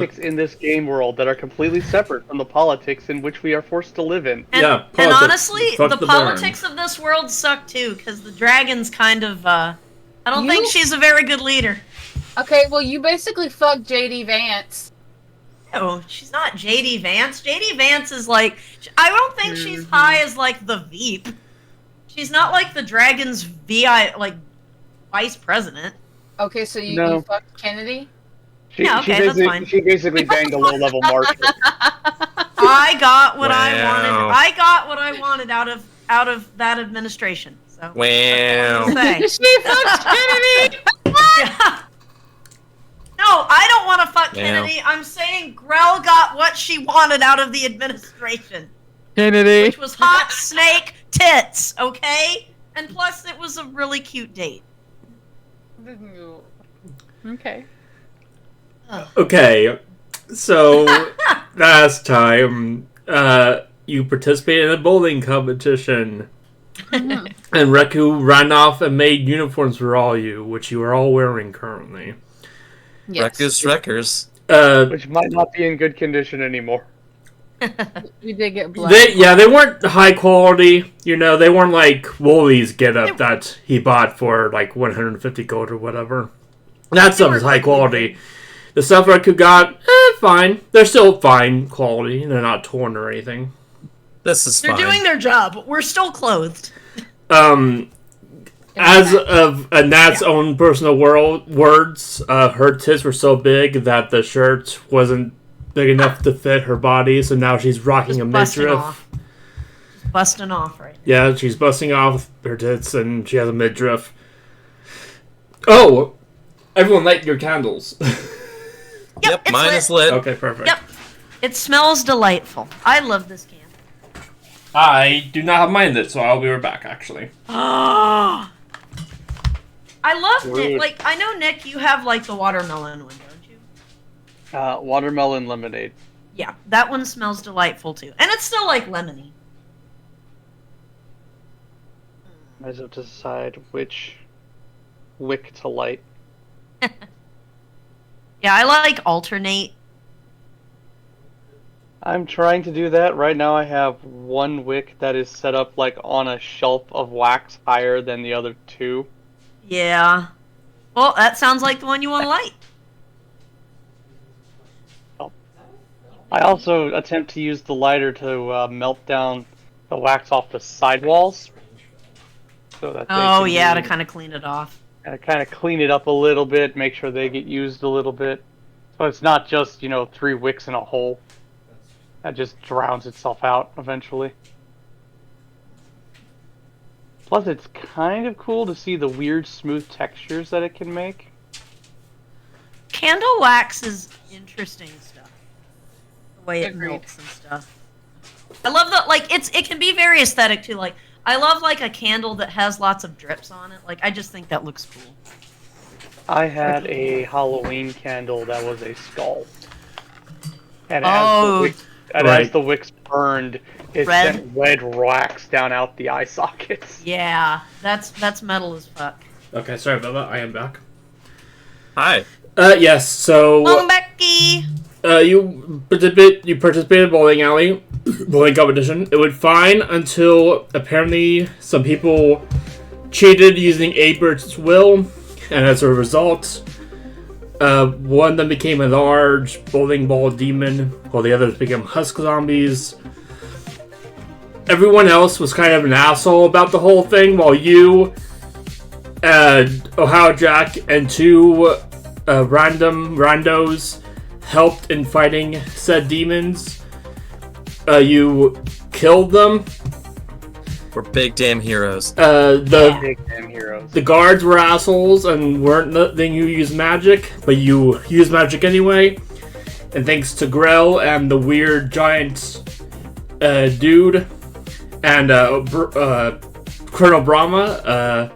in this game world that are completely separate from the politics in which we are forced to live in. And, politics. honestly, Fuck the the politics of this world suck too, because the dragon's kind of, I don't think she's a very good leader. Okay, well, you basically fucked JD Vance. No, she's not JD Vance. JD Vance is like, I don't think she's high as like the Veep. She's not like the dragon's vice president. Okay, so you fucked Kennedy? Yeah, okay, that's fine. She basically banged a low-level marshal. I got what I wanted. I got what I wanted out of that administration. So. Wow. She fucked Kennedy. Yeah. No, I don't want to fuck Kennedy. I'm saying Grell got what she wanted out of the administration. Kennedy. Which was hot snake tits, okay? And plus, it was a really cute date. Okay. Okay, so last time you participated in a bowling competition, and Reku ran off and made uniforms for all you, which you are all wearing currently. Yes. Reku's Wreckers. Which might not be in good condition anymore. We did get blood. They weren't high quality. You know, they weren't like Wooly's getup that he bought for like 150 gold or whatever. That stuff is high quality. The stuff Reku got, fine. They're still fine quality. They're not torn or anything. This is They're doing their job. We're still clothed. As of Nat's own personal words, her tits were so big that the shirt wasn't big enough to fit her body, so now she's rocking Just a busting midriff. off. Just busting off right now. Yeah, she's busting off her tits, and she has a midriff. Oh! Everyone light your candles. Yep, mine is lit. Okay, perfect. Yep. It smells delightful. I love this can. I do not have mine lit, so I'll be right back, actually. Ah. I love Rude. Nick. Like, I know, Nick, you have, like, the watermelon one, don't you? Watermelon lemonade. Yeah, that one smells delightful, too. And it's still, like, lemony. I just have to decide which wick to light. Yeah, I like alternate. I'm trying to do that. Right now I have one wick that is set up like on a shelf of wax higher than the other two. Yeah. Well, that sounds like the one you want to light. I also attempt to use the lighter to melt down the wax off the sidewalls. So that Oh, yeah, to kind of clean it off. And kind of clean it up a little bit, make sure they get used a little bit. So it's not just, 3 wicks in a hole. That just drowns itself out eventually. Plus, it's kind of cool to see the weird smooth textures that it can make. Candle wax is interesting stuff. The way it Agreed. melts and stuff. I love that, like, it can be very aesthetic, too. Like, I love, like, a candle that has lots of drips on it. Like, I just think that looks cool. I had a Halloween candle that was a skull. And as the wicks burned, it sent red wax down out the eye sockets. Yeah, that's metal as fuck. Okay, sorry about that. I am back. Hi. Yes, so... Long Becky! You participated in bowling competition. It went fine until apparently some people cheated using Abert's will, and as a result, one of them became a large bowling ball demon, while the others became husk zombies. Everyone else was kind of an asshole about the whole thing, while you, Ohio Jack, and 2 random randos helped in fighting said demons. You killed them. We're big damn heroes. Big damn heroes. The guards were assholes and weren't letting you use magic, but you used magic anyway. And thanks to Grell and the weird giant dude and Colonel Brahma,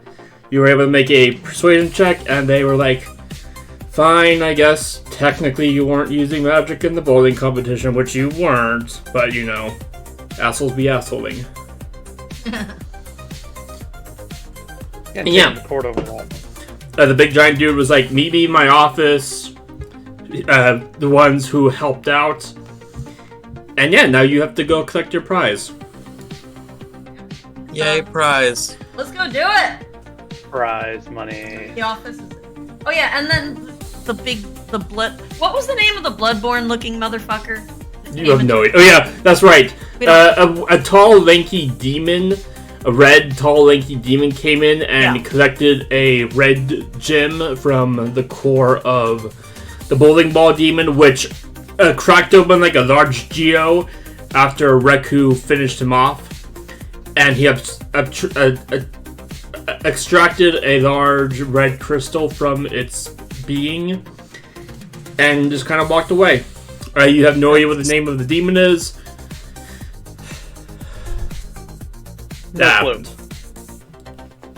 you were able to make a persuasion check, and they were like, fine, I guess. Technically, you weren't using magic in the bowling competition, which you weren't, but assholes be assholing. Yeah. The big giant dude was like, meet me in my office. the ones who helped out. And yeah, now you have to go collect your prize. Yay, prize. Let's go do it. Prize money. The office is. Oh yeah, and then the blood. What was the name of the Bloodborne looking motherfucker? You have no idea. Oh yeah, that's right. A tall, lanky demon, a red, tall, lanky demon came in and collected a red gem from the core of the bowling ball demon, which cracked open like a large geo after Reku finished him off. And he extracted a large red crystal from its being and just kind of walked away. You have no idea what the name of the demon is. No clue.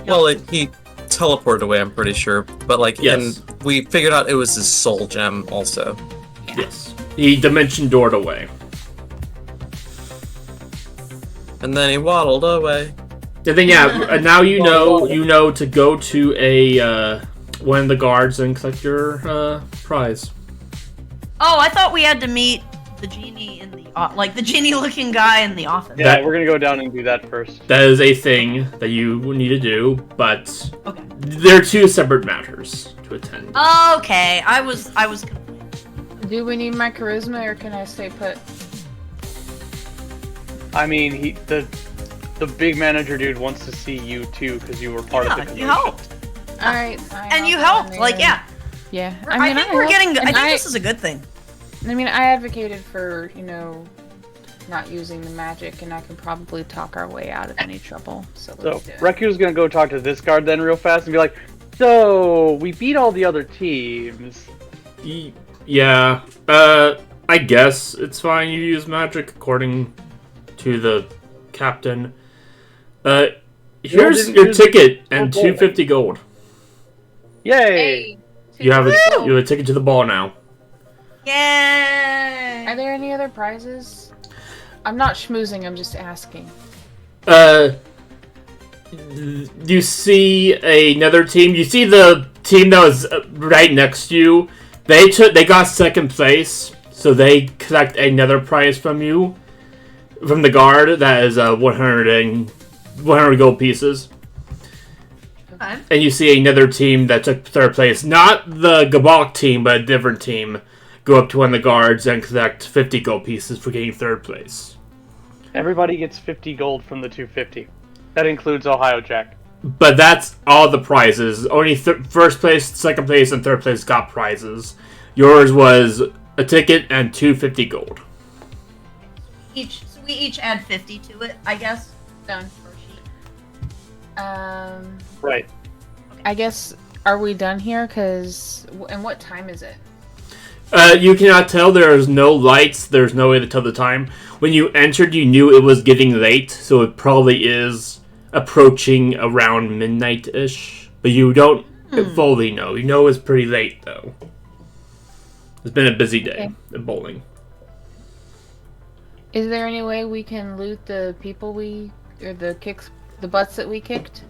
Well, he teleported away, I'm pretty sure. But, like, Yes. and we figured out it was his soul gem also. Yes. He dimension doored away. And then he waddled away. And then now you know to go to a one of the guards and collect your prize. Oh, I thought we had to meet the genie in the the genie-looking guy in the office. Yeah, we're gonna go down and do that first. That is a thing that you need to do, but Okay. they're two separate matters to attend. Okay, I was confused. Do we need my charisma or can I stay put? I mean, the big manager dude wants to see you too because you were part of the convention. You helped, Alright, fine. and I'll you go helped. in Like, there. yeah. Yeah. I think we're helped, getting. I and think this is a good thing. I mean, I advocated for, not using the magic, and I can probably talk our way out of any trouble. So So let's do it. Reku's gonna go talk to this guard then real fast and be like, "So we beat all the other teams." Yeah. I guess it's fine. You use magic according to the captain. Here's your ticket and 250 gold. Yay! Hey, You have a ticket to the ball now. Yay! Are there any other prizes? I'm not schmoozing, I'm just asking. You see another team. You see the team that was right next to you. They got second place, so they collect another prize from you, from the guard. That is 100 gold pieces. Okay. And you see another team that took third place, not the Gabok team, but a different team, go up to one of the guards and collect 50 gold pieces for getting third place. Everybody gets 50 gold from the 250. That includes Ohio Jack. But that's all the prizes. Only first place, second place, and third place got prizes. Yours was a ticket and 250 gold. So we each add 50 to it, I guess. Done. Right. I guess, are we done here? And what time is it? You cannot tell. There's no lights. There's no way to tell the time. When you entered, you knew it was getting late, so it probably is approaching around midnight-ish. But you don't fully know. You know it's pretty late, though. It's been a busy day at bowling. Is there any way we can loot the people or the butts that we kicked?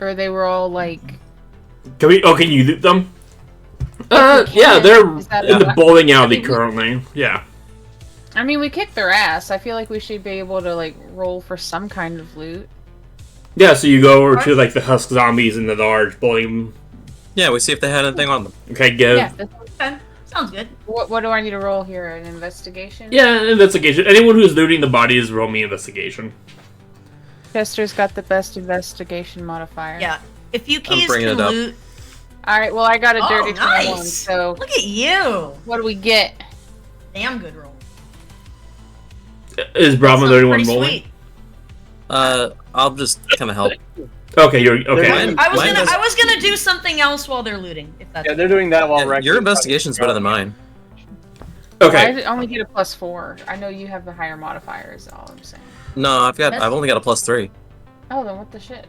Or they were all like... Can you loot them? If we Yeah, can, they're is that in the allowed? bowling alley I mean, currently. Yeah. I mean, we kicked their ass. I feel like we should be able to, like, roll for some kind of loot. Yeah, so you go over to, like, the Husk Zombies in the large bowling... Yeah, we see if they had anything on them. Okay, give... Yeah. Okay. Sounds good. What do I need to roll here? An investigation? Yeah, investigation. Anyone who's looting the bodies, roll me investigation. Chester's got the best investigation modifier. Yeah. If you keys bringing can it up. loot. Alright, well, I got a dirty 21, nice. so Look at you. what do we get? Damn good roll. Is Brahma the only one Pretty rolling? sweet. I'll just kind of help. Okay, you're okay. Mine- I mine does- was gonna do something else while they're looting. If that's Yeah, they're doing that while Yeah, Reku your investigation's better than mine. Okay. I only get a +4. I know you have the higher modifier, is all I'm saying. No, I've only got a +3. Oh, then what the shit?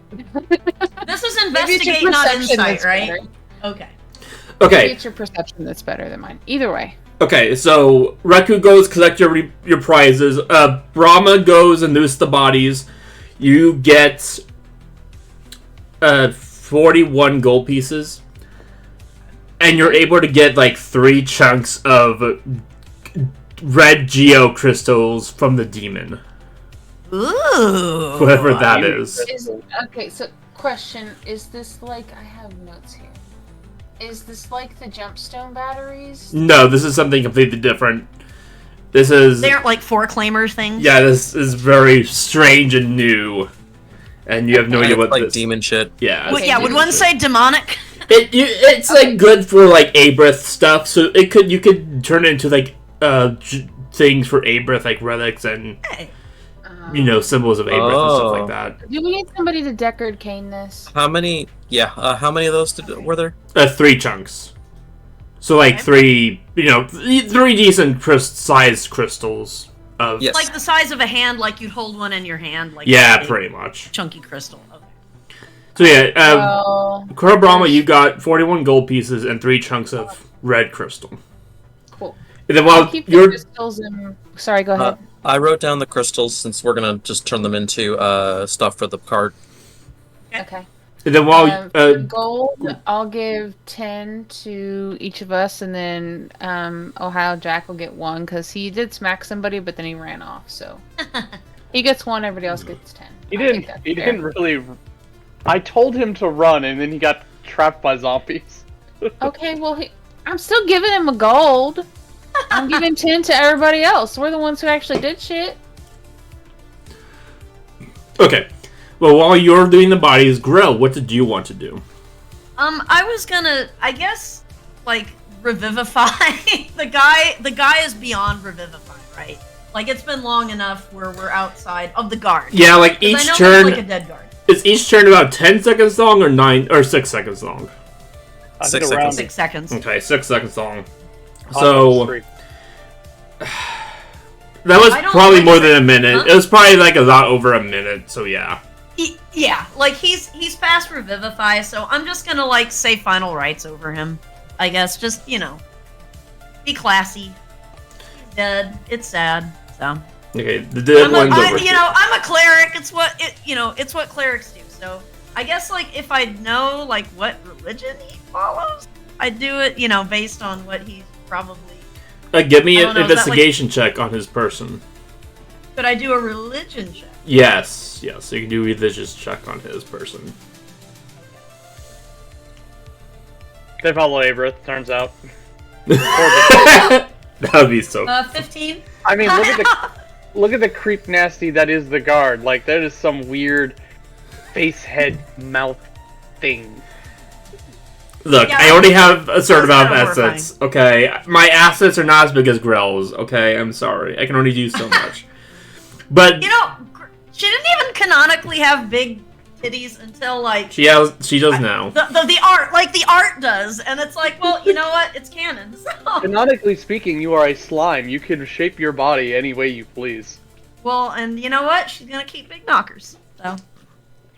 This is Maybe it's your investigate, not perception insight, that's right? better. Okay. Maybe Okay. it's your perception that's better than mine. Either way. Okay, so Reku goes collect your prizes. Brahma goes and loots the bodies. You get 41 gold pieces. and you're able to get like 3 chunks of red geo crystals from the demon, Ooh. whoever that is. Okay, so question: is this like I have notes here? Is this like the Jumpstone batteries? No, this is something completely different. This is They aren't like 4-claimer things. yeah, this is very strange and new, and you have no idea what like this. demon shit. Yeah, Well, yeah, would one say demonic? it's like good for like Abrith stuff. So you could turn it into like things for Abrith, like relics and Hey. symbols of Abrith and stuff like Oh. that. Do we need somebody to Deckard Cain this? How many? Yeah. How many of those were there? 3 chunks. So like Okay. 3 decent sized crystals of Yes. Like the size of a hand, like you'd hold one in your hand, like yeah, a big, pretty much. chunky crystal. Okay. So yeah, Well, Kuro Brahma, you got 41 gold pieces and 3 chunks of red crystal. cool. And then I'll while keep the you're crystals in. Sorry, go ahead. I wrote down the crystals since we're gonna just turn them into stuff for the cart. Okay. and then while For gold, I'll give 10 to each of us, and then Ohio Jack will get 1 because he did smack somebody, but then he ran off. So he gets 1. Everybody else gets 10. He I think didn't. that's He fair. didn't really. I told him to run, and then he got trapped by zombies. Okay, well, I'm still giving him a gold. I'm giving 10 to everybody else. We're the ones who actually did shit. okay, well while you're doing the bodies, Grill, what did you want to do? I was gonna, I guess, like revivify the guy. The guy is beyond revivify, right? Like it's been long enough where we're outside of the guard. Yeah, like 'Cause I each know turn he's like a dead guard. is each turn about 10 seconds long or 9 or 6 seconds long. I 6 think around seconds. 6 seconds. Okay, 6 seconds long. on So the street. that was I don't probably like more it. than a minute. Huh? It was probably like a lot over a minute. So yeah. Yeah, like he's past revivify, so I'm just gonna like say final rites over him. I guess just be classy. He's dead. It's sad. So Okay, the dead one's over. I'm a cleric. It's what clerics do. So I guess like if I know like what religion he follows, I'd do it based on what he's probably. Give me I an don't know, is that, like- investigation check on his person. Could I do a religion check? Yes, you can do a religious check on his person. They follow Abrith, turns out. That would be so. 15. I mean, look at the creep nasty that is the guard. Like that is some weird face, head, mouth thing. Look, Yeah, I already have a certain that's amount of kinda assets. Okay, my assets are not as big as Grell's. Okay, I'm sorry. I can only do so much. But She didn't even canonically have big titties until like she does now. the art, like the art does, and it's like, well, you know what? It's canon. So. Canonically speaking, you are a slime. You can shape your body any way you please. Well, and you know what? She's gonna keep big knockers. So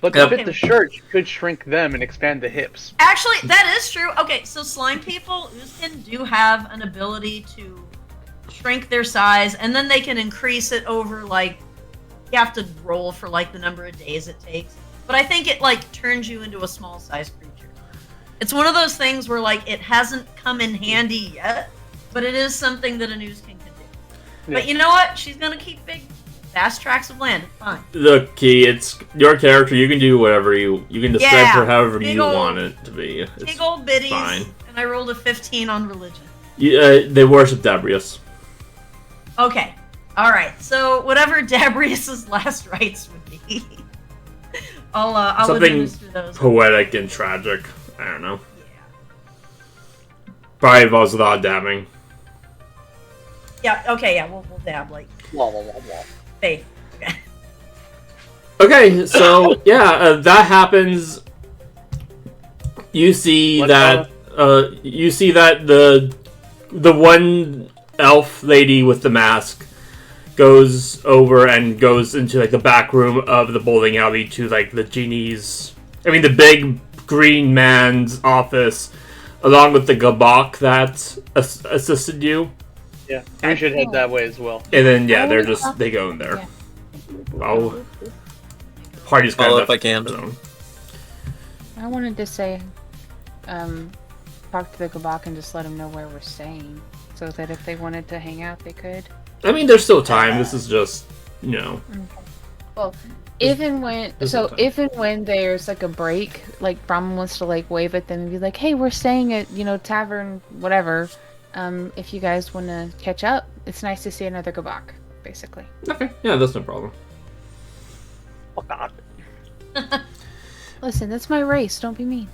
But to Yep. fit the shirt, you could shrink them and expand the hips. actually, that is true. Okay, so slime people, Uzkin do have an ability to shrink their size, and then they can increase it over like you have to roll for like the number of days it takes. But I think it like turns you into a small sized creature. It's one of those things where like it hasn't come in handy yet, but it is something that a Uzkin can do. Yeah. But you know what? She's gonna keep big, vast tracts of land. It's fine. Look, Key, it's your character. You can do whatever you can decide Yeah, for however big you old- want it to be. It's Big old biddies, fine. and I rolled a 15 on religion. They worship Dabrius. Okay. Alright, so whatever Dabrius's last rites would be. I'll Something administer those. poetic and tragic. I don't know. Yeah. Probably involves a lot of dabbing. Yeah, okay, yeah, we'll dab, like, Blah, blah, blah, blah. faith. Okay. Okay, so yeah, that happens. You see What that the one elf lady with the mask goes over and goes into like the back room of the bowling alley to like the the big green man's office, along with the Gabak that assisted you. Yeah, we should head that way as well. And then yeah, Oh, they go in there. yeah. Oh, party's kind Follow of if I can. zone. I wanted to say, talk to the Gabak and just let them know where we're staying, so that if they wanted to hang out, they could. I mean, there's still time. This is just, you know. Well, if and when there's like a break, like Brahma wants to like wave at them and be like, "Hey, we're staying at tavern, whatever. If you guys want to catch up, it's nice to see another Gabak." Basically. Okay. Yeah, that's no problem. Oh God. Listen, that's my race. Don't be mean.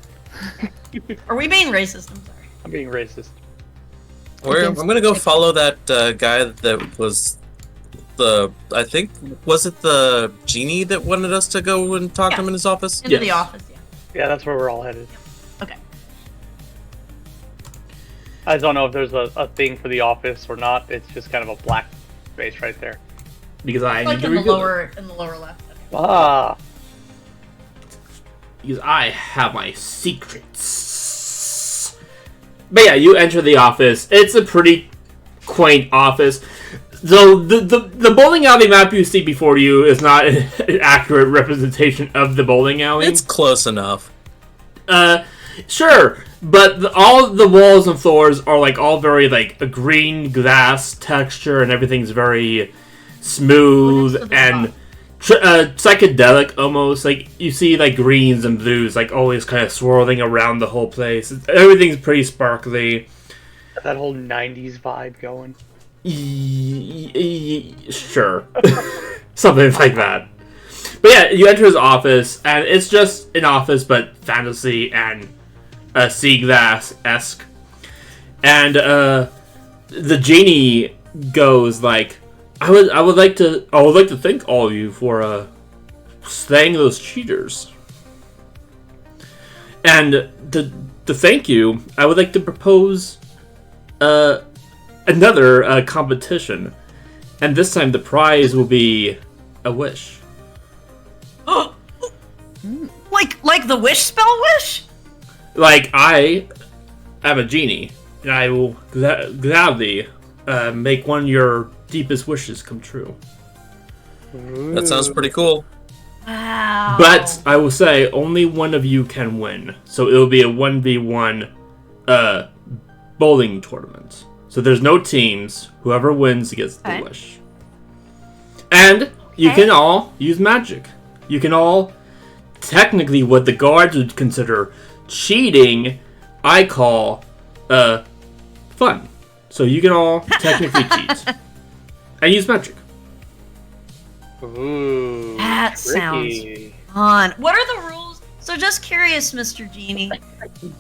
Are we being racist? I'm sorry. I'm being racist. I'm gonna go follow that guy that was I think, was it the genie that wanted us to go and talk to him in his office? Into the office, yeah. Yeah, that's where we're all headed. Okay. I don't know if there's a thing for the office or not. It's just kind of a black space right there. Because I Like need to in the reveal lower left. Ah. because I have my secrets. But yeah, you enter the office. It's a pretty quaint office. So the bowling alley map you see before you is not an accurate representation of the bowling alley. It's close enough. Sure, but all the walls and floors are like all very like a green glass texture, and everything's very smooth and psychedelic almost. Like you see like greens and blues like always kind of swirling around the whole place. Everything's pretty sparkly. That whole 90s vibe going. Sure. Something like that. But yeah, you enter his office, and it's just an office, but fantasy and sea glass-esque. And the genie goes like, I would like to thank all of you for slaying those cheaters. And to thank you, I would like to propose another competition, and this time the prize will be a wish. Like the wish spell wish? Like, I am a genie, and I will gladly make one of your deepest wishes come true. That sounds pretty cool. Wow. But I will say only one of you can win, so it will be a 1v1 bowling tournament. So there's no teams. Whoever wins gets the wish. And you can all use magic. You can all, technically what the guards would consider cheating, I call fun. So you can all technically cheat. And use magic. Ooh. That tricky. sounds fun. What are the rules? So just curious, Mr. Genie.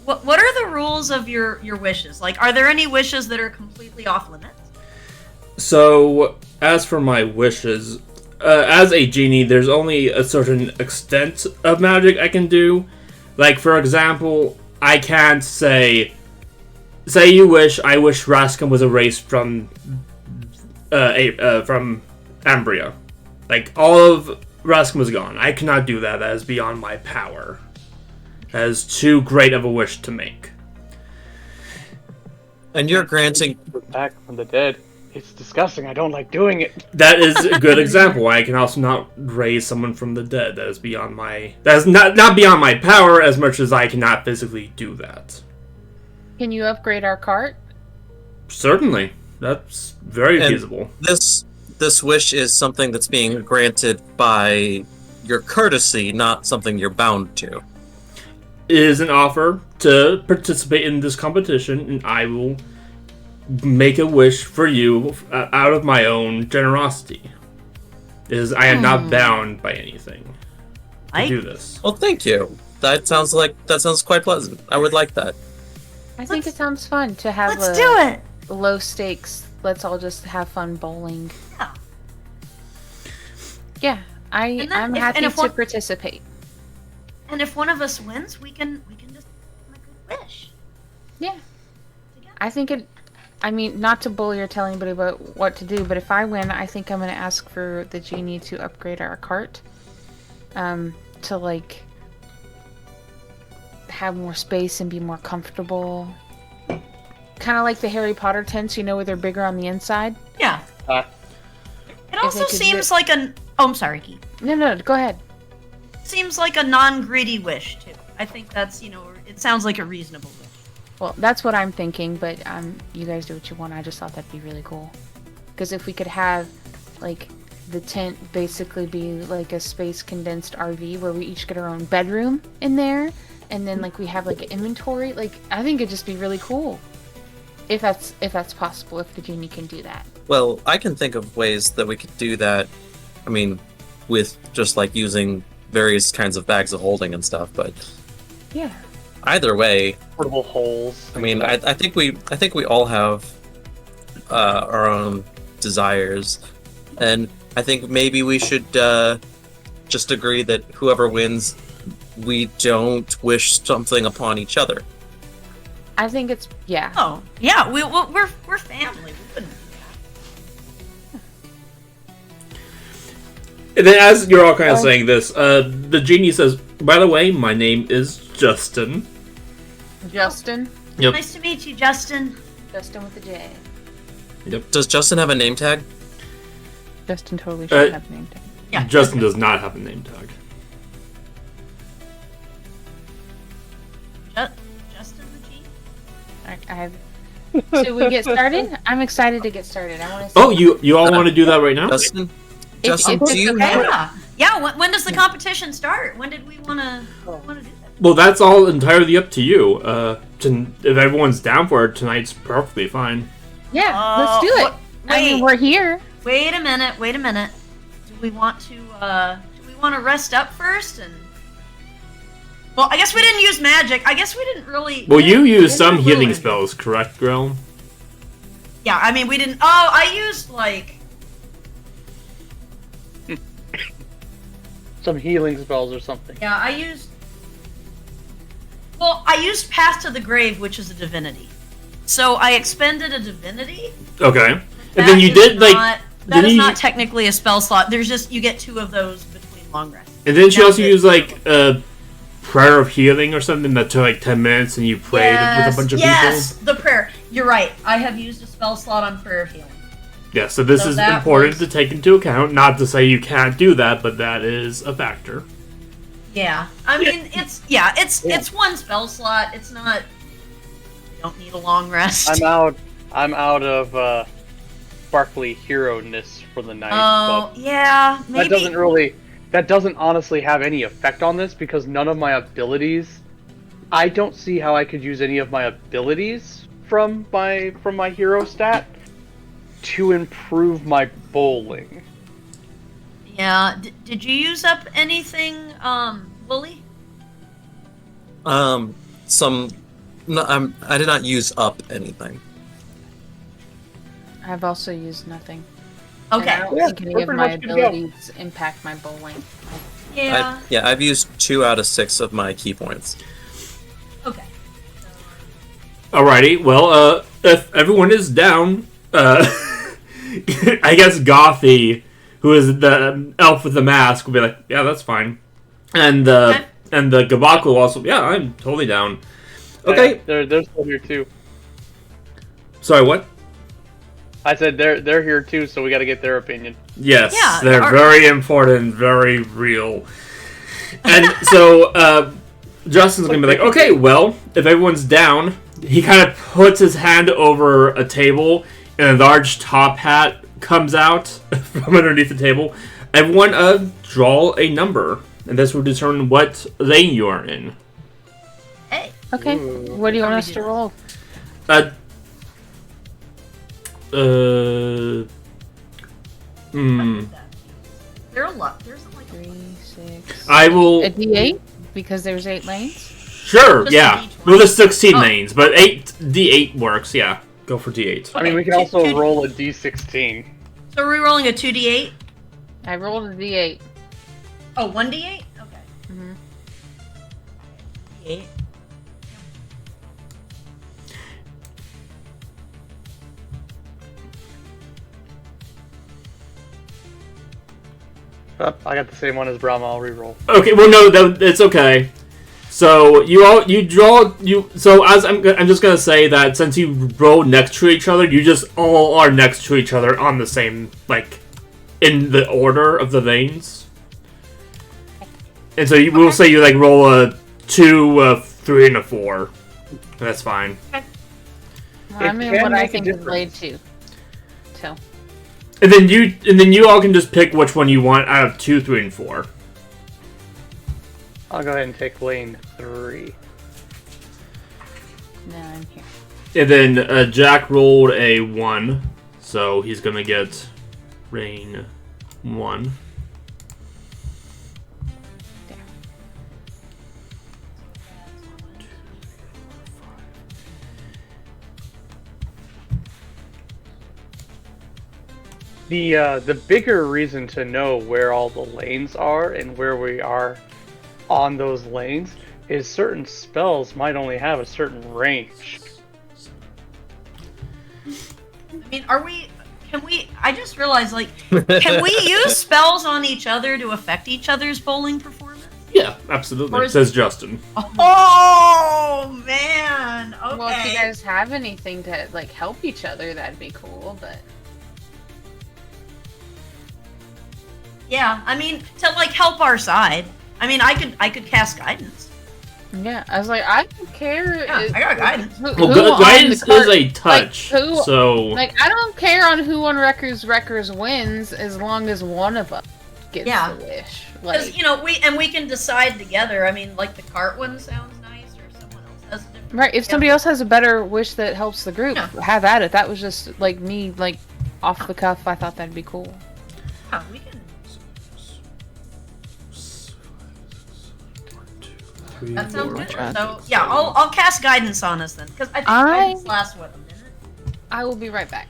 What are the rules of your wishes? Like, are there any wishes that are completely off limits? So, as for my wishes, as a genie, there's only a certain extent of magic I can do. Like, for example, I can't say you wish, I wish Raskin was erased from Ambria. Like, all of Raskin was gone. I cannot do that. That is beyond my power. That is too great of a wish to make. And you're granting... Back from the dead. It's disgusting. I don't like doing it. That is a good example. I can also not raise someone from the dead. That is beyond my... That is not beyond my power as much as I cannot physically do that. Can you upgrade our cart? Certainly. That's very feasible. This wish is something that's being granted by your courtesy, not something you're bound to. It is an offer to participate in this competition, and I will make a wish for you out of my own generosity. I am not bound by anything to do this. Well, thank you. That sounds quite pleasant. I would like that. I think it sounds fun to have Let's do it. Low stakes. Let's all just have fun bowling. Yeah. Yeah, I'm happy to participate. And if one of us wins, we can just make a wish. Yeah. I think I mean, not to bully or tell anybody about what to do, but if I win, I think I'm going to ask for the genie to upgrade our cart. To, like, have more space and be more comfortable. Kind of like the Harry Potter tents, where they're bigger on the inside. Yeah. It also seems like oh, I'm sorry, Keith. No, go ahead. Seems like a non-greedy wish, too. I think that's, it sounds like a reasonable wish. Well, that's what I'm thinking, but you guys do what you want. I just thought that'd be really cool. Because if we could have, like, the tent basically be like a space condensed RV where we each get our own bedroom in there, and then like we have like an inventory, like I think it'd just be really cool. If that's possible, if the genie can do that. Well, I can think of ways that we could do that. I mean, with just like using various kinds of bags of holding and stuff, but Yeah. either way, Portable holes. I mean, I think we all have our own desires, and I think maybe we should just agree that whoever wins, we don't wish something upon each other. I think it's Oh, yeah, we're family. We wouldn't. And then as you're all kind of saying this, the genie says, by the way, my name is Justin. Justin. Yep. Nice to meet you, Justin. Justin with a J. Does Justin have a name tag? Justin totally should have a name tag. Yeah. Justin does not have a name tag. Justin the G. I have. Should we get started? I'm excited to get started. I want to. Oh, you all want to do that right now? Justin, If do you it's okay. have? Yeah. When does the competition start? When did we want to do that? Well, that's all entirely up to you. If everyone's down for it, tonight's perfectly fine. Yeah, let's do it. I mean, we're here. Wait a minute. Do we want to rest up first and? Well, I guess we didn't use magic. I guess we didn't really. Well, you used some didn't healing really- spells, correct, Grill? Yeah, I mean we didn't. Oh, I used like. Some healing spells or something. Yeah, I used. Well, I used Path to the Grave, which is a divinity. So I expended a divinity. Okay. And That then you is did, like... not- then That is you- not technically a spell slot. There's just you get 2 of those between long rests. And then she Now also that- used, like, a prayer of healing or something that took, like, 10 minutes and you prayed with a bunch of yes, people. the prayer. You're right. I have used a spell slot on Prayer of Healing. Yeah, so this So is that important was- to take into account. Not to say you can't do that, but that is a factor. Yeah, I mean it's one spell slot. It's not. You don't need a long rest. I'm out of sparkly hero-ness for the night. Oh yeah, but maybe. that doesn't honestly have any effect on this because none of my abilities. I don't see how I could use any of my abilities from my hero stat to improve my bowling. Yeah. Did you use up anything, Wooly? No, I did not use up anything. I've also used nothing. Okay. And I don't Yeah, think any we're of pretty my much good to go. abilities impact my bowling. Yeah. I've used 2 out of 6 of my key points. Okay. Alrighty, well, if everyone is down, I guess Gothy, who is the elf with the mask, will be like, yeah, that's fine. And Okay. and the Gabak will also, yeah, I'm totally down. Okay, They're still here too. sorry, what? I said they're here too, so we got to get their opinion. Yes, Yeah, they're very important, very real. And so, Justin's gonna be like, okay, well, if everyone's down, he kind of puts his hand over a table, and a large top hat comes out from underneath the table. Everyone, draw a number, and this will determine what lane you are in. Hey. Okay. What do you want us to roll? Uh, There are a lot. There's like 3, 6. I will. A D8 because there's 8 lanes. Sure, Just a yeah. D20. Well, there's 16 Oh. lanes, but D8 works, yeah. Go for D8. I mean, we can Okay, also two- roll a d16. So are we rolling a 2d8? I rolled a D8. Oh, 1d8? Okay. Mhm. D8. Oh, I got the same one as Brahma. I'll reroll. Okay, well, no, it's okay. So So as I'm just gonna say that since you roll next to each other, you just all are next to each other on the same in the order of the lanes. And so we'll say you roll a 2, a 3, and a 4. That's fine. Well, It I'm in can what I make a think is blade difference. 2. So. And then you all can just pick which one you want out of 2, 3, and 4. I'll go ahead and take lane 3. No, I'm here. And then Jack rolled a 1, so he's gonna get rain 1. The bigger reason to know where all the lanes are and where we are on those lanes is certain spells might only have a certain range. I mean, I just realized, like, can we use spells on each other to affect each other's bowling performance? Yeah, absolutely. Or is- Says Justin. Oh, man! Okay. Well, if you guys have anything to, like, help each other, that'd be cool, but... Yeah, I mean, to, like, help our side. I mean, I could cast guidance. Yeah, I was like, I don't care. Yeah, I got guidance. Well, Who on guidance the cart- is a touch, like, who- so... Like, I don't care on who on Wreckers wins as long as one of us gets Yeah. the wish. Because, Like, you know, we can decide together. I mean, like, the cart one sounds nice, or someone else has a different... right, if somebody else has a better wish that helps the group, Yeah. have at it. That was just, like, me, like, off the cuff. I thought that'd be cool. Yeah, we can... That sounds good. So, yeah, I'll cast guidance on us then. Because I think guidance lasts, what, a minute? I will be right back.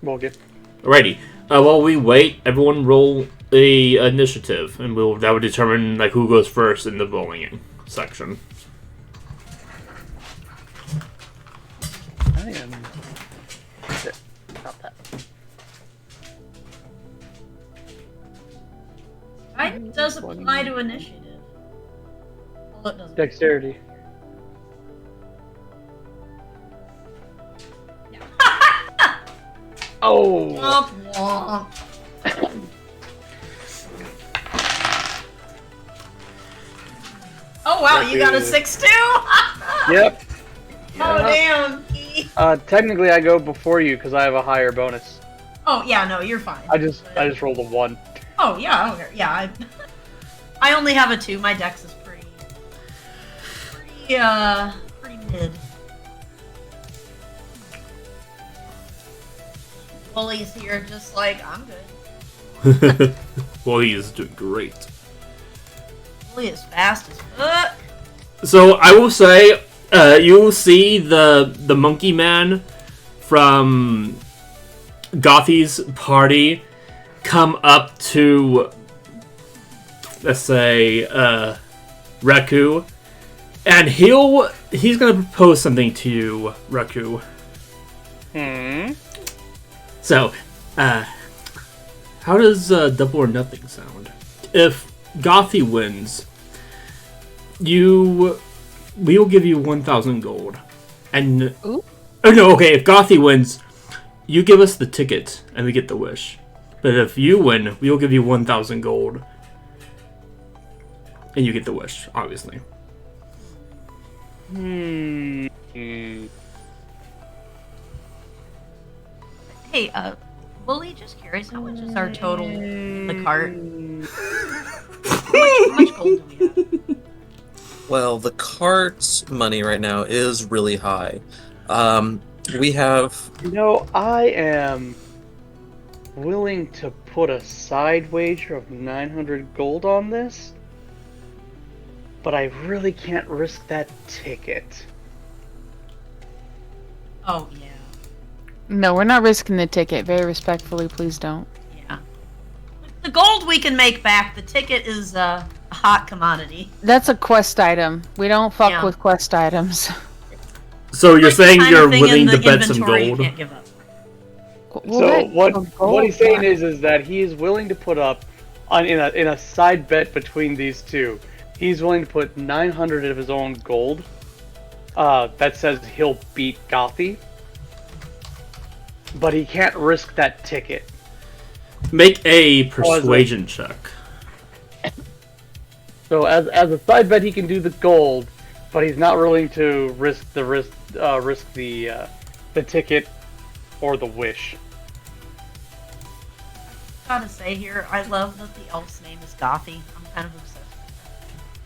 We'll get. Alrighty. While we wait, everyone roll a initiative, and that would determine like who goes first in the bowling section. I am. Not that. Guidance does apply to initiative. Well, it doesn't. Dexterity. Oh. Womp womp. Oh wow, you got a 6 too? Yep. Oh damn. Technically, I go before you because I have a higher bonus. Oh yeah, no, you're fine. I just rolled a 1. Oh yeah, yeah. I only have a 2. My dex is pretty mid. Bully's here, just like I'm good. Well, he is doing great. Bully is fast as fuck. So I will say, you will see the monkey man from Gothy's party come up to, let's say, Reku, and he's gonna propose something to you, Reku. So, how does Double or Nothing sound? If Gothy wins, we will give you 1,000 gold. And Ooh. oh no, okay. If Gothy wins, you give us the ticket and we get the wish. But if you win, we will give you 1,000 gold, and you get the wish, obviously. Hey, Bully, just curious, how much is our total in the cart? How much gold do we have? Well, the cart's money right now is really high. We have... You know, I am willing to put a side wager of 900 gold on this, but I really can't risk that ticket. Oh, yeah. No, we're not risking the ticket. Very respectfully, please don't. Yeah. The gold we can make back, the ticket is a hot commodity. That's a quest item. We don't fuck Yeah. with quest items. So you're Like the saying kind you're of thing in willing the to bet some inventory you gold? can't give up. So what he's saying is that he is willing to put up in a side bet between these two. He's willing to put 900 of his own gold. That says he'll beat Gothy, but he can't risk that ticket. Make a persuasion check. So as a side bet, he can do the gold, but he's not willing to risk the ticket or the wish. Gotta say here, I love that the elf's name is Gothy. I'm kind of obsessed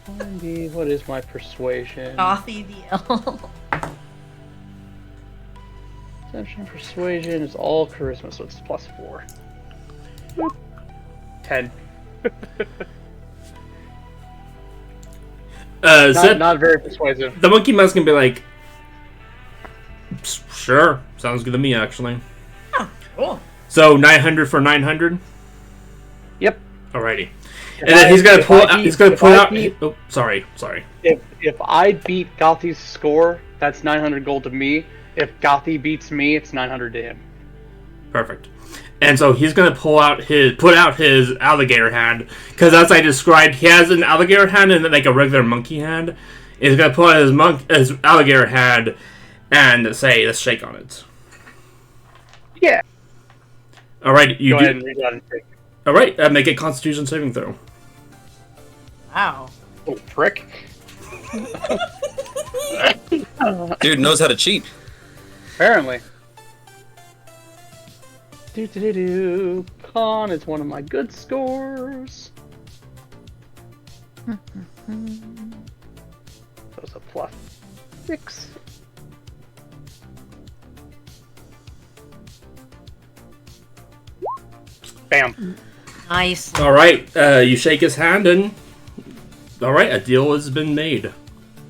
with Indeed, what is my persuasion? that. Gothy the elf. Perception, persuasion is all charisma, so it's +4. 10. Not very persuasive. the monkey mouse can be like, sure, sounds good to me actually. Oh, cool. So 900 for 900. Yep. Alrighty. And then he's gonna pull out. Oh, sorry. If I beat Gothi's score, that's 900 gold to me. If Gothi beats me, it's 900 to him. Perfect. And so he's gonna put out his alligator hand, because as I described, he has an alligator hand and then like a regular monkey hand. He's gonna pull out his alligator hand and say, "Let's shake on it." Yeah. All right, Go ahead and read that and take. All right, make a Constitution saving throw. Wow. Oh, prick. Dude knows how to cheat. Apparently. Do. Con is one of my good scores. So it's a +6. Bam. Nice. All right, you shake his hand, and all right, a deal has been made.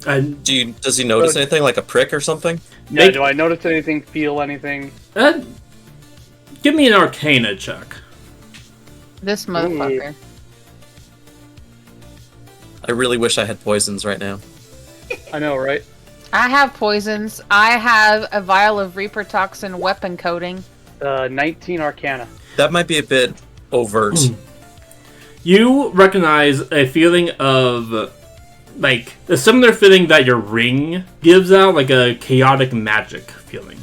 And Does he notice anything, like a prick or something? Yeah, do I notice anything, feel anything? Give me an Arcana check. This motherfucker. I really wish I had poisons right now. I know, right? I have poisons. I have a vial of Reaper Toxin weapon coating. 19 Arcana. That might be a bit overt. You recognize a feeling of, like, a similar feeling that your ring gives out, like a chaotic magic feeling.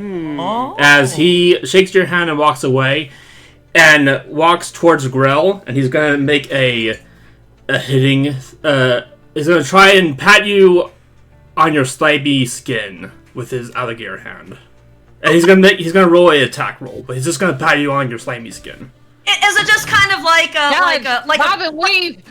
Oh. As he shakes your hand and walks away, and walks towards Grell, and he's gonna make a hitting. He's gonna try and pat you on your slimy skin with his alligator hand, and he's gonna roll an attack roll, but he's just gonna pat you on your slimy skin. Is it just kind of like a Bob and weave.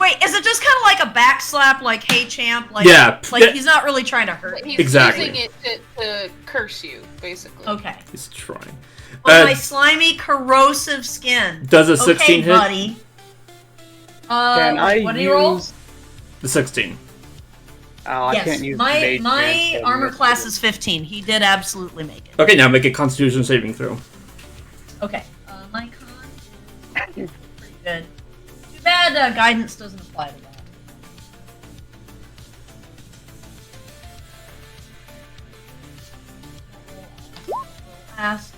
Wait, is it just kind of like a backslap, like "Hey champ"? Like, Yeah. Like he's not really trying to hurt. He's Exactly. using it to curse you, basically. Okay. He's trying. On my slimy, corrosive skin. Does a 16 okay, hit? buddy. Can I what do you roll? use... The 16. Oh, I Yes, can't use my mage hand. armor class is 15. He did absolutely make it. Okay, now make a Constitution saving throw. Okay. My con is pretty good. Too bad guidance doesn't apply to that.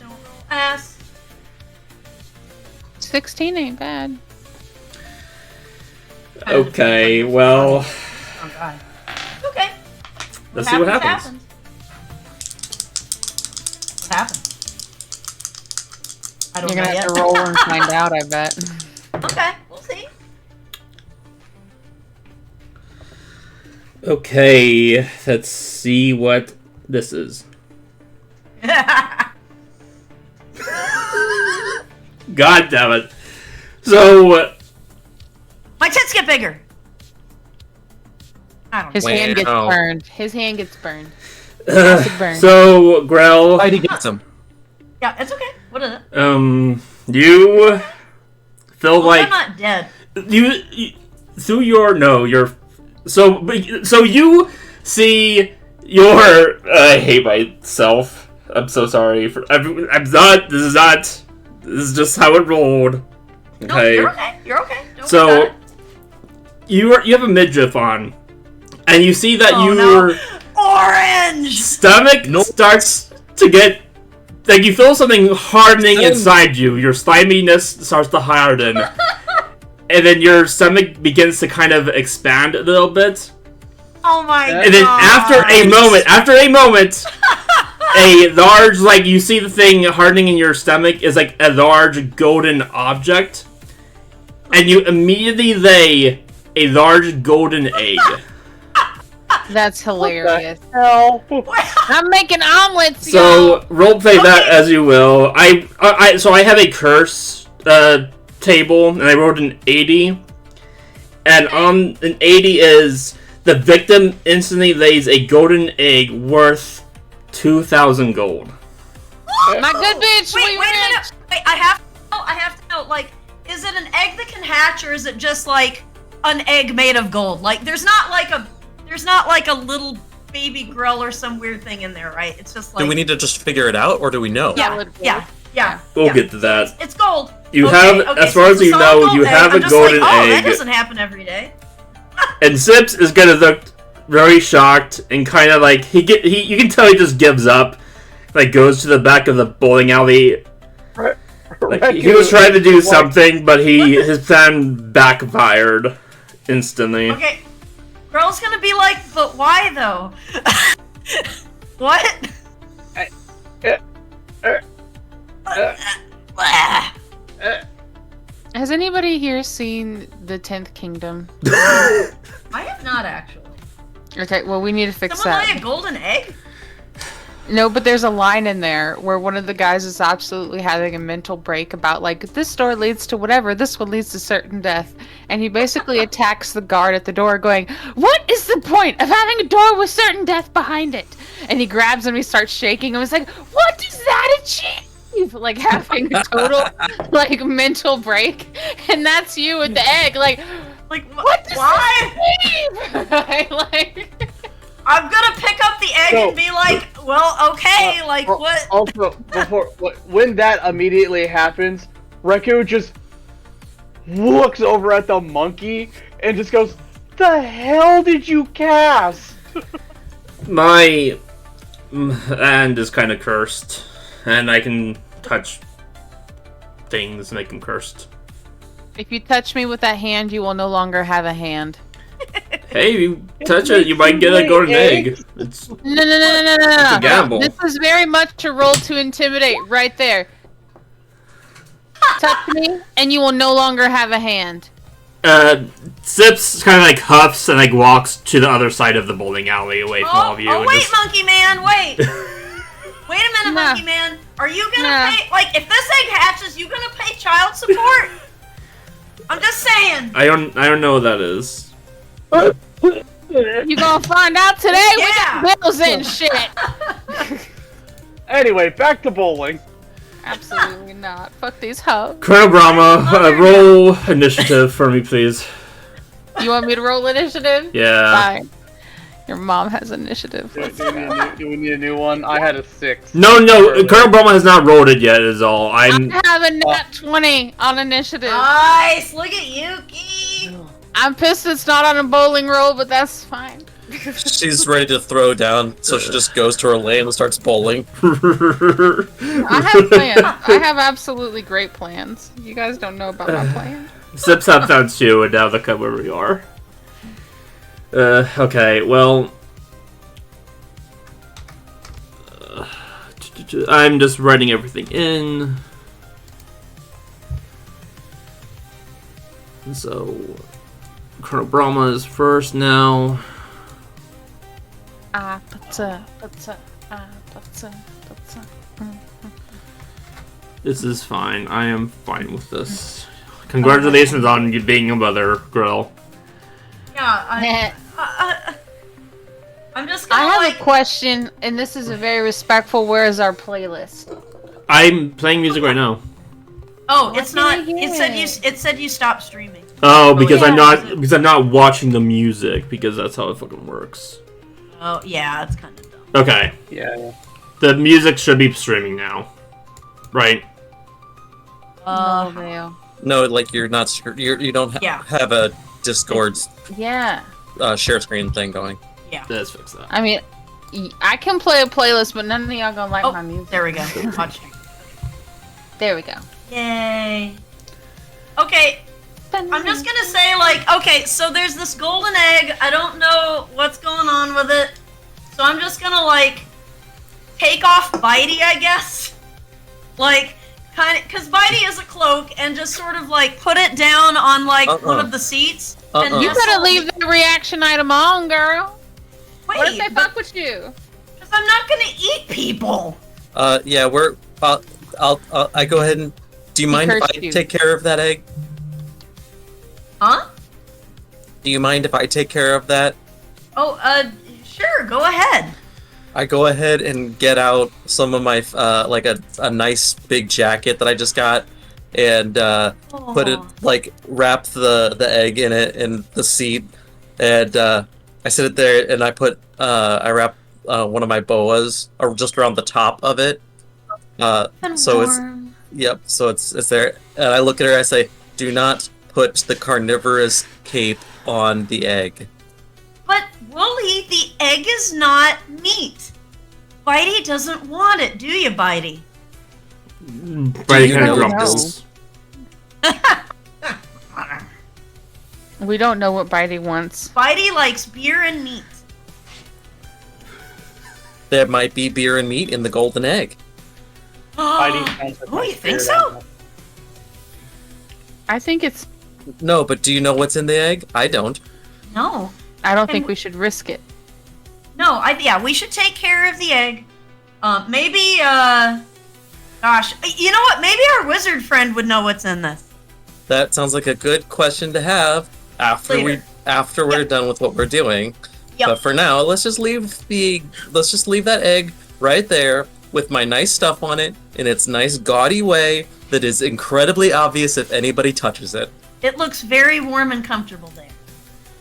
Don't roll ass. 16 ain't bad. Okay, well, Oh god. Okay. let's see what happens. What happened? I don't You're know gonna have yet. to roll and find out, I bet. Okay, we'll see. Okay, let's see what this is. God damn it. So, My tits get bigger. I don't know. His hand gets Wow. burned. His hand gets burned. Acid burn. so Grell, Heidi gets him. Yeah, it's okay. What is it? you feel Well, like I'm not dead. you through your so you see your I hate myself. I'm so sorry for I'm not this is just how it rolled. No, Okay. you're okay. You're okay. Don't worry So about it. you have a midriff on, and you see that Oh, your no. Orange. stomach starts to get like you feel something hardening Same. inside you. Your sliminess starts to harden, and then your stomach begins to kind of expand a little bit. Oh my god. And then after a moment, a large, like, you see the thing hardening in your stomach is like a large golden object. And you immediately lay a large golden egg. That's hilarious. Hell. I'm making omelets, So y'all. roleplay that Okay. as you will. So I have a curse table, and I wrote an 80, and on an 80 is the victim instantly lays a golden egg worth 2,000 gold. My good bitch, Wait, we wait a minute. rich. Wait, I have to know, like, is it an egg that can hatch, or is it just like an egg made of gold? Like, there's not like a little baby grill or some weird thing in there, right? It's just like. Do we need to just figure it out, or do we know? Yeah, Solid yeah, gold. yeah. We'll yeah. get to that. It's gold. You Okay, have, okay, as so far it's as you solid know, gold you egg. have I'm a just golden like, oh, that egg, doesn't happen every day. and Sips is gonna look very shocked and kind of like you can tell he just gives up, like goes to the back of the bowling alley. Like, he was trying to do something, but his plan backfired instantly. Okay, girl's gonna be like, but why though? What? Has anybody here seen The 10th Kingdom? I have not actually. Okay, well, we need to fix Someone that. lay a golden egg? No, but there's a line in there where one of the guys is absolutely having a mental break about, like, this door leads to whatever, this one leads to certain death. And he basically attacks the guard at the door, going, "What is the point of having a door with certain death behind it?" And he grabs him, he starts shaking, and he's like, "What does that achieve?" Like, having a total, like, mental break. And that's you with the egg, like, Like, what does why? that mean? Like, I'm gonna pick up the egg So- and be like, well, okay, like, what? Also, when that immediately happens, Reku just looks over at the monkey and just goes, "The hell did you cast?" My hand is kind of cursed, and I can touch things and make them cursed. if you touch me with that hand, you will no longer have a hand. Hey, if you touch it, you might get a golden egg. It's No, no, no, no, no, no, no. a gamble. This is very much a roll to intimidate right there. Touch me, and you will no longer have a hand. Sips kind of like huffs and like walks to the other side of the bowling alley away from all of you. Oh, and wait, just- monkey man, wait. Wait a minute, Nah. monkey man. Are you gonna Nah. pay, like, if this egg hatches, you gonna pay child support? I'm just saying. I don't know what that is. You gonna find out today? Yeah. We got bills and shit. Anyway, back to bowling. Absolutely not. Fuck these hoes. Colonel Brahma, roll initiative for me, please. You want me to roll initiative? Yeah. Fine. Your mom has initiative. Do we need a new one? I had a 6. No, Colonel Brahma has not rolled it yet. Is all. I I'm. have a nat 20 on initiative. Nice, look at Yuki. I'm pissed it's not on a bowling roll, but that's fine. She's ready to throw down, so she just goes to her lane and starts bowling. I have plans. I have absolutely great plans. You guys don't know about my plan. Sips have found two, and now look at where we are. Okay, well. I'm just writing everything in. So, Colonel Brahma is first now. This is fine. I am fine with this. Congratulations on you being a mother, girl. Yeah, I'm just gonna I have like. a question, and this is a very respectful. Where is our playlist? I'm playing music right now. Oh, Why it's can't I not. hear It said you stopped streaming. Oh, because yeah. I'm not watching the music because that's how it fucking works. Oh yeah, it's kind of dumb. Okay, Yeah. the music should be streaming now, right? No, Leo. No, like you don't Yeah. have a Discord Yeah. share screen thing going. Let's fix that. I mean, I can play a playlist, but none of y'all gonna like Oh, my music. there we go. Watch stream. There we go. Yay. Okay, I'm just gonna say, like, okay, so there's this golden egg. I don't know what's going on with it. So I'm just gonna, like, take off Bitey, I guess. Like, kind of, because Bitey is a cloak, and just sort of, like, put it down on, like, one of the seats. And You nestle- better leave the reaction item on, girl. Wait, What if they fuck with you? because I'm not gonna eat people. Yeah, we're. I go ahead and. Do you mind if I cursed you. take care of that egg? Huh? Do you mind if I take care of that? Oh, sure, go ahead. I go ahead and get out some of my like a nice big jacket that I just got, and put it like wrap the egg in it in the seat, and I sit it there and I wrap one of my boas or just around the top of it. So it's yep. So it's there, and I look at her. I say, "Do not put the carnivorous cape on the egg." But Wooly, the egg is not meat. Bitey doesn't want it, do you, Bitey? Bitey you kind know of grumbles. We don't know what Bitey wants. Bitey likes beer and meat. There might be beer and meat in the golden egg. Heidi sounds like Oh, my you think spirit so? animal. I think it's. No, but do you know what's in the egg? I don't. No. I don't think we should risk it. No, yeah, we should take care of the egg. Maybe, gosh, you know what? Maybe our wizard friend would know what's in this. That sounds like a good question to have after Later. we're done with what we're doing. Yep. But for now, let's just leave that egg right there with my nice stuff on it in its nice gaudy way that is incredibly obvious if anybody touches it. It looks very warm and comfortable there.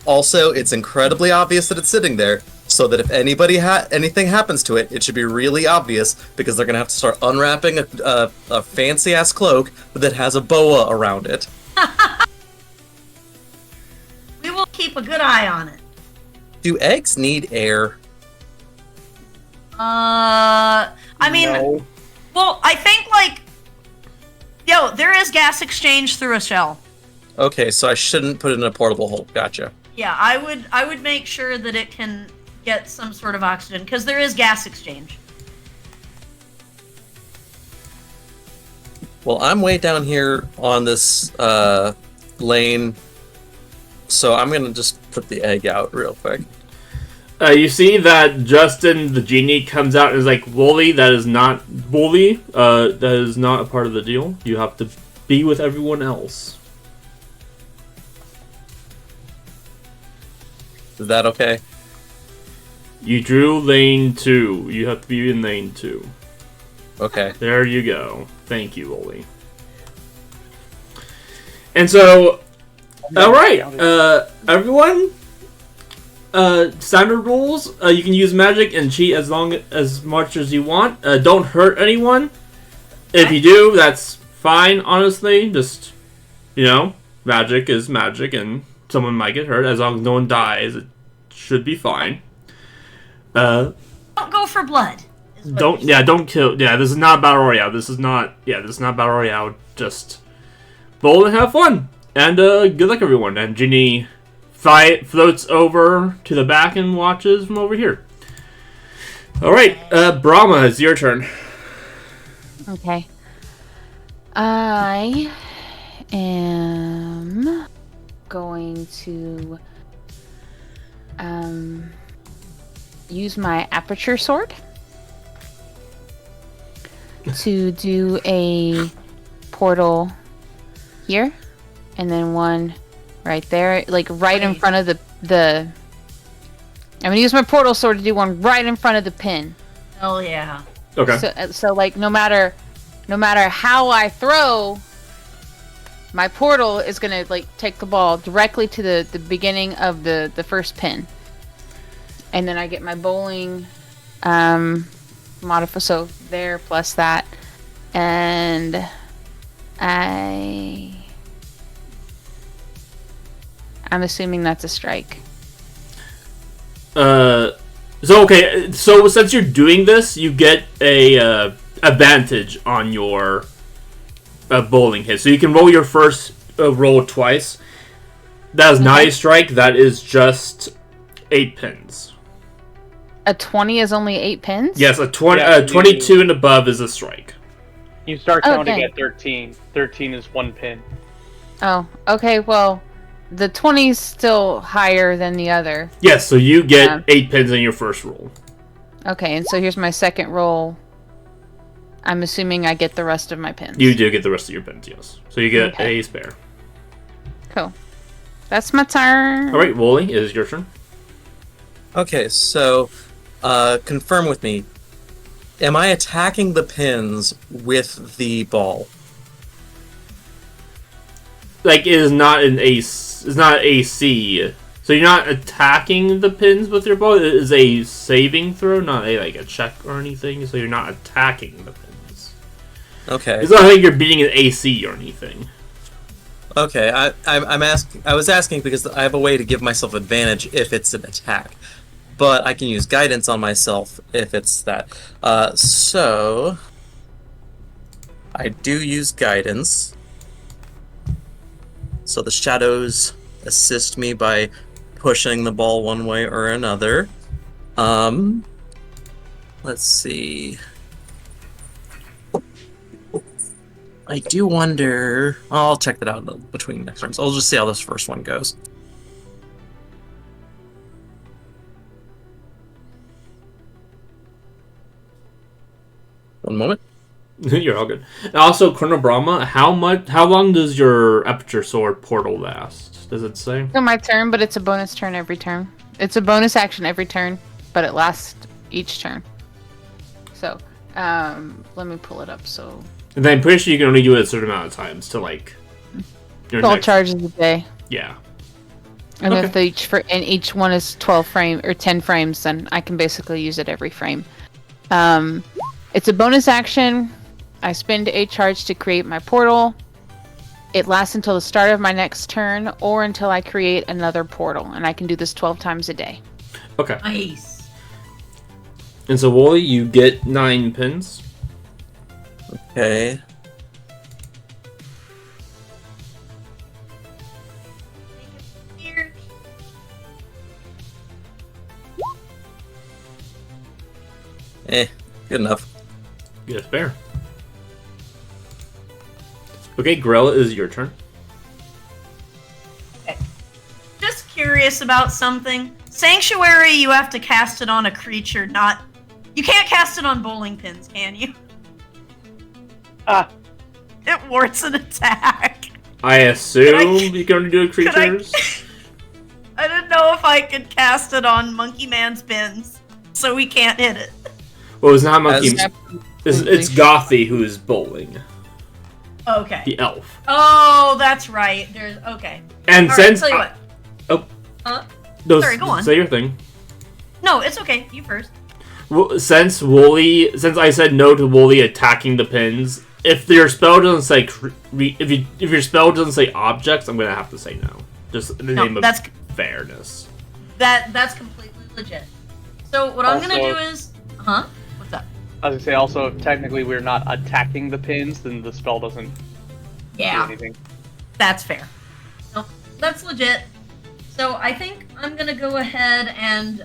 Also, it's incredibly obvious that it's sitting there, so that if anything happens to it, it should be really obvious because they're gonna have to start unwrapping a fancy ass cloak that has a boa around it. We will keep a good eye on it. Do eggs need air? I mean, No. well, I think there is gas exchange through a shell. Okay, so I shouldn't put it in a portable hole. Gotcha. Yeah, I would make sure that it can get some sort of oxygen because there is gas exchange. Well, I'm way down here on this lane, so I'm gonna just put the egg out real quick. You see that Justin, the genie, comes out and is like, Wooly, that is not Wooly. That is not a part of the deal. You have to be with everyone else. Is that okay? You drew lane 2. You have to be in lane 2. Okay. There you go. Thank you, Wooly. And so, alright, everyone, standard rules, you can use magic and cheat as much as you want. Don't hurt anyone. If you do, that's fine, honestly. Just, magic is magic and someone might get hurt. As long as no one dies, it should be fine. Don't go for blood. Don't kill. Yeah, this is not Battle Royale. This is not Battle Royale. Just bowl and have fun. And good luck, everyone. And Ginny floats over to the back and watches from over here. Alright, Brahma, it's your turn. Okay. I am going to use my aperture sword to do a portal here, and then one right there, like right in front of the. I'm gonna use my portal sword to do one right in front of the pin. Oh yeah. Okay. So like no matter how I throw, my portal is gonna like take the ball directly to the beginning of the first pin, and then I get my bowling modifier, so there plus that, and I'm assuming that's a strike. So since you're doing this, you get a advantage on your bowling hit. So you can roll your first roll twice. That is not a strike. That is just 8 pins. A 20 is only 8 pins? Yes, a 22 and above is a strike. You start counting Okay. at 13. 13 is 1 pin. Oh, okay, well, the 20's still higher than the other. Yes, so you get 8 pins in your first roll. Okay, and so here's my second roll. I'm assuming I get the rest of my pins. You do get the rest of your pins, yes. So you get Okay. a spare. Cool. That's my turn. All right, Wooly, it is your turn. Okay, so confirm with me. Am I attacking the pins with the ball? Like, it is not an ace. It's not AC. So you're not attacking the pins with your ball. It is a saving throw, not a check or anything. So you're not attacking the pins. Okay. It's not like you're beating an AC or anything. Okay, I was asking because I have a way to give myself advantage if it's an attack, but I can use guidance on myself if it's that. So I do use guidance. So the shadows assist me by pushing the ball one way or another. Let's see. I do wonder. I'll check that out between next turns. I'll just see how this first one goes. One moment. You're all good. And also, Colonel Brahma, how long does your Aperture Sword portal last? Does it say? So my turn, but it's a bonus turn every turn. It's a bonus action every turn, but it lasts each turn. So, let me pull it up. So, And then I'm pretty sure you can only do it a certain amount of times to like. Your 12 next- charges a day. Yeah. And Okay. if each one is 12 frame or 10 frames, then I can basically use it every frame. It's a bonus action. I spend a charge to create my portal. It lasts until the start of my next turn or until I create another portal, and I can do this 12 times a day. Okay. Nice. And so, Wooly, you get 9 pins. Okay. Here. Good enough. Get a spare. Okay, Grella, it is your turn. Just curious about something. Sanctuary, you have to cast it on a creature, not... You can't cast it on bowling pins, can you? Ah, It warts an attack. I assume I- you can only do it Could I- creatures. I didn't know if I could cast it on Monkey Man's pins, so we can't hit it. Well, it's not Monkey. As- It's Gothy who is bowling. Okay. The elf. Oh, that's right. There's... Okay. And All right, since tell you what. Oh. Huh? No, Sorry, go on. Say your thing. No, it's okay. You first. Since I said no to Wooly attacking the pins, if your spell doesn't say if your spell doesn't say objects, I'm gonna have to say no. Just in the No, name of that's fairness. that's completely legit. So what I'm gonna Also- do is... Huh? What's up? I was gonna say also, if technically we're not attacking the pins, then the spell doesn't do Yeah. anything. That's fair. Nope, that's legit. So I think I'm gonna go ahead and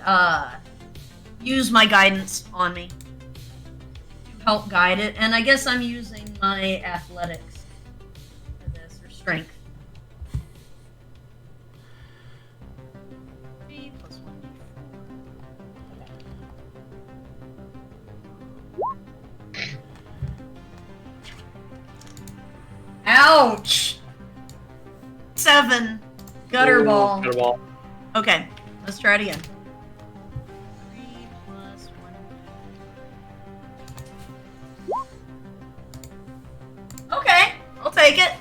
use my guidance on me to help guide it, and I guess I'm using my athletics for this, or strength. 3 plus 1d4. Ouch! 7. Gutter Ooh, ball. Gutter ball. Okay, let's try it again. 3 plus 1. Okay, I'll take it.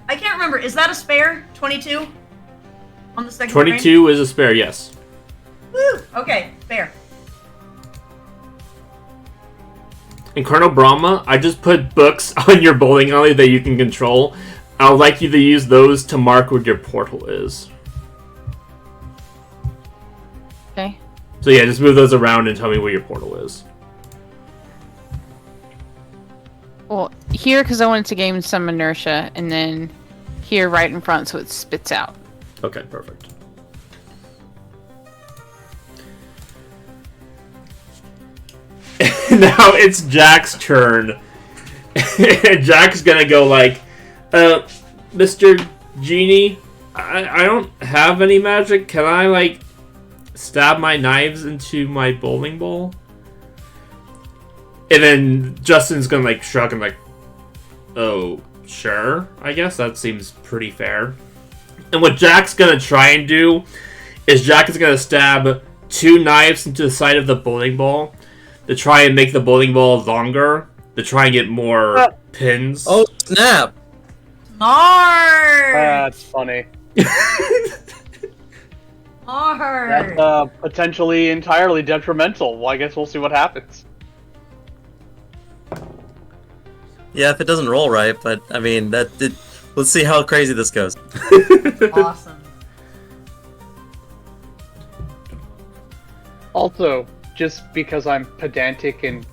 I can't remember. Is that a spare? 22? On the second frame? 22 is a spare, yes. Woo! Okay, spare. And Colonel Brahma, I just put books on your bowling alley that you can control. I would like you to use those to mark where your portal is. Okay. So yeah, just move those around and tell me where your portal is. Well, here, because I wanted to gain some inertia, and then here right in front so it spits out. Okay, perfect. Now it's Jack's turn. Jack's gonna go like, Mr. Genie, I don't have any magic. Can I, like, stab my knives into my bowling ball? And then Justin's gonna, like, shrug and, like, oh, sure, I guess. That seems pretty fair. And what Jack's gonna try and do is Jack is gonna stab 2 knives into the side of the bowling ball to try and make the bowling ball longer, to try and get more pins. Oh, snap! Mark! That's funny. Mark! That's potentially entirely detrimental. Well, I guess we'll see what happens. Yeah, if it doesn't roll right, but I mean, let's see how crazy this goes. Awesome. Also, just because I'm pedantic and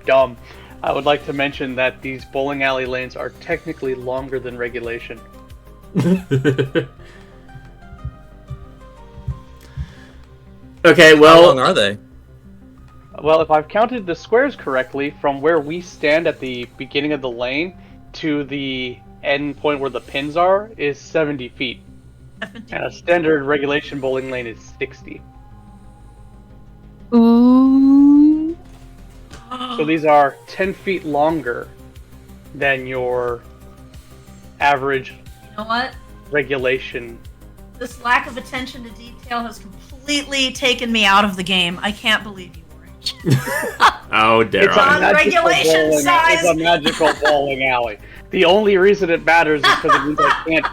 dumb, I would like to mention that these bowling alley lanes are technically longer than regulation. Okay, How well, long are they? Well, if I've counted the squares correctly, from where we stand at the beginning of the lane to the end point where the pins are is 70 feet. And a standard regulation bowling lane is 60. Ooh. So these are 10 feet longer than your average You know what? regulation. This lack of attention to detail has completely taken me out of the game. I can't believe you, Orange. oh, dare It's a I. magical regulation bowling- size. It's a magical bowling alley. The only reason it matters is because it means I can't.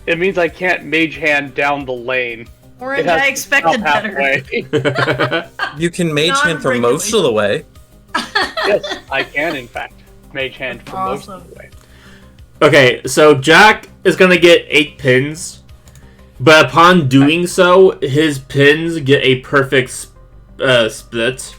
It means I can't mage hand down the lane. Orange, It has I to expected stop better. halfway. You can mage hand for most of the way. Yes, I can in fact mage hand for most Awesome. of the way. Okay, so Jack is gonna get 8 pins, but upon doing so, his pins get a perfect split.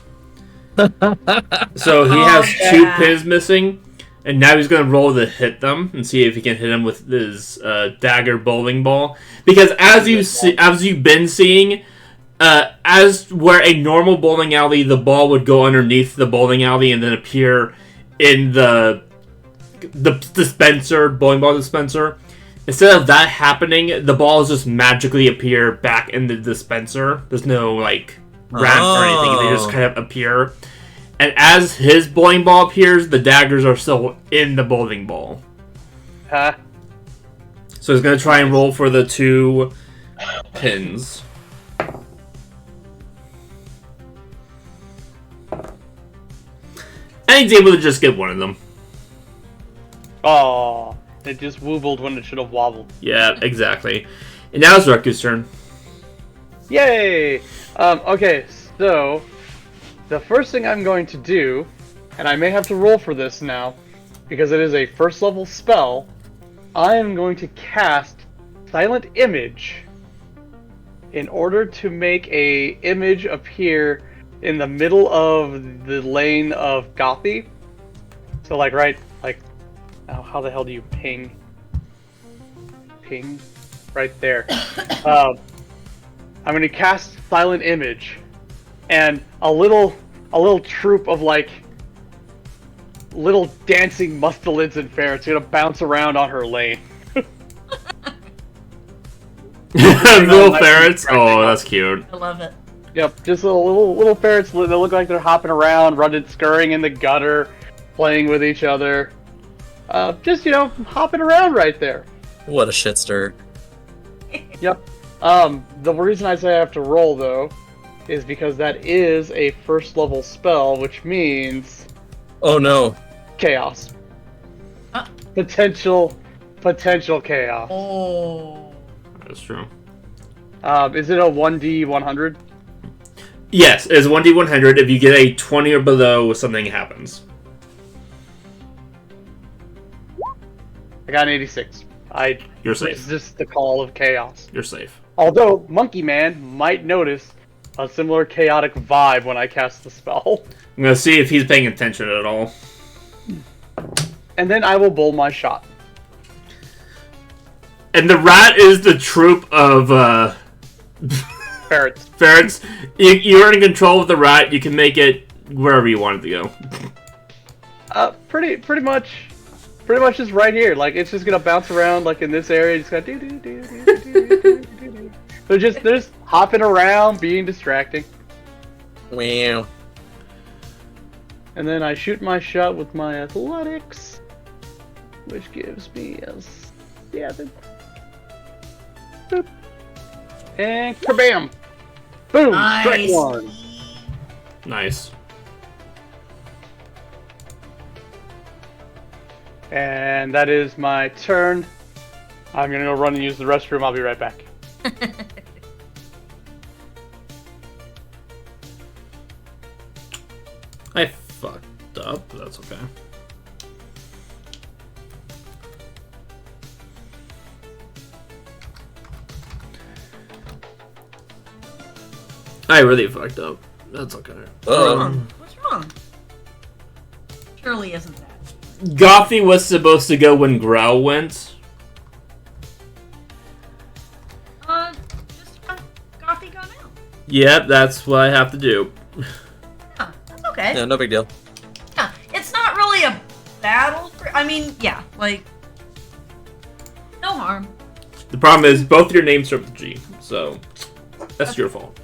So he has 2 yeah. pins missing, and now he's gonna roll to hit them and see if he can hit them with his dagger bowling ball. Because as you've been seeing, as where a normal bowling alley, the ball would go underneath the bowling alley and then appear in the dispenser, bowling ball dispenser. Instead of that happening, the balls just magically appear back in the dispenser. There's no, like, ramp or anything. They just kind of appear. And as his bowling ball appears, the daggers are still in the bowling ball. Huh? So he's going to try and roll for the 2 pins. And he's able to just get one of them. Oh, it just wobbled when it should have wobbled. Yeah, exactly. And now it's Raku's turn. Yay! Okay, so the first thing I'm going to do, and I may have to roll for this now, because it is a first level spell, I am going to cast Silent Image in order to make a image appear in the middle of the lane of Gothi. So like oh, how the hell do you ping? Ping? Right there. I'm gonna cast Silent Image, and a little troop of like little dancing mustelids and ferrets are gonna bounce around on her lane. Little ferrets? Oh, that's cute. I love it. Yep, just little ferrets that look like they're hopping around, scurrying in the gutter, playing with each other. Just, hopping around right there. What a shit stir. Yep. The reason I say I have to roll, though, is because that is a first level spell, which means Oh no. chaos. Huh? Potential chaos. Oh. That's true. Is it a 1d100? Yes, it's 1d100. If you get a 20 or below, something happens. I got an 86. You're safe. It's just the call of chaos. You're safe. Although, Monkey Man might notice a similar chaotic vibe when I cast the spell. I'm gonna see if he's paying attention at all. And then I will bowl my shot. And the rat is the troop of Ferrets. ferrets. You're in control of the rat. You can make it wherever you want it to go. Pretty much. Pretty much just right here. Like, it's just gonna bounce around, like, in this area. It's gonna do. They're just hopping around, being distracting. Wow. And then I shoot my shot with my athletics, which gives me a 7. Boop. And kabam! Boom! Strike Nice. 1. Nice. And that is my turn. I'm gonna go run and use the restroom. I'll be right back. I fucked up, but that's okay. I really fucked up. That's okay. What's wrong? Surely isn't that. Gothy was supposed to go when Grau went. Just Gothy go now. Yep, that's what I have to do. Yeah, that's okay. Yeah, no big deal. Yeah, it's not really a battle. I mean, yeah, like no harm. The problem is both your names start with G, so that's your fault.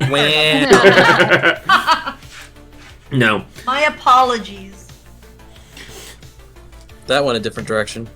Wow. No. My apologies. That went a different direction.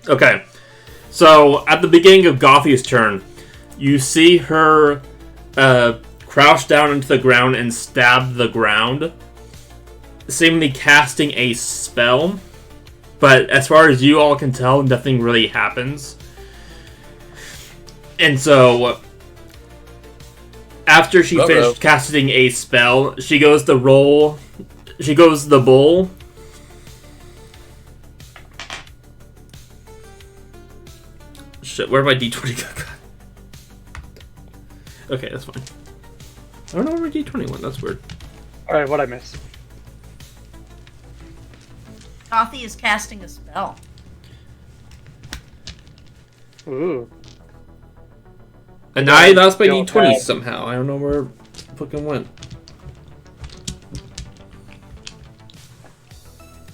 Okay. So, at the beginning of Gothy's turn, you see her crouch down into the ground and stab the ground, seemingly casting a spell. But as far as you all can tell, nothing really happens. And so, after she finished casting a spell, she goes to roll. She goes the bull. Shit, where did my D20 go? Okay, that's fine. I don't know where my D20 went. That's weird. Alright, what'd I miss? Gothy is casting a spell. Ooh. And I lost my Don't D20 have- somehow. I don't know where it fucking went.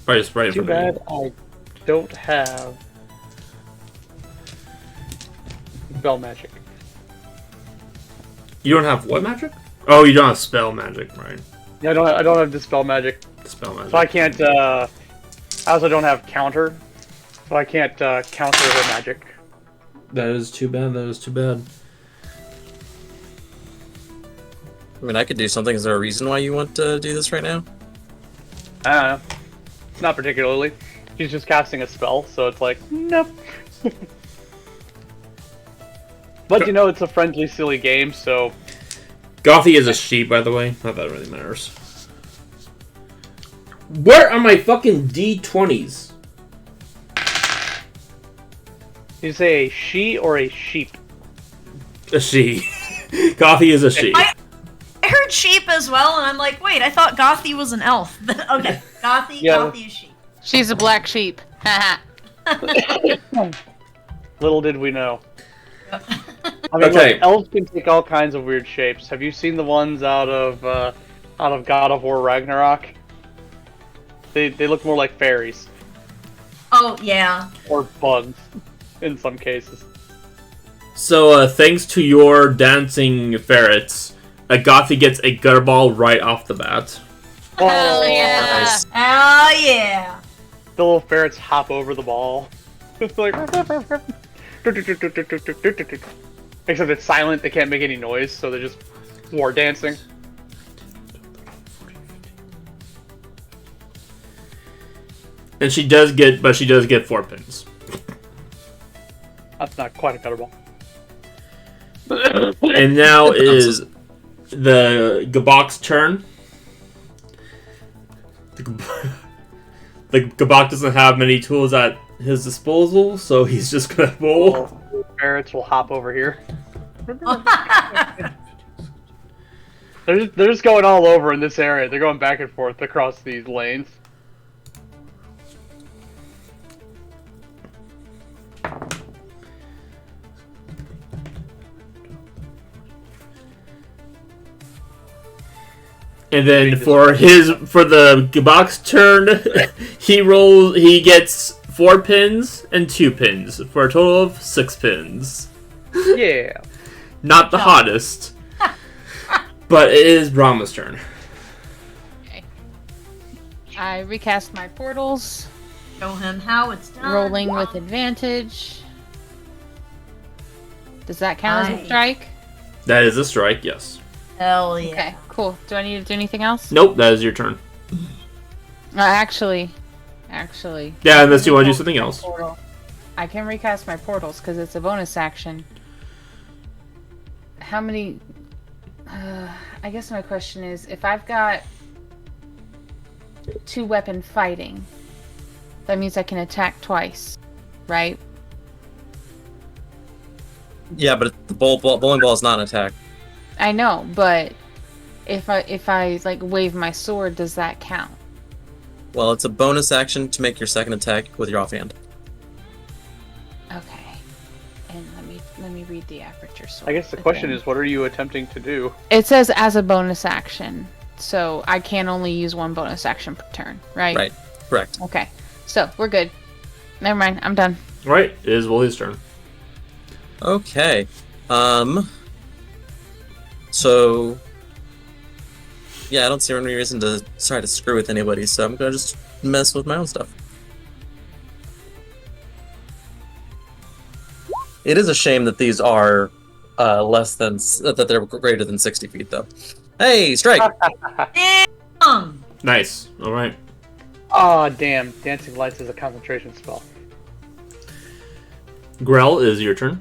Right, it's right in Too front of me. bad I don't have spell magic. You don't have what magic? Oh, you don't have spell magic, right? Yeah, I don't have dispel magic, Spell magic. so I can't. I also don't have counter, so I can't counter her magic. That is too bad. That is too bad. I mean, I could do something. Is there a reason why you want to do this right now? I don't know. Not particularly. She's just casting a spell, so it's like, nope. But you know, it's a friendly, silly game, so. Gothy is a sheep, by the way. Not that it really matters. Where are my fucking D20s? Did you say a she or a sheep? A she. Gothy is a she. I heard sheep as well, and I'm like, wait, I thought Gothy was an elf. Okay, Gothy, Yeah. Gothy is sheep. She's a black sheep. Haha. Little did we know. I mean, Okay. look, elves can take all kinds of weird shapes. Have you seen the ones out of God of War Ragnarok? They look more like fairies Oh yeah. or bugs in some cases. So, thanks to your dancing ferrets, Gothy gets a gutter ball right off the bat. Hell yeah. Nice. Oh yeah. The little ferrets hop over the ball. It's like except it's silent. They can't make any noise, so they're just war dancing. And she does get 4 pins. That's not quite a gutter ball. And now is the Gabok's turn. The Gabok doesn't have many tools at his disposal, so he's just gonna roll. The ferrets will hop over here. They're just going all over in this area. They're going back and forth across these lanes. And then for the Gabok's turn, he gets 4 pins and 2 pins for a total of 6 pins. Yeah. Not the hottest. But it is Brahma's turn. Okay. I recast my portals, Show him how it's done. rolling with advantage. Does that count as a Nice. strike? That is a strike, yes. Hell yeah. Okay, cool. Do I need to do anything else? Nope, that is your turn. Actually. Yeah, unless you want to do something else. Portal. I can recast my portals because it's a bonus action. How many? I guess my question is, if I've got 2 weapon fighting, that means I can attack twice, right? Yeah, but the bowling ball is not an attack. I know, but if I like wave my sword, does that count? Well, it's a bonus action to make your second attack with your offhand. Okay. And let me read the aperture sword. I guess the question again. is, what are you attempting to do? It says as a bonus action, so I can only use 1 bonus action per turn, right? Right. Correct. Okay. So we're good. Never mind. I'm done. Right, it is Willie's turn. Okay. So, yeah, I don't see any reason to try to screw with anybody, so I'm gonna just mess with my own stuff. It is a shame that these are that they're greater than 60 feet, though. Hey, strike! Damn! Nice. Alright. Ah, damn. Dancing Lights is a concentration spell. Grell, is your turn.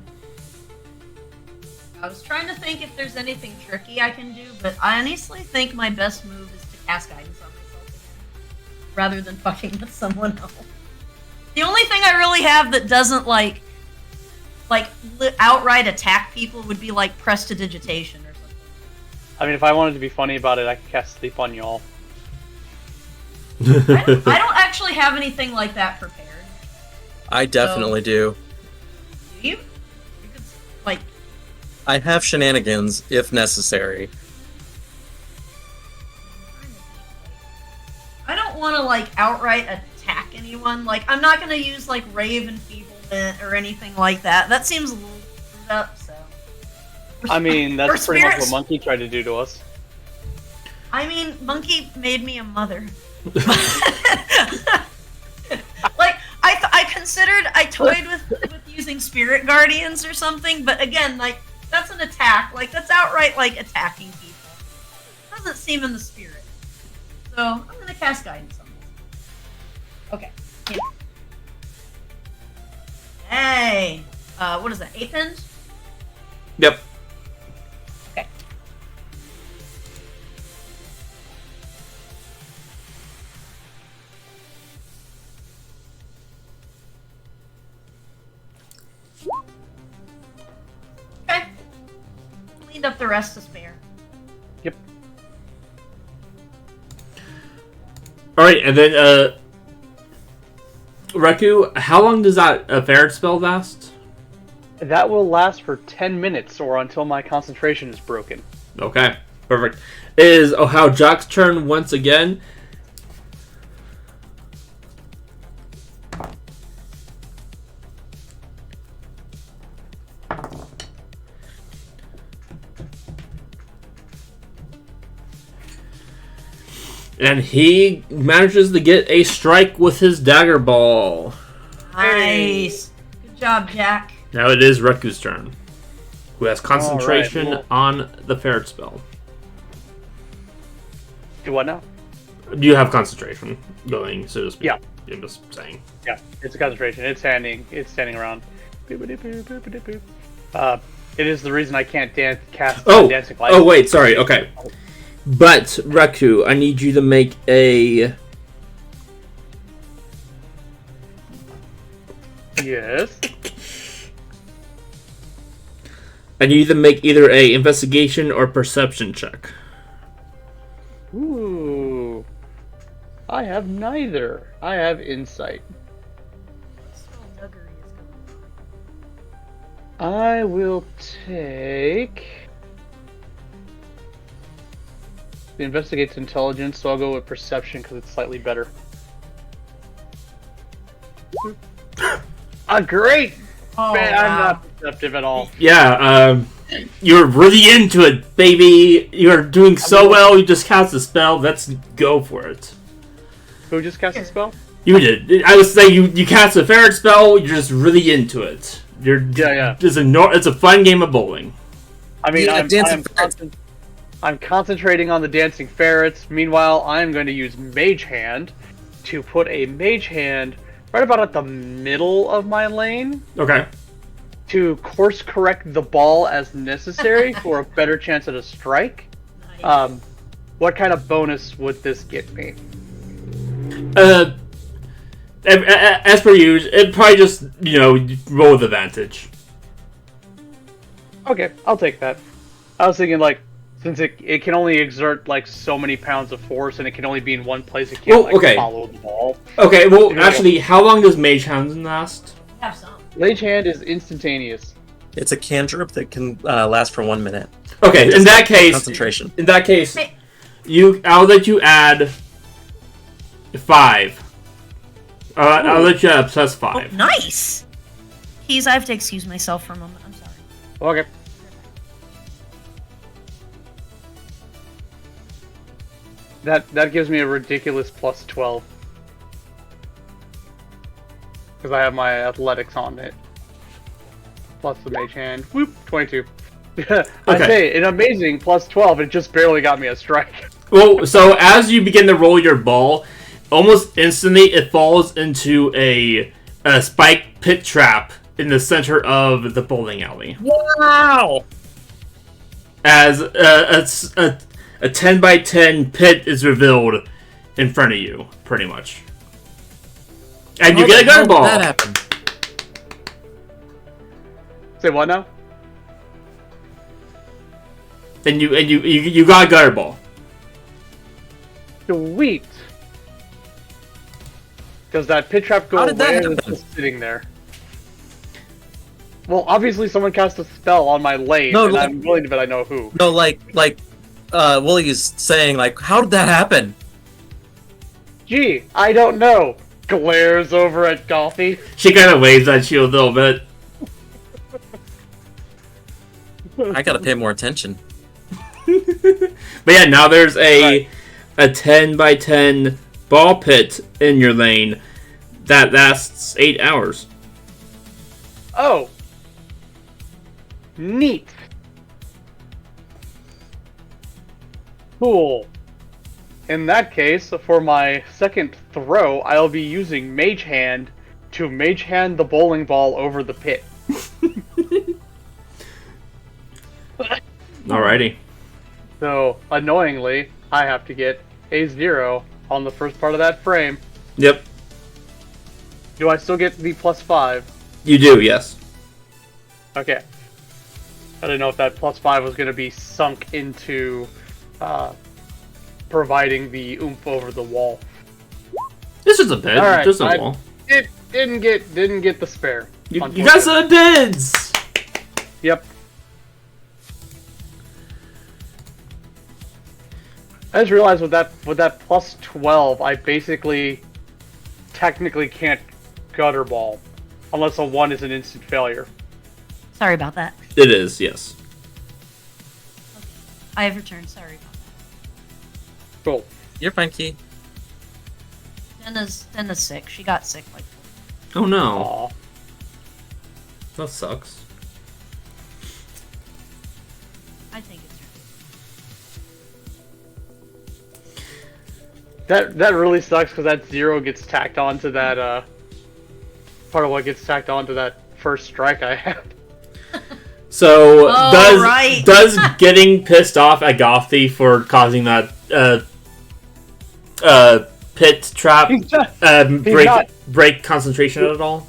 I was trying to think if there's anything tricky I can do, but I honestly think my best move is to cast guidance on myself again, rather than fucking with someone else. The only thing I really have that doesn't outright attack people would be like prestidigitation or something. I mean, if I wanted to be funny about it, I could cast Sleep on Y'all. I don't actually have anything like that prepared. I definitely do. Do you? You could like. I have shenanigans if necessary. I don't want to like outright attack anyone. Like I'm not gonna use like rave enfeeblement or anything like that. That seems a little screwed up. So. I mean, Or that's pretty much spirits- what Monkey tried to do to us. I mean, Monkey made me a mother. Like I considered I toyed with using spirit guardians or something, but again, like that's an attack. Like that's outright like attacking people. Doesn't seem in the spirit. So I'm gonna cast guidance on this. Okay. Yeah. Hey. What is that? 8 pins? Yep. Okay. Okay. Cleaned up the rest to spare. Yep. Alright, and then, Reku, how long does that Ferret spell last? That will last for 10 minutes or until my concentration is broken. Okay, perfect. It is Ohio Jock's turn once again. And he manages to get a strike with his dagger ball. Nice. Good job, Jack. Now it is Reku's turn, who has concentration Alright, on the ferret spell. Do what now? You have concentration going, so to speak. Yeah. I'm just saying. Yeah, it's a concentration. It's standing around. Boop-a-doop-boop-boop-a-doop-boop. It is the reason I can't cast Dancing Lights. Oh, wait, sorry, okay. But, Reku, I need you to make a... Yes. And you either make either a investigation or perception check. Ooh. I have neither. I have insight. I will take the investigates intelligence, so I'll go with perception because it's slightly better. Great! Oh, Man, I'm wow. not perceptive at all. Yeah, you're really into it, baby. You're doing so well. You just cast a spell. Let's go for it. Who just cast a spell? You did. I was saying you cast a ferret spell. You're just really into it. Yeah. It's a fun game of bowling. I mean, Yeah, I'm concentrating on the dancing ferrets. Meanwhile, I'm going to use Mage Hand to put a Mage Hand right about at the middle of my lane Okay. to course correct the ball as necessary for a better chance at a strike. Nice. What kind of bonus would this get me? As per usual, it probably just roll with advantage. Okay, I'll take that. I was thinking since it can only exert so many pounds of force and it can only be in one place, it can't follow the ball. Okay, well, actually, how long does Mage Hand last? Have some. Mage Hand is instantaneous. It's a cantrip that can last for 1 minute. Okay, in that case, Concentration. Hey. I'll let you add 5. I'll let you add plus 5. Oh, nice. Keys, I have to excuse myself for a moment. I'm sorry. Okay. That gives me a ridiculous plus 12. Because I have my athletics on it. Plus the Mage Hand. Whoop, 22. I say, an amazing plus 12, it just barely got me a strike. Well, so as you begin to roll your ball, almost instantly it falls into a spike pit trap in the center of the bowling alley. Wow! As a 10 by 10 pit is revealed in front of you, pretty much. And you get a gun ball. That happened. Say what now? And you got a gutter ball. Sweet. Does that pit trap go How did that away or is it happen? just sitting there? Well, obviously someone cast a spell on my lane, No, and like- I'm willing to bet I know who. No, Willie's saying, how did that happen? Gee, I don't know. Glares over at Gothy. She kind of waves at you a little bit. I gotta pay more attention. But yeah, now there's a 10 by 10 ball pit in your lane that lasts 8 hours. Oh. Neat. Cool. In that case, for my second throw, I'll be using Mage Hand to Mage Hand the bowling ball over the pit. Alrighty. So, annoyingly, I have to get a 0 on the first part of that frame. Yep, Do I still get the plus 5? you do, yes. Okay. I didn't know if that plus 5 was going to be sunk into providing the oomph over the wall. This is a bit, Alright, just a I- wall. It didn't get the spare. You got some bids! Yep. I just realized with that plus 12, I basically technically can't gutter ball unless a 1 is an instant failure. Sorry about that. It is, yes. I have returned. Sorry about Cool. You're fine, Key. that. Denna's sick. She got sick Oh no, Aw. that sucks. I think it's That really sucks because that 0 gets tacked onto that part of what gets tacked onto that first strike I had. So, Oh, right. does getting pissed off at Gothy for causing that pit trap break not- break concentration at all?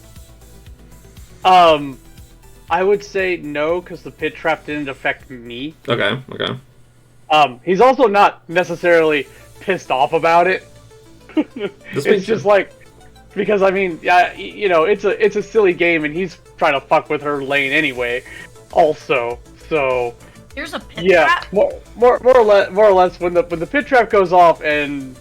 I would say no, because the pit trap didn't affect me. Okay, okay. He's also not necessarily pissed off about it. It's just like, because I mean, yeah, you know, it's a silly game, and he's trying to fuck with her lane anyway. Also, so Here's a pit yeah, trap. more or less, when the pit trap goes off, and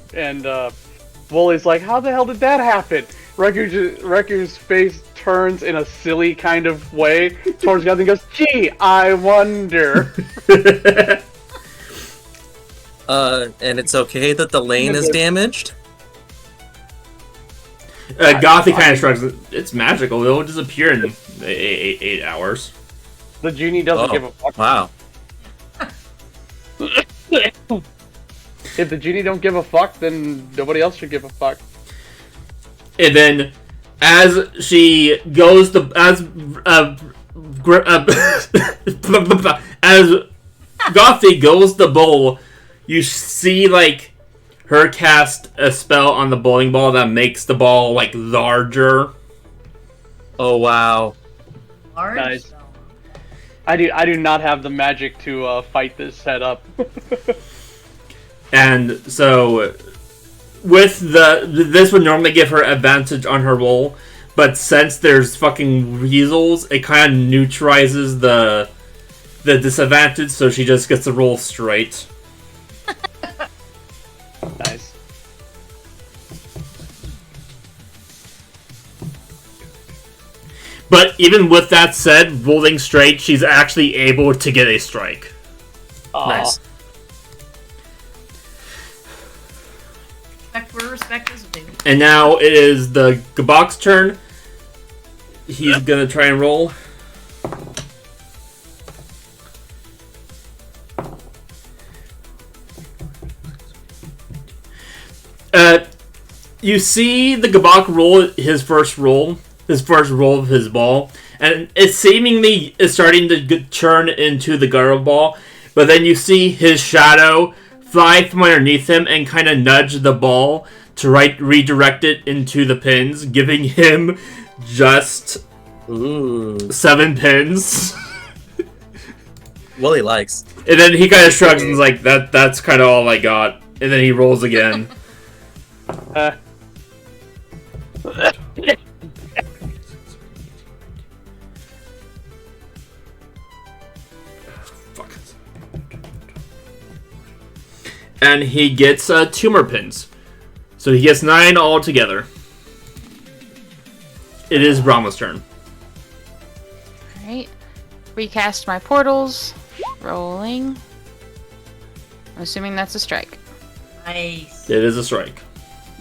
Wooly's like, how the hell did that happen? Reku's face turns in a silly kind of way towards Guts and goes, gee, I wonder. And it's okay that the lane is damaged? Gothy kind of shrugs. It's magical. It'll disappear in 8 hours. The genie doesn't give a fuck. Wow. If the genie don't give a fuck, then nobody else should give a fuck. And then, as she goes to as Gothy goes to bowl, you see like her cast a spell on the bowling ball that makes the ball like larger. Oh wow. Large. Nice. I do not have the magic to fight this setup. And so, with this would normally give her advantage on her roll, but since there's fucking weasels, it kind of neutralizes the disadvantage, so she just gets to roll straight. Nice. But even with that said, rolling straight, she's actually able to get a strike. Nice. Respect where respect is due. And now it is the Gabok's turn. He's gonna try and roll. You see the Gabok roll his first roll of his ball, and it seemingly is starting to turn into the Garo ball, but then you see his shadow fly from underneath him and kind of nudge the ball to redirect it into the pins, giving him just 7 pins. Well, he likes. And then he kind of shrugs and is like, that's kind of all I got. And then he rolls again. And he gets 2 more pins. So he gets 9 altogether. It is Brahma's turn. Alright. Recast my portals. Rolling. I'm assuming that's a strike. Nice. It is a strike.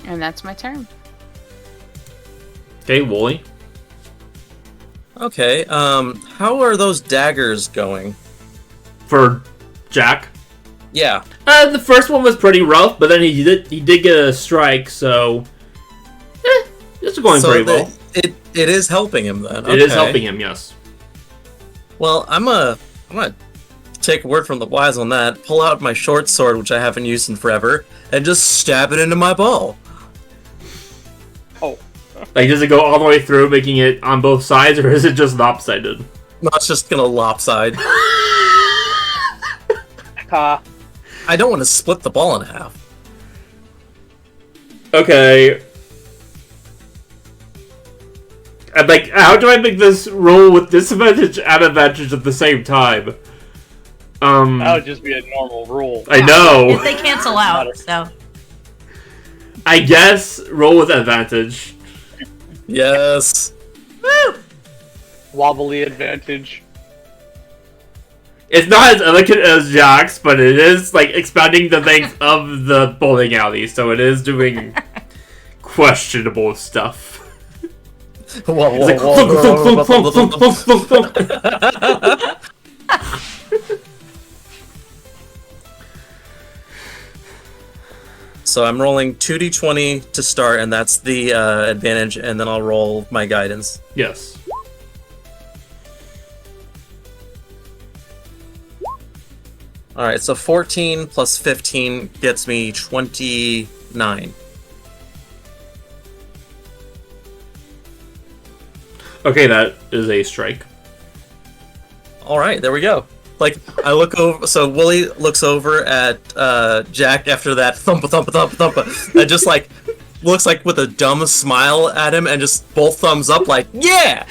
And that's my turn. Okay, Wooly. Okay, how are those daggers going? For Jack. Yeah. The first one was pretty rough, but then he did get a strike, so it's going pretty well. It is helping him then. It is helping him, yes. Well, I'm gonna take a word from the wise on that. Pull out my short sword, which I haven't used in forever, and just stab it into my ball. Oh. Like, does it go all the way through, making it on both sides, or is it just lopsided? No, it's just gonna lopside. I don't want to split the ball in half. Okay. I'm like, how do I make this roll with disadvantage and advantage at the same time? That would just be a normal rule. I know. They cancel out, so. I guess roll with advantage. Yes. Woo! Wobbly advantage. It's not as elegant as Jack's, but it is like expanding the length of the bowling alley, so it is doing questionable stuff. So I'm rolling 2d20 to start, and that's the advantage, and then I'll roll my guidance. Yes. Alright, so 14 plus 15 gets me 29. Okay, that is a strike. All right, there we go. Like, I look over, so Wooly looks over at Jack after that thumpa thumpa thumpa thumpa, and just like looks like with a dumb smile at him, and just both thumbs up, like, yeah.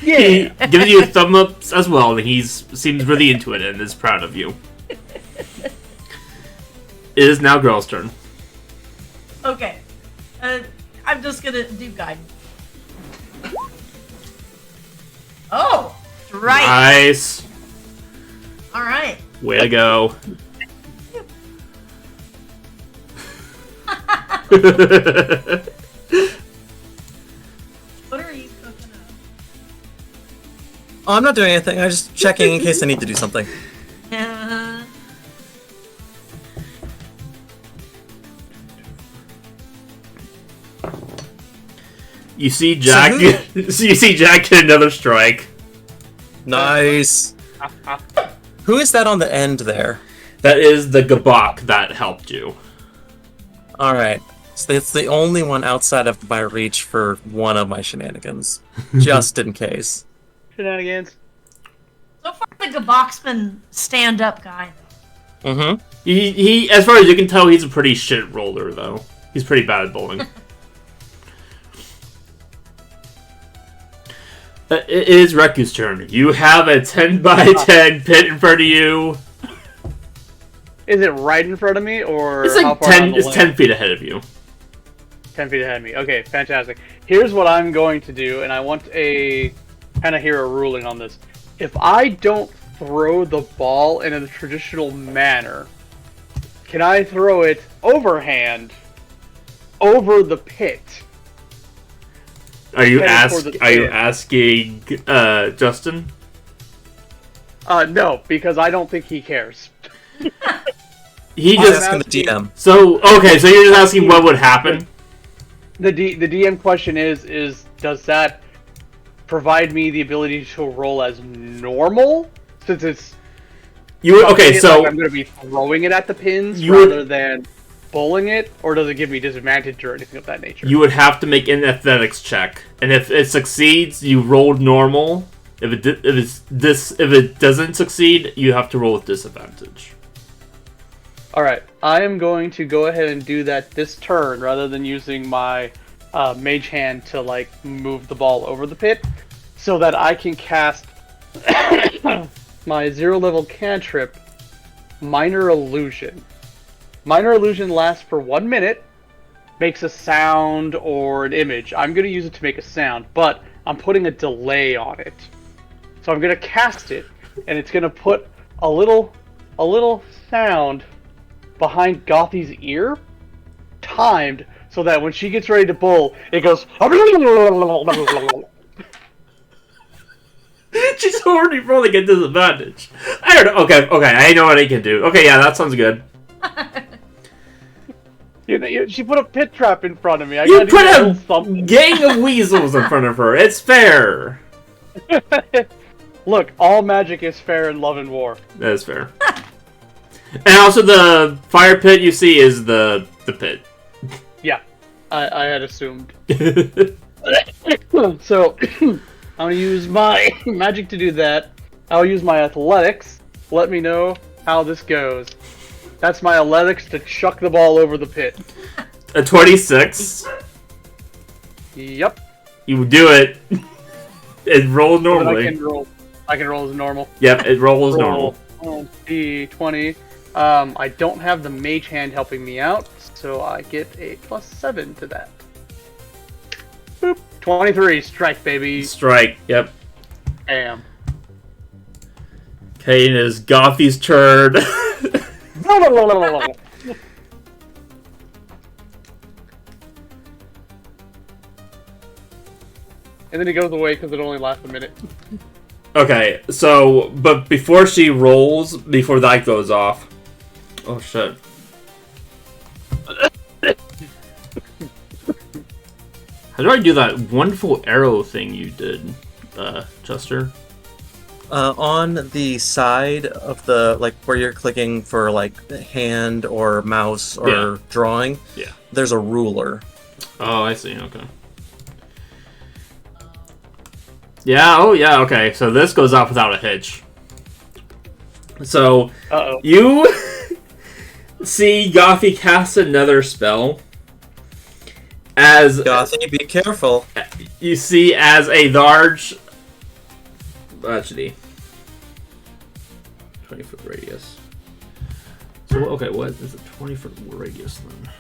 He gives you a thumb up as well, and he seems really into it and is proud of you. It is now girl's turn. Okay. I'm just gonna do guidance. Oh! Right! Nice. Alright. Way to go. What are you cooking up? Oh, I'm not doing anything. I'm just checking in case I need to do something. You see Jack. You see Jack get another strike. Nice. Who is that on the end there? That is the Gabak that helped you. All right. So it's the only one outside of my reach for one of my shenanigans, just in case. Shenanigans. So far, the Gabok's been stand-up guy. Mm-hmm. He, as far as you can tell, he's a pretty shit roller, though. He's pretty bad at bowling. It is Reku's turn. You have a 10 by 10 pit in front of you. Is it right in front of me, or It's how like far 10. It's 10 feet ahead of you. 10 feet ahead of me. Okay, fantastic. Here's what I'm going to do, and I want a kind of hear a ruling on this. If I don't throw the ball in a traditional manner, can I throw it overhand over the pit? Are you Headed asking Justin? No, because I don't think he cares. He I'm just asking the DM. so okay. So you're just asking what would happen. The DM question is does that provide me the ability to roll as normal, since it's Okay, so like I'm going to be throwing it at the pins You rather would- than bowling it, or does it give me disadvantage or anything of that nature? you would have to make an athletics check, and if it succeeds, you rolled normal. If it doesn't succeed, you have to roll with disadvantage. All right, I am going to go ahead and do that this turn rather than using my mage hand to like move the ball over the pit, so that I can cast my 0-level cantrip, Minor Illusion. Minor Illusion lasts for 1 minute, makes a sound or an image. I'm going to use it to make a sound, but I'm putting a delay on it. So I'm going to cast it, and it's going to put a little sound behind Gothy's ear, timed, so that when she gets ready to bowl, it goes... She's already rolling at disadvantage. I don't know. Okay, I know what I can do. Okay, yeah, that sounds good. She put a pit trap in front of me. You gotta put do a little something. gang of weasels in front of her. It's fair. Look, all magic is fair in love and war. That is fair. And also, the fire pit you see is the pit. Yeah, I had assumed. So, I'm gonna use my magic to do that. I'll use my athletics. Let me know how this goes. That's my athletics to chuck the ball over the pit. A 26. Yep. You do it. It rolled But normally. I can roll as normal. Yep, it rolls normal. Roll D20. I don't have the mage hand helping me out, so I get a +7 to that. Boop. 23, strike, baby. Strike. Yep. Bam. Okay, it is Gothy's turn. And then he goes away because it only lasts a minute. Okay, so, but before she rolls, before that goes off. Oh shit. How do I do that wonderful arrow thing you did, Chester? On the side of the, like, where you're clicking for, like, hand or mouse or Yeah. drawing, Yeah. there's a ruler. Oh, I see, okay. Yeah, oh yeah, okay, so this goes off without a hitch. So, Uh-oh. you see Gothy cast another spell. As Gothy, be careful. you see as a large... Actually... 20-foot radius. So, okay, what is a 20-foot radius then?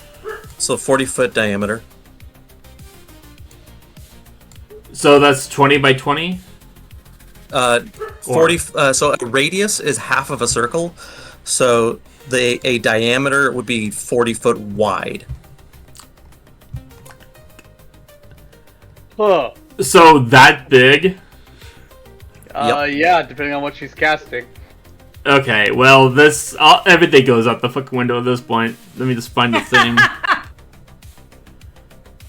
So 40-foot diameter. So that's 20 by 20? 40. So a radius is half of a circle. So a diameter would be 40 foot wide. Huh. So that big? Yeah, depending on what she's casting. Okay, well, everything goes out the fucking window at this point. Let me just find the thing. I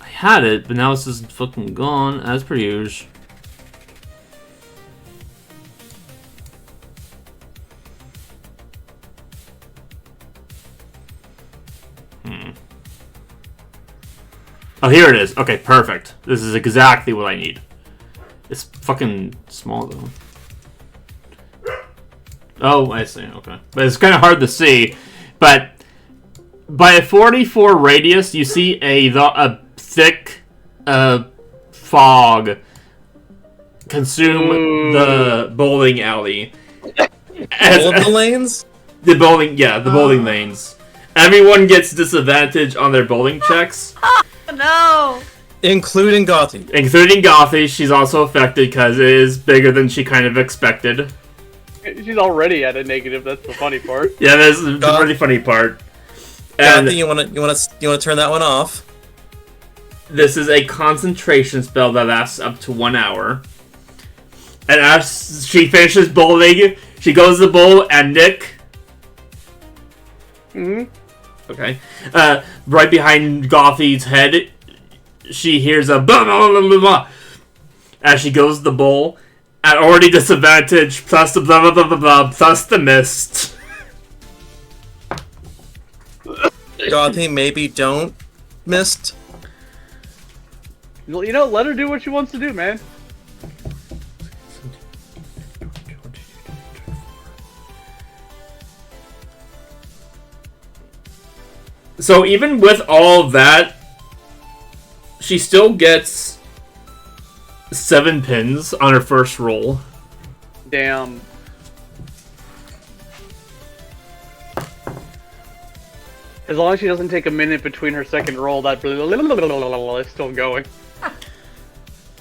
had it, but now it's just fucking gone, as per usual. Oh, here it is. Okay, perfect. This is exactly what I need. It's fucking small, though. Oh, I see. Okay. But it's kind of hard to see. But by a 44 radius, you see a thick fog consume the bowling alley. All of the lanes? The bowling lanes. Everyone gets disadvantage on their bowling checks. No. Including Gothy. Including Gothy. She's also affected because it is bigger than she kind of expected. She's already at a negative. That's the funny part. Yeah, that's the really funny part. And Gothy, you wanna turn that one off? this is a concentration spell that lasts up to 1 hour. And as she finishes bowling, she goes to bowl, and Nick... Okay. Right behind Gothy's head, she hears a blah, blah, blah, blah, blah, as she goes to the bowl. At already disadvantage, plus the blah, blah, blah, blah, blah, plus the mist. Gothy, maybe don't mist. You know, let her do what she wants to do, man. So even with all of that, she still gets 7 pins on her first roll. Damn. As long as she doesn't take a minute between her second roll, that is still going.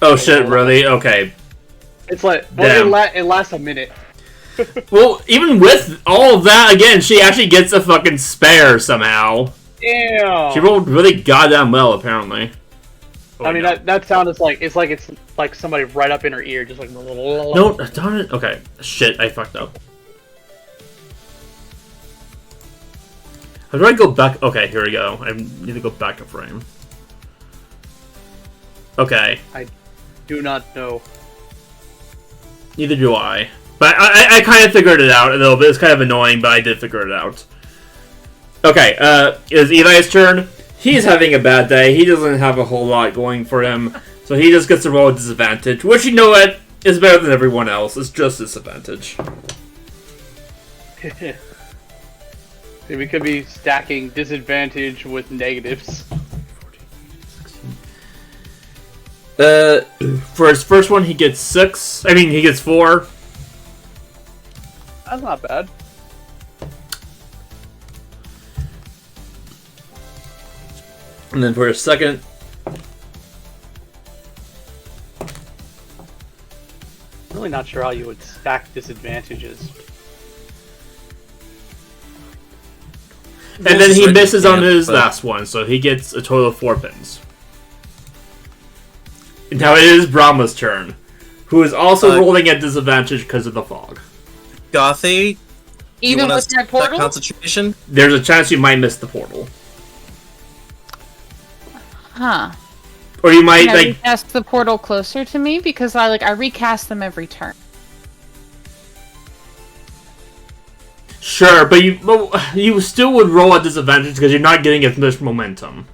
Oh shit, really? Okay. It's like, Damn. well, it lasts a minute. Well, even with all of that, again, she actually gets a fucking spare somehow. Damn. She rolled really goddamn well, apparently. I mean, that sound is like, it's like somebody right up in her ear, just like... No, darn it. Okay. Shit, I fucked up. How do I go back? Okay, here we go. I need to go back a frame. Okay. I do not know. Neither do I. But I kind of figured it out a little bit. It's kind of annoying, but I did figure it out. Okay, it's Eli's turn. He's having a bad day. He doesn't have a whole lot going for him. So he just gets to roll a disadvantage. Which, you know what, is better than everyone else. It's just disadvantage. We could be stacking disadvantage with negatives. For his first one, he gets 6. I mean, he gets 4. That's not bad. And then for his second... I'm really not sure how you would stack disadvantages. And then he misses on his but- last one, so he gets a total of 4 pins. Now it is Brahma's turn, who is also rolling at disadvantage because of the fog. Gothy, Even you wanna with that portal? concentration? There's a chance you might miss the portal. Huh. Or you might, Can I like... recast the portal closer to me? Because I recast them every turn. Sure, but you still would roll at disadvantage because you're not getting as much momentum.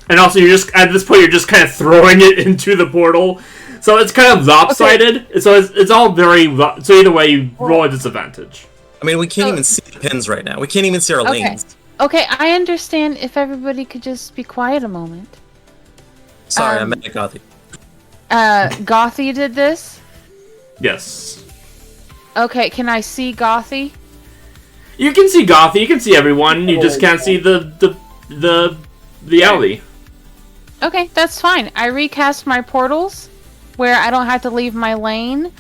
And also, you're just, at this point, you're just kind of throwing it into the portal. So it's kind of lopsided. Okay. So it's all very... So either way, you roll a disadvantage. I mean, we can't even see the pins right now. We can't even see our lanes. Okay, I understand if everybody could just be quiet a moment. Sorry, I meant Gothy. Gothy did this? Yes. Okay, can I see Gothy? You can see Gothy, you can see everyone, you just can't see the alley. Okay, that's fine. I recast my portals where I don't have to leave my lane,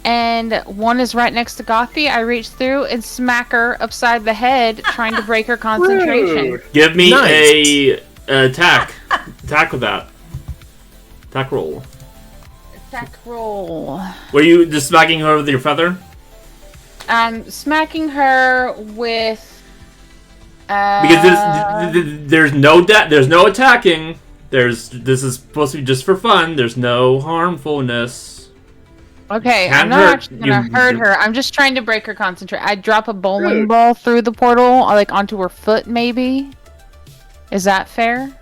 and one is right next to Gothy. I reach through and smack her upside the head, trying to break her concentration. Rude. Give me a attack. Attack with that. Attack roll. Attack roll. Were you just smacking her with your feather? Smacking her with... Because there's no attacking. This is supposed to be just for fun. There's no harmfulness. Okay, I'm not actually gonna hurt her. I'm just trying to break her concentration. I drop a bowling ball through the portal, like onto her foot, maybe. Is that fair?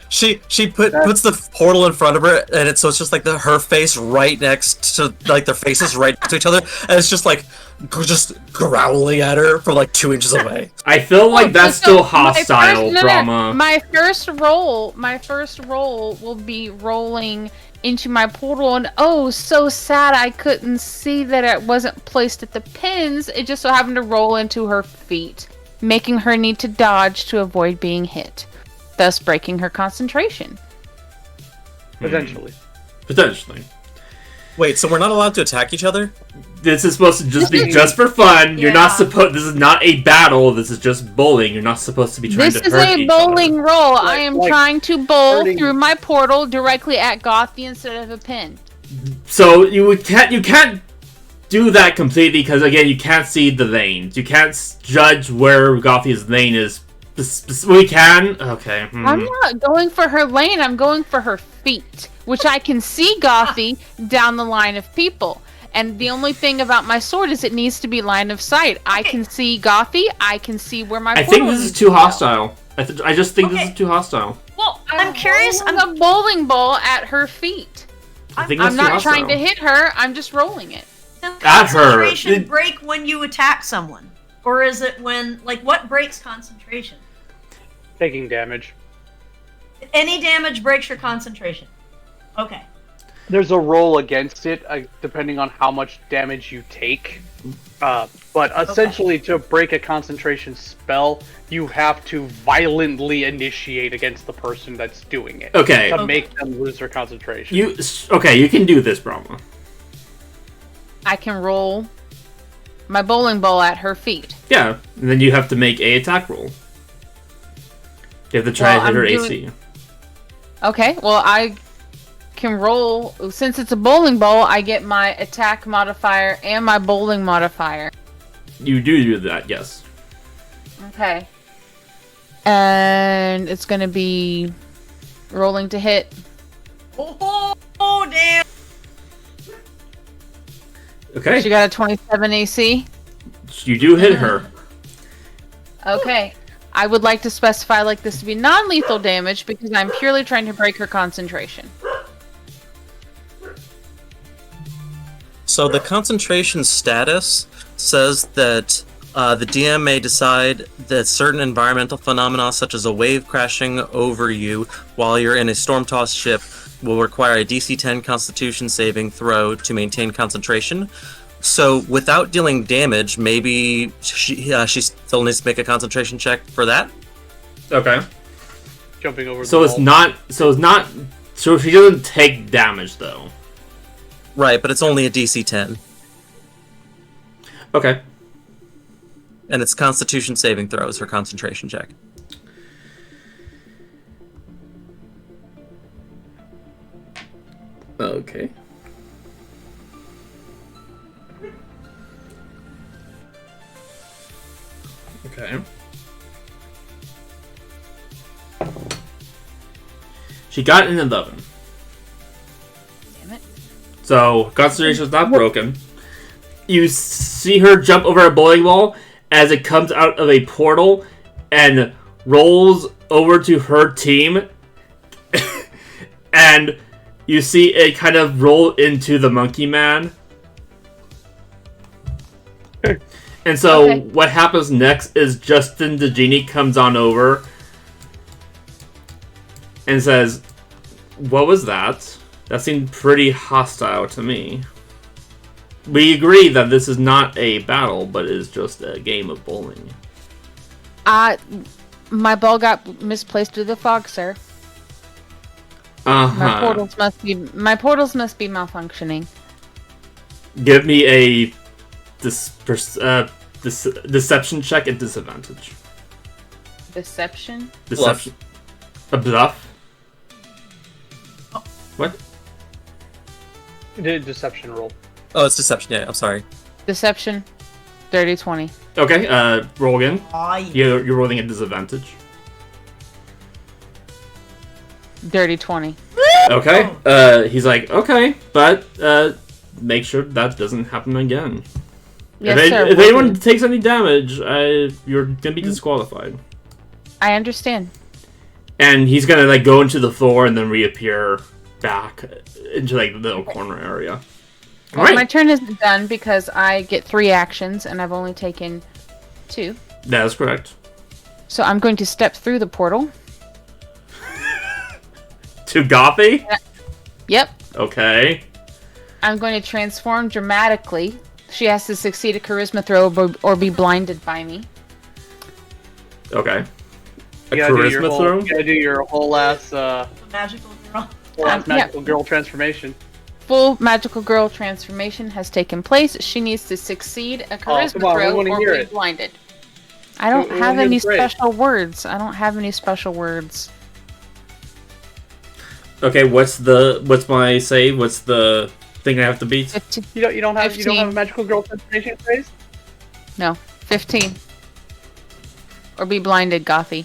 She puts the portal in front of her, and it's just like her face right next to like their faces right next to each other, and it's just like just growling at her from like 2 inches away. I feel like that's still hostile drama. My first roll will be rolling into my portal, and oh, so sad I couldn't see that it wasn't placed at the pins. It just so happened to roll into her feet, making her need to dodge to avoid being hit, thus breaking her concentration. Potentially. Wait, so we're not allowed to attack each other? This is supposed to just be just for fun. You're not supposed. This is not a battle. This is just bowling. You're not supposed to be trying to hurt each other. This is a bowling roll. I am trying to bowl through my portal directly at Gothy instead of a pin. So you can't do that completely because again you can't see the lanes. You can't judge where Gothy's lane is. We can. Okay. I'm not going for her lane. I'm going for her feet, which I can see Gothy down the line of people. And the only thing about my sword is it needs to be line of sight. I can see Gothy. I can see where my. I think this is too hostile. I just think this is too hostile. Well, I'm curious. I'm a bowling ball at her feet. I'm not trying to hit her. I'm just rolling it. Does concentration break when you attack someone, or is it when what breaks concentration? Taking damage. Any damage breaks your concentration. Okay. There's a roll against it, depending on how much damage you take. But essentially, to break a concentration spell, you have to violently initiate against the person that's doing it. Okay. To make them lose their concentration. You can do this, Brahma. I can roll my bowling ball at her feet. Yeah, and then you have to make a attack roll. You have to try to hit her AC. Okay, well, I can roll. Since it's a bowling ball, I get my attack modifier and my bowling modifier. You do that, yes. Okay. And it's going to be rolling to hit. Oh, damn. Okay. She got a 27 AC. You do hit her. Okay. I would like to specify this to be non-lethal damage because I'm purely trying to break her concentration. So the concentration status says that the DM may decide that certain environmental phenomena, such as a wave crashing over you while you're in a storm-tossed ship, will require a DC 10 Constitution saving throw to maintain concentration. So without dealing damage, maybe she still needs to make a concentration check for that. Okay. Jumping over. So it's not. So she doesn't take damage though. Right, but it's only a DC 10. Okay. And it's Constitution saving throws her concentration check. Okay. Okay. She got an 11. Damn it. So, concentration is not broken. You see her jump over a bowling ball as it comes out of a portal and rolls over to her team and you see it kind of roll into the monkey man. And so Okay. what happens next is Justin the genie comes on over and says, "What was that? That seemed pretty hostile to me. We agree that this is not a battle, but is just a game of bowling." My ball got misplaced through the fog, sir. My portals must be malfunctioning. Give me a deception check at disadvantage. Deception? Deception. A bluff? What? Deception roll. Oh, it's deception. Yeah, I'm sorry. Deception. Dirty 20. Okay, roll again. Aw, yeah. You're rolling at disadvantage. Dirty 20. Okay, he's like, okay, but make sure that doesn't happen again. Yes, sir. If will anyone do. takes any damage, you're gonna be disqualified. I understand. And he's gonna like go into the floor and then reappear back into like the little corner area. Well, Alright, my turn isn't done because I get 3 actions and I've only taken 2. that is correct. So I'm going to step through the portal. To Gothy? Yep. Okay. I'm going to transform dramatically. She has to succeed a charisma throw or be blinded by me. Okay. A You gotta do your charisma whole, throw? you gotta do your whole ass, Magical girl. magical girl transformation. Full magical girl transformation has taken place. She needs to succeed a charisma come on, we throw wanna or hear be it. blinded. I don't We have wanna hear any the phrase. special words. I don't have any special words. Okay, what's my save? What's the thing I have to beat? 15. You don't have a 15. magical girl transformation phrase? No, 15. Or be blinded, Gothy.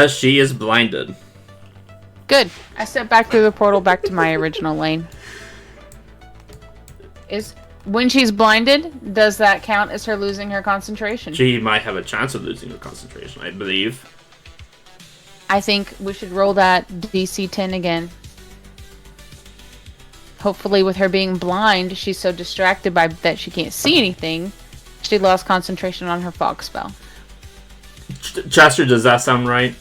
She is blinded. Good. I step back through the portal back to my original lane. When she's blinded, does that count as her losing her concentration? She might have a chance of losing her concentration, I believe. I think we should roll that DC 10 again. Hopefully with her being blind, she's so distracted by that she can't see anything, she lost concentration on her fog spell. Chester, does that sound right?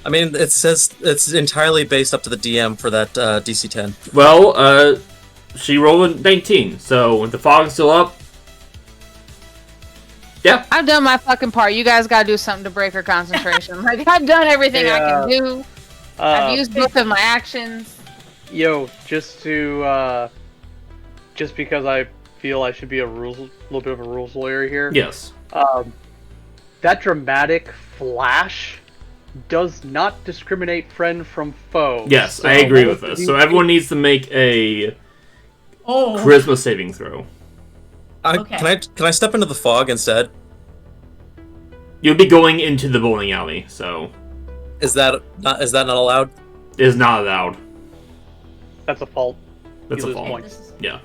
I mean, it says it's entirely based up to the DM for that DC 10. Well, she rolled a 19, so with the fog still up, yeah. I've done my fucking part. You guys gotta do something to break her concentration. Like, I've done everything I can do. I've used both of my actions. Yo, just because I feel I should be a little bit of a rules lawyer here. Yes. That dramatic flash does not discriminate friend from foe. Yes, So- I agree with this. So everyone needs to make a Oh. charisma saving throw. Okay. Can I step into the fog instead? You'll be going into the bowling alley, so Is that not allowed? it is not allowed. That's a fault. That's You a lose fault. points. Yeah.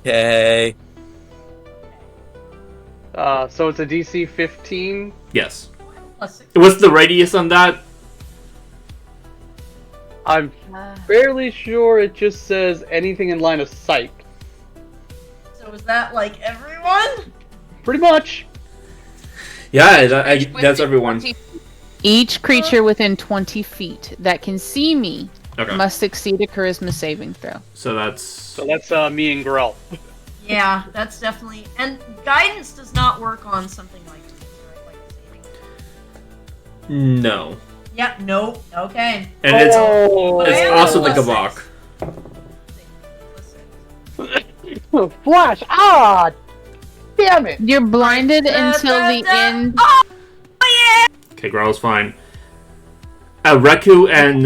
Yay. So it's a DC 15. Yes. Plus 6. What's the radius on that? I'm fairly sure it just says anything in line of sight. So is that like everyone? Pretty much. Yeah, that's everyone. Each creature within 20 feet that can see me Okay. must succeed a charisma saving throw. So that's So that's me and Grell. Yeah, that's definitely. And guidance does not work on something like this, right? Like saving. no. Yeah, nope. Okay. And it's Yeah, also the plus Gabak. Flash! Ah! Damn it! You're blinded until the end. Oh yeah! Okay, Growl's fine. Reku and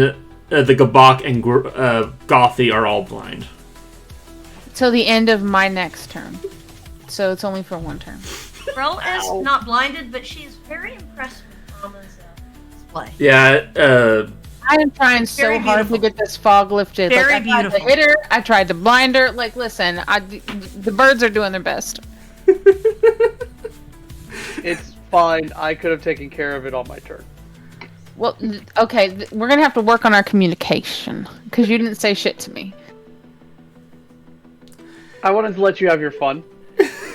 the Gabak and Gothy are all blind. Till the end of my next turn. So it's only for one turn. Grell is not blinded, but she's very impressed with Mama's display. Yeah, I am trying so Very hard beautiful. to get this fog lifted. Very like, I tried beautiful. to hit her. I tried to blind her. Like, listen, the birds are doing their best. It's fine. I could have taken care of it on my turn. Well, okay, we're gonna have to work on our communication because you didn't say shit to me. I wanted to let you have your fun.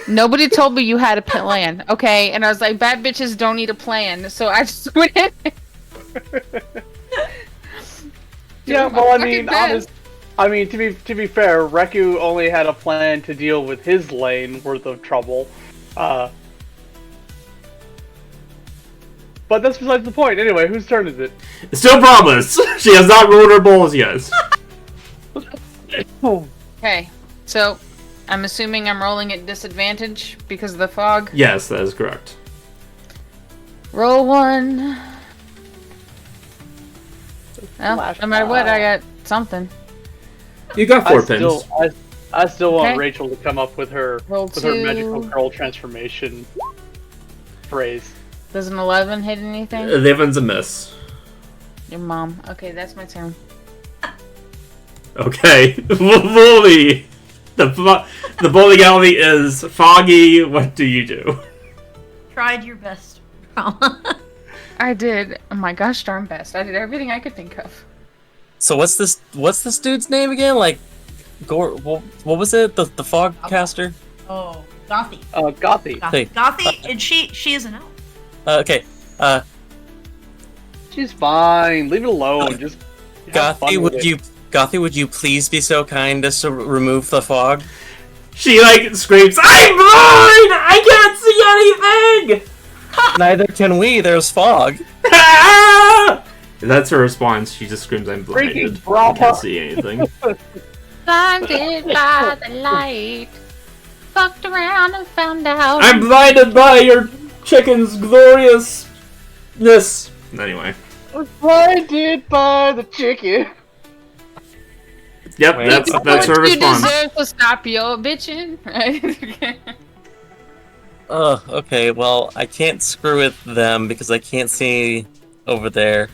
Nobody told me you had a plan, okay? And I was like, bad bitches don't need a plan, so I just went in. Yeah, Doing well, my I mean, fucking best. to be fair, Reku only had a plan to deal with his lane worth of trouble. But that's besides the point. Anyway, whose turn is it? Still promise. She has not rolled her balls yet. Okay, so I'm assuming I'm rolling at disadvantage because of the fog. Yes, that is correct. Roll 1. Well, no matter what, I got something. You got 4 pins. I still want Okay. Rachel to come up with her Roll magical 2. girl transformation phrase. Does an 11 hit anything? 11's a miss. Your mom. Okay, that's my turn. Okay. Bully. The bowling alley is foggy. What do you do? Tried your best. I did. Oh my gosh, darn best. I did everything I could think of. So what's this dude's name again? Like, what was it? The fog caster? Oh, Gothy. Gothy. Hey. Gothy, and she is an elf. Okay. She's fine. Leave it alone. Just have fun with it. Gothy, would you please be so kind as to remove the fog? She like screams, "I'm blind! I can't see anything!" Neither can we. There's fog. That's her response. She just screams, "I'm blinded. Freaking I brava. can't see anything." Blinded by the light. Fucked around and found out. I'm blinded by your chicken's gloriousness. Anyway. Blinded by the chicken. Yep, Wait, that's her You response. deserve to stop your bitching. Right? Okay, well, I can't screw with them because I can't see over there.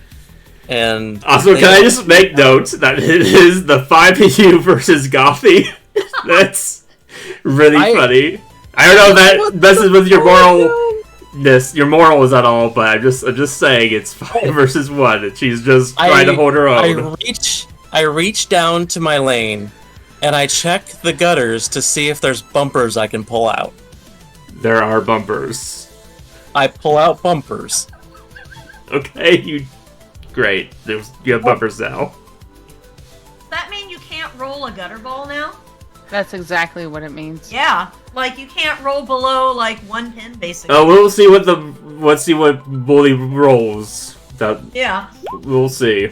And Also, can I just make note that it is the 5 of you versus Gothy? That's really funny. I don't know if that messes with your morals at all, but I'm just saying it's 5 versus 1, and she's just trying to hold her own. I reach down to my lane, and I check the gutters to see if there's bumpers I can pull out. There are bumpers. I pull out bumpers. Okay, great. You have bumpers now. Does that mean you can't roll a gutter ball now? That's exactly what it means. Yeah, like you can't roll below like 1 pin, basically. Oh, let's see what Bully rolls. Yeah, We'll see.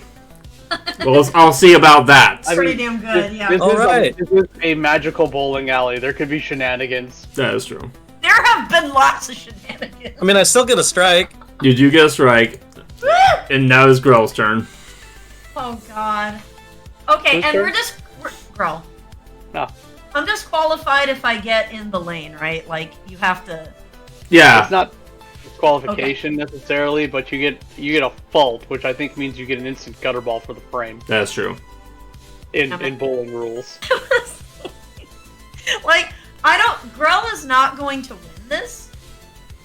I'll see about that. I pretty mean, damn good. Yeah, This Alright. is a magical bowling alley. There could be shenanigans. That is true. there have been lots of shenanigans. I mean, I still get a strike. You do get a strike, and now it's Grell's turn. Oh God. Okay, Whose and turn? we're Girl. No. I'm disqualified if I get in the lane, right? Like you have to. Yeah. It's not qualification necessarily, but you get a fault, which I think means you get an instant gutter ball for the frame That's true. in bowling rules. Like Grell is not going to win this,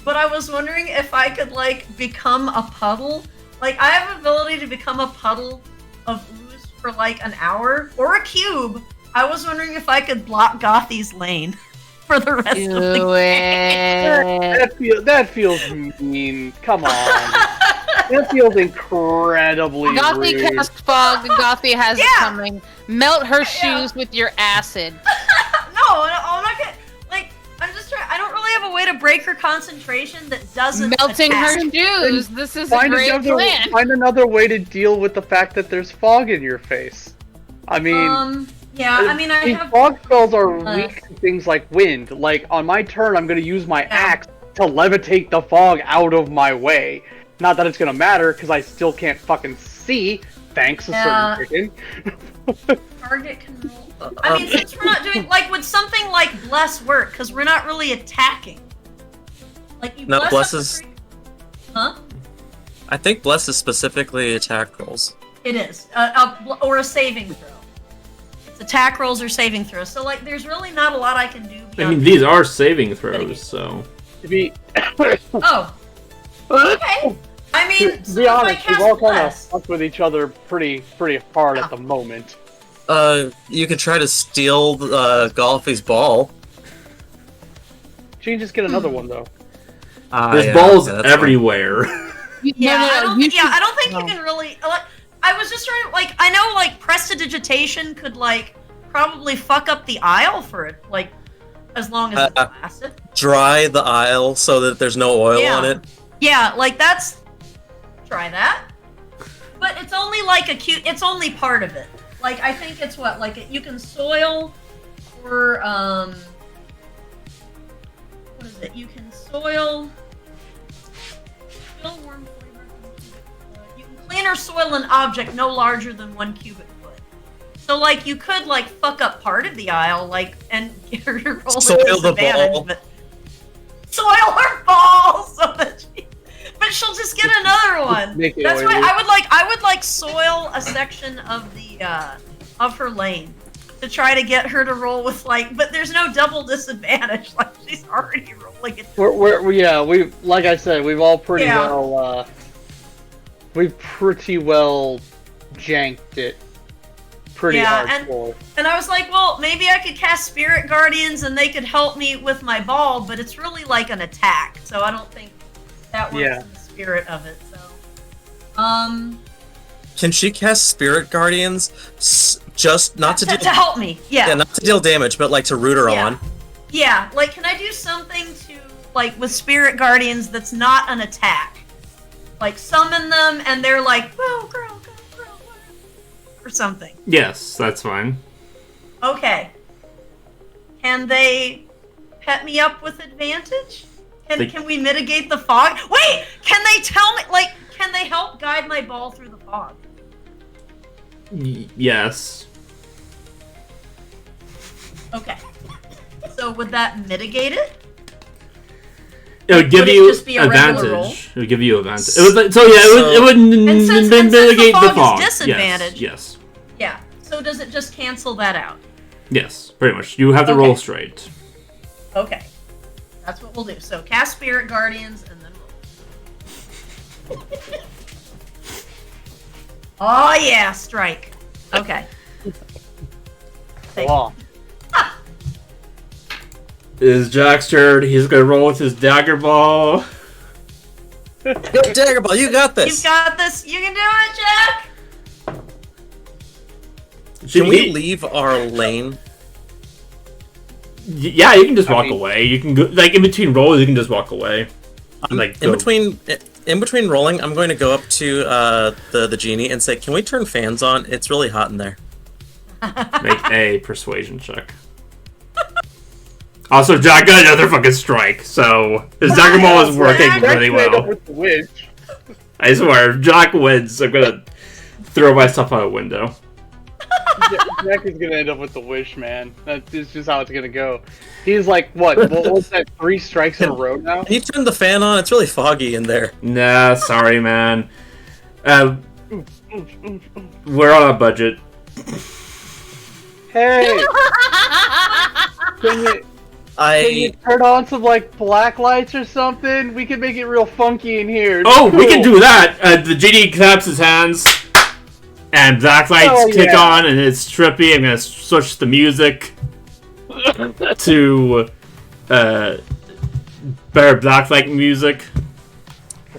but I was wondering if I could like become a puddle. Like I have an ability to become a puddle of ooze for like an hour or a cube. I was wondering if I could block Gothy's lane for the rest of the Do it. That feels mean. Come on. That feels incredibly Gothy rude. cast fog, and Gothy has it Yeah. coming. Melt her shoes with your acid. No, I'm not gonna. Like, I'm just trying. I don't really have a way to break her concentration that doesn't. Melting her attack. shoes. This is a great plan. Find another way to deal with the fact that there's fog in your face. I mean, Yeah, I mean, I these have. fog spells are weak to things like wind. Like, on my turn, I'm going to use my axe to levitate the fog out of my way. Not that it's going to matter, because I still can't fucking see, thanks a certain chicken. Target can roll. I mean, since we're not doing. Like, would something like Bless work? Because we're not really attacking. Like, you No, Bless up is- the Huh? I think Bless is specifically attack rolls. It is. Or a saving throw. It's attack rolls or saving throws. So, like, there's really not a lot I can do I beyond. mean, these are saving throws, so. To be... Oh. Okay. I mean, To so be if I honest, we've cast all kind of Bless. fucked with each other pretty hard at the moment. You could try to steal Golfy's ball. She can just get another one though. There's Yeah, balls okay, that's fine. everywhere. Yeah, I don't. you Yeah, should- I don't think no. you can really. Like, I was just trying. Like, I know like prestidigitation could like probably fuck up the aisle for it. Like, as long as it's lasted. Dry the aisle so that there's no oil Yeah. on it. Yeah, like that's. Try that. But it's only like a cute. It's only part of it. Like I think it's what like you can soil, or what is it? You can soil. Soil worm flavor. You can clean or soil an object no larger than 1 cubic foot. So like you could like fuck up part of the aisle, like and get her to roll Soil a the disadvantage, ball. but soil her ball so that she. But she'll just get another one. Make it That's why oily. I would like soil a section of the of her lane to try to get her to roll with like. But there's no double disadvantage. Like she's already rolling it. We like I said, we've all pretty Yeah. well. We've pretty well janked it. Pretty Yeah, hardcore. And I was like, well, maybe I could cast Spirit Guardians and they could help me with my ball, but it's really like an attack, so I don't think that works Yeah. in the spirit of it. So, Can she cast Spirit Guardians just not to to deal help me, yeah. not to deal damage, but like to root her Yeah. on? Yeah, like, can I do something to, like, with Spirit Guardians that's not an attack? Like, summon them, and they're like, whoa, girl, go, girl, or something. Yes, that's fine. Okay. Can they pet me up with advantage? Can we mitigate the fog? Wait! Can they tell me, like, can they help guide my ball through the fog? Yes. Okay. So would that mitigate it? It would give Would it you just be a regular roll? advantage. It would give you advantage. It would And since the mitigate fog the is fog. disadvantage- Yes. Yeah. So does it just cancel that out? Yes, pretty much. You have to Okay. roll straight. Okay. That's what we'll do. So cast Spirit Guardians and then roll. Oh yeah, strike. Okay. Thank you. Wow. Is Jack's turn. He's gonna roll with his dagger ball. Go Dagger Ball, you got You've this. got this. You can do it, Jack. Can we leave our lane? Yeah, you can just I walk mean- away. You can go like in between rolls. You can just walk away. Like In go- between rolling, I'm going to go up to the genie and say, "Can we turn fans on? It's really hot in there." make a persuasion check. Also, Jack got another fucking strike, so his dagger ball is working Jack really Jack made up well. with the witch. I swear, if Jack wins, I'm gonna throw myself out a window. Jack is gonna end up with the wish, man. That's just how it's gonna go. He's like, what was that? 3 strikes in a row now? Can you turn the fan on? It's really foggy in there. Nah, sorry, man. We're on a budget. Hey, can you turn on some like black lights or something? We can make it real funky in here. Oh, we can Cool. do that! The genie claps his hands, and black lights Oh, kick yeah. on, and it's trippy. I'm gonna switch the music to better black light music.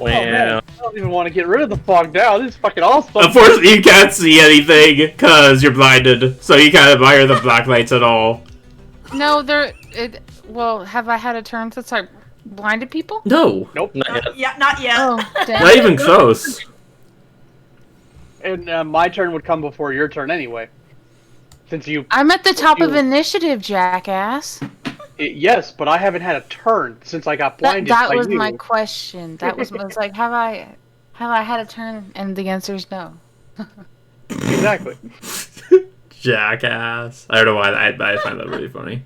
Oh, man. I don't even want to get rid of the fog now. This is fucking awesome. Unfortunately, you can't see anything because you're blinded, so you can't admire the black lights at all. No, well, have I had a turn since I blinded people? No, Nope. Not yet. Yeah, not yet. Oh, damn. not even close. And my turn would come before your turn anyway. Since you, I'm at the top of You- initiative, jackass. yes, but I haven't had a turn since I got blinded. That by was you. my question. That was like, have I had a turn? And the answer is no. Exactly. Jackass. I don't know why I find that really funny.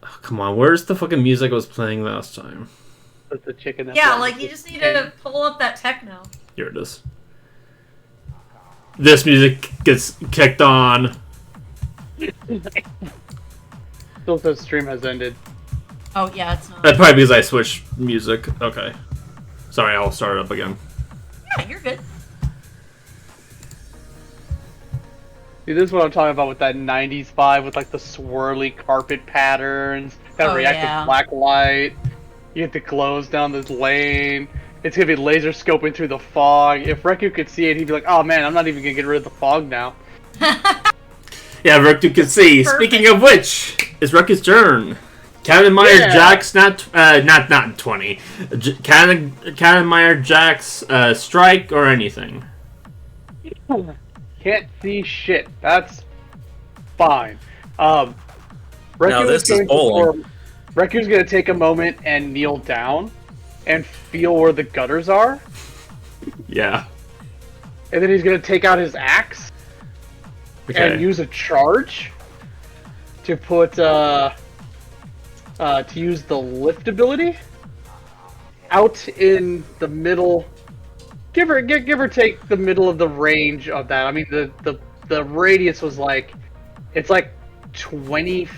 Oh, come on, where's the fucking music I was playing last time? That's the chicken. That's Yeah, wrong. like you just need to pull up that techno. Here it is. This music gets kicked on. Still says stream has ended. Oh yeah, it's not. That's probably because I switched music. Okay. Sorry, I'll start it up again. Yeah, you're good. See, this is what I'm talking about with that 90s vibe with like the swirly carpet patterns, that Oh, reactive yeah. black light. You get the glows down this lane. It's gonna be laser scoping through the fog. If Reku could see it, he'd be like, "Oh man, I'm not even gonna get rid of the fog now." Yeah, Reku can see. Perfect. Speaking of which, it's Reku's turn. Kanenmeyer Yeah. Jax, not 20. Kanenmeyer Jax, strike or anything. Can't see shit. That's fine. Reku Now this is bowling. Reku's gonna take a moment and kneel down and feel where the gutters are, Yeah. and then he's gonna take out his axe Okay. and use a charge to put to use the lift ability out in the middle, give or take the middle of the range of that. I mean the radius was like, it's like 20.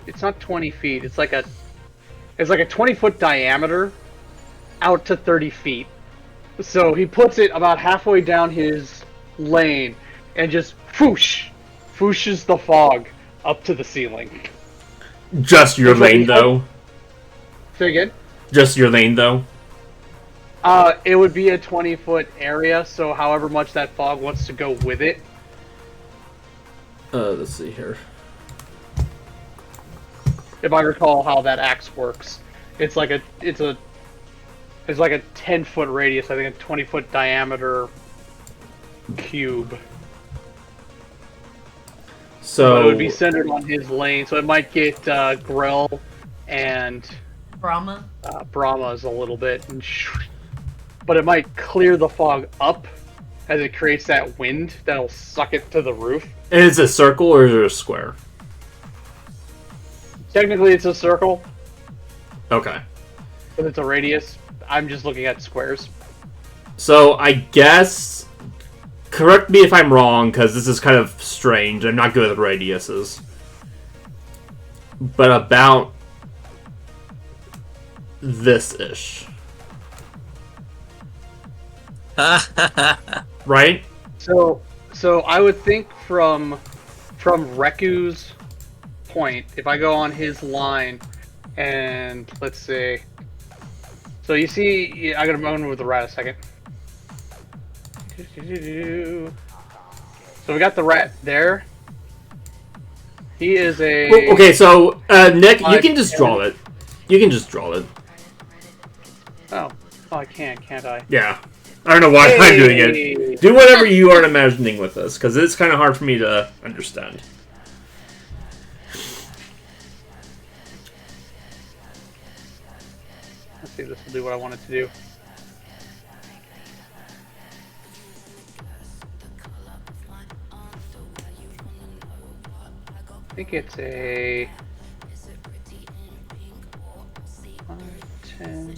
It's not 20 feet. It's like a 20-foot diameter out to 30 feet. So he puts it about halfway down his lane and just whooshes the fog up to the ceiling. Just your It's like lane, he- though. Say again? Just your lane, though. It would be a 20-foot area, so however much that fog wants to go with it. Let's see here. If I recall how that axe works, it's like a 10-foot radius. I think a 20-foot diameter cube. But So it would be centered on his lane, so it might get Grell and Brahma. Brahma's a little bit, but it might clear the fog up as it creates that wind that'll suck it to the roof. is it a circle or is it a square? Technically, it's a circle, Okay. but it's a radius. I'm just looking at squares. So I guess, correct me if I'm wrong, because this is kind of strange. I'm not good at radiuses. But about this-ish. Right? So I would think from Reku's point, if I go on his line, and let's see. So you see, I gotta move with the rat a second. So we got the rat there. He is a. Well, okay, so, Nick, you can just 5'10". draw it. You can just draw it. Oh, I can't I? Yeah. I don't know why I'm doing it. Hey! Do whatever you are imagining with this, because it's kind of hard for me to understand. Let's see if this will do what I want it to do. I think it's a 10.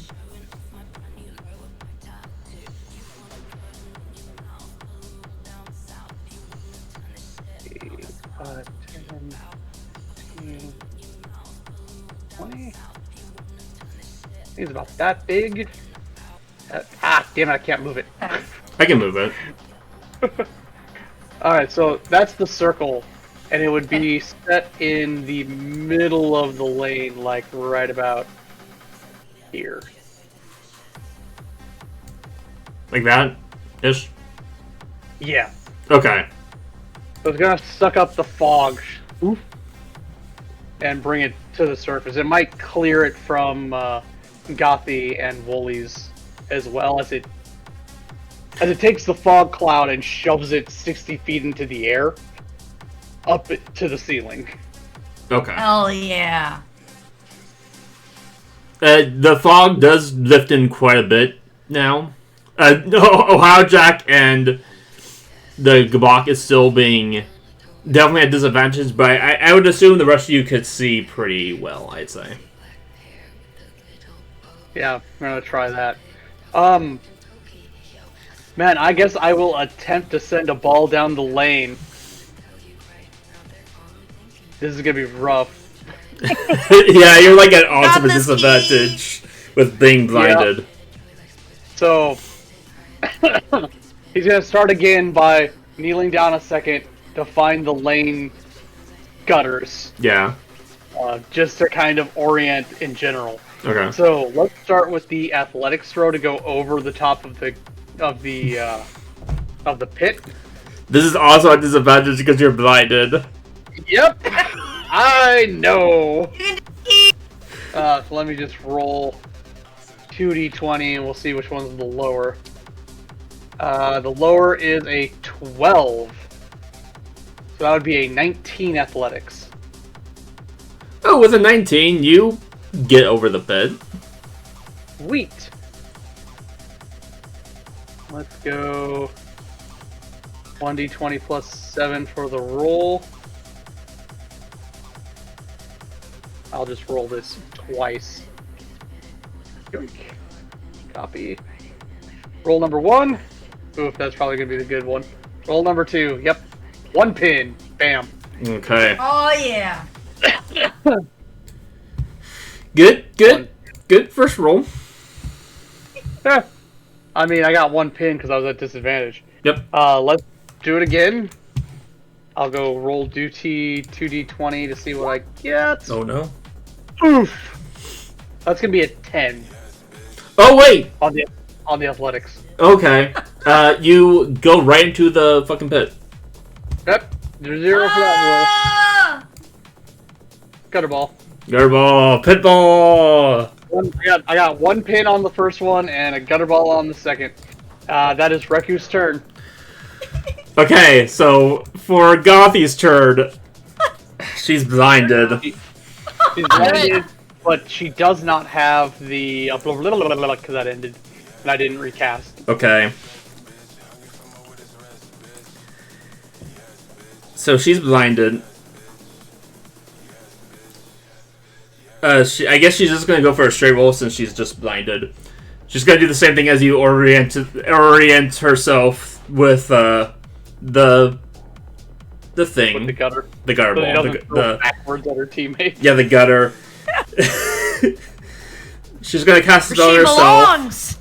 Five, 10, 15, 20. I think it's about that big. Damn it, I can't move it. I can move it. Alright, so that's the circle, and it would be set in the middle of the lane, like right about here. Like that? Ish? Yeah. Okay. So it's gonna suck up the fog and bring it to the surface. It might clear it from Gothi and Woolies as well as it takes the fog cloud and shoves it 60 feet into the air up it to the ceiling. Okay. Hell yeah. The fog does lift in quite a bit now. Ohio Jack and the Gabak is still being definitely at disadvantage, but I would assume the rest of you could see pretty well, I'd say. Yeah, I'm gonna try that. Man, I guess I will attempt to send a ball down the lane. This is gonna be rough. Yeah, you're like at odds Got of a this, disadvantage with being blinded. So he's gonna start again by kneeling down a second to find the lane gutters, Yeah. just to kind of orient in general. Okay. So let's start with the athletics throw to go over the top of the pit. This is also a disadvantage because you're blinded. Yep, I know. So let me just roll 2d20 and we'll see which one's the lower. The lower is a 12. So that would be a 19 athletics. Oh, with a 19, you get over the pit. Sweet. Let's go 1d20 plus 7 for the roll. I'll just roll this twice. Yoink. Copy. Roll number 1. Oof, that's probably going to be the good one. Roll number 2. Yep. 1 pin. Bam. Okay. Oh yeah. Good first roll. Eh. I mean, I got 1 pin because I was at disadvantage. Yep. Let's do it again. I'll go roll duty 2d20 to see what I get. Oh no. Oof. That's gonna be a 10 Oh, wait! on the athletics. Okay. You go right into the fucking pit. Yep. There's 0 for that Ah! roll. Gutter ball. Gutter ball. Pit ball! I got 1 pin on the first one and a gutter ball on the second. That is Reku's turn. Okay, so for Gothy's turn, she's blinded. She's blinded, but she does not have the because that ended and I didn't recast. Okay. So she's blinded. I guess she's just gonna go for a straight roll since she's just blinded. She's gonna do the same thing as you orient herself with the thing. With the gutter. The gutter So she ball. doesn't throw backwards at her teammate. Yeah, the gutter. She's gonna cast it Where on she herself. belongs.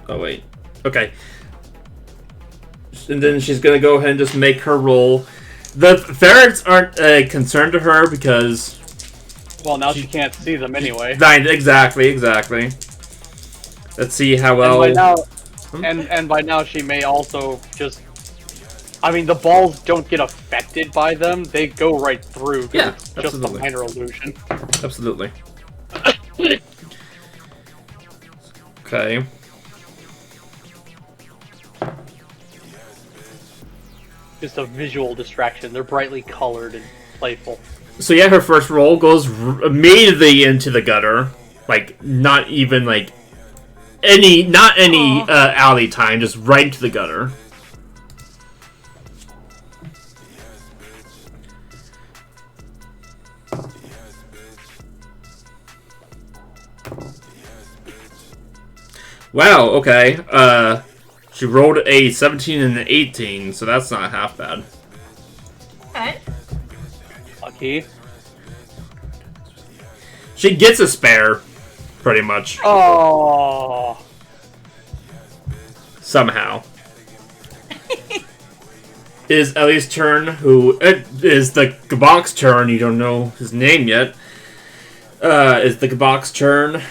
Oh wait. Okay. And then she's gonna go ahead and just make her roll. The ferrets aren't a concern to her because Well, now she can't see them anyway. exactly. Let's see how well. And by now she may also just. I mean, the balls don't get affected by them; they go right through. 'Cause Yeah, it's just absolutely. a minor illusion. Absolutely. Okay. Just a visual distraction. They're brightly colored and playful. So yeah, her first roll goes immediately into the gutter. Like, not even like any alley time, just right into the gutter. Wow, okay. She rolled a 17 and an 18, so that's not half bad. Okay. Lucky. She gets a spare, pretty much. Oh. Somehow. It is Ellie's turn, who is the Gabok's turn. You don't know his name yet. It's the Gabok's turn.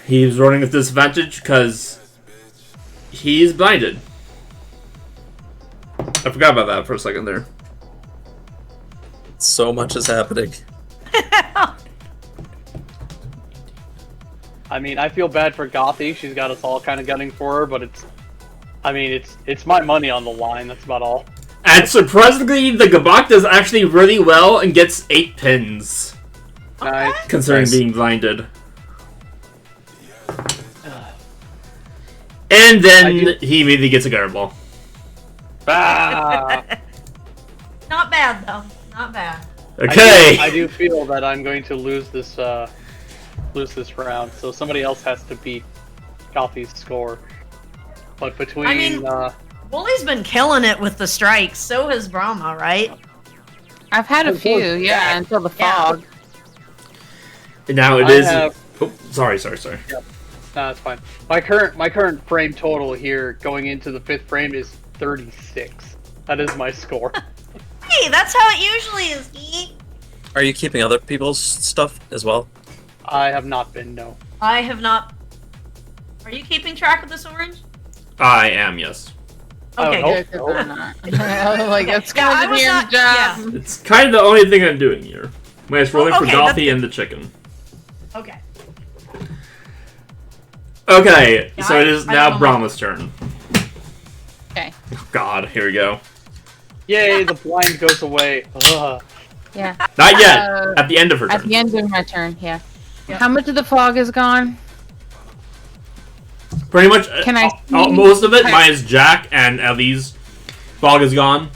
He's running with disadvantage because he's blinded. I forgot about that for a second there. So much is happening. I mean, I feel bad for Gothy. She's got us all kind of gunning for her, but it's my money on the line. That's about all. And surprisingly, the Gabok does actually really well and gets 8 pins, Nice. considering Nice. being blinded. And then he immediately gets a gutter ball. Ah. Not bad though. Not bad. Okay. I do feel that I'm going to lose this round, so somebody else has to beat Gothy's score. But between I mean- Wooly's been killing it with the strikes. So has Brahma, right? I've had a few, yeah, until the Yeah. fog. And now it I is. have Oh, sorry. No, that's fine. My current frame total here going into the 5th frame is 36. That is my score. Hey, that's how it usually is, E. Are you keeping other people's stuff as well? I have not been, no. I have not. Are you keeping track of this orange? I am, yes. Okay, Oh, good. Good, 'cause I'm not. Like, that's Yeah, I kind of was the not- job. It's kind of the only thing I'm doing here. When it's rolling for okay, that's Gothy good. and the chicken. Okay. Okay, Yeah, so it is I now don't know. Brahma's turn. Okay. Oh, God, here we go. Yay, the blind goes away. Ugh. Yeah. Not yet. At At the end of her At turn. the end of my turn, yeah. Yep. How much of the fog is gone? Pretty much. Can I Most of it, see- minus Jack and Ellie's fog is gone.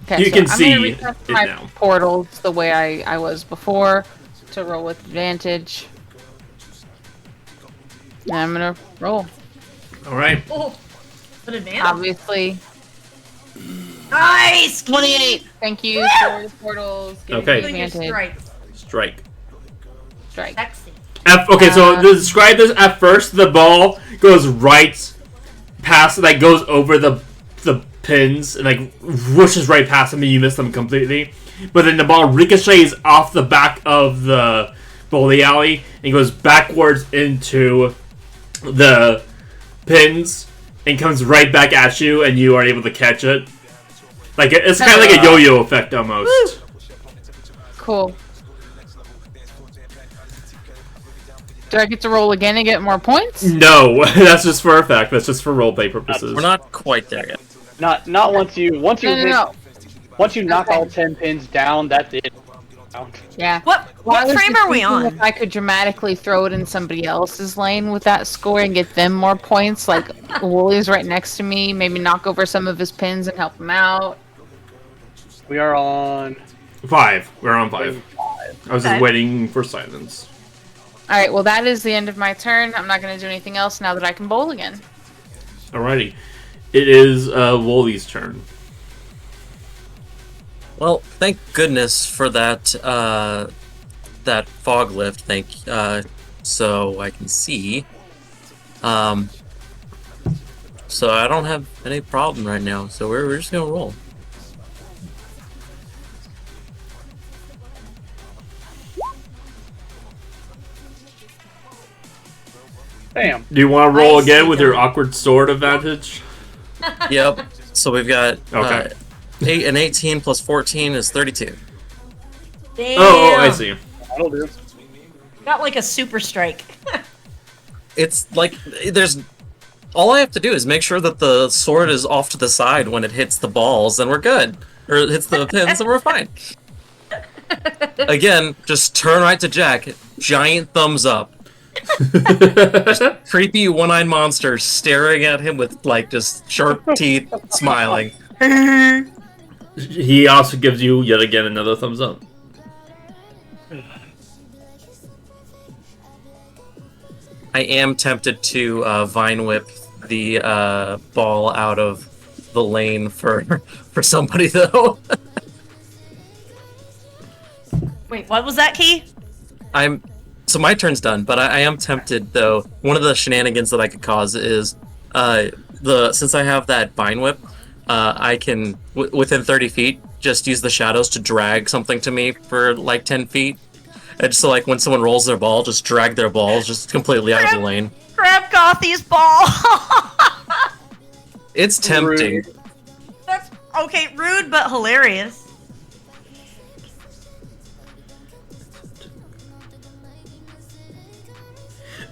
Okay, You can I'm see gonna reset it my now. portals the way I was before to roll with advantage. And I'm gonna roll. All right. Oh, an advantage. Obviously, Nice! 28. Thank you for the portals. Giving Okay. me Doing your advantage. Strike. Strike. Sexy. Okay, so Uh, to describe this, at first the ball goes right past, like goes over the pins and like whooshes right past them and you miss them completely. But then the ball ricochets off the back of the bowling alley and goes backwards into the pins and comes right back at you and you are able to catch it. Like it's kind of like a yo-yo effect almost. Cool. Do I get to roll again and get more points? No, that's just for effect. That's just for roleplay purposes. We're not quite there yet. Not once you No, no. once you knock Okay. all 10 pins down, that's it. Yeah. What Well, I what was frame just are we thinking on? If I could dramatically throw it in somebody else's lane with that score and get them more points, like Woolie's right next to me, maybe knock over some of his pins and help him out. We are on 5. We're on 5. I was Okay. just waiting for silence. All right, well, that is the end of my turn. I'm not going to do anything else now that I can bowl again. Alrighty. It is Woolie's turn. Well, thank goodness for that that fog lift. So I can see. So I don't have any problem right now. So we're just gonna roll. Bam. Do you want to roll I again see with your them. awkward sword advantage? Yep. So we've got Okay. 18 plus 14 is 32. Damn. Oh, I see. That'll do. Got like a super strike. It's like there's all I have to do is make sure that the sword is off to the side when it hits the balls, and we're good. Or it hits the pins, and we're fine. Again, just turn right to Jack. Giant thumbs up. Creepy one-eyed monster staring at him with like just sharp teeth, smiling. He also gives you yet again another thumbs up. I am tempted to vine whip the ball out of the lane for somebody though. Wait, what was that, Key? So my turn's done, but I am tempted though. One of the shenanigans that I could cause is since I have that vine whip, I can within 30 feet just use the shadows to drag something to me for like 10 feet. And so like when someone rolls their ball, just drag their balls just completely out of the lane. Grab Gothy's ball. It's tempting. Rude. That's okay, rude but hilarious.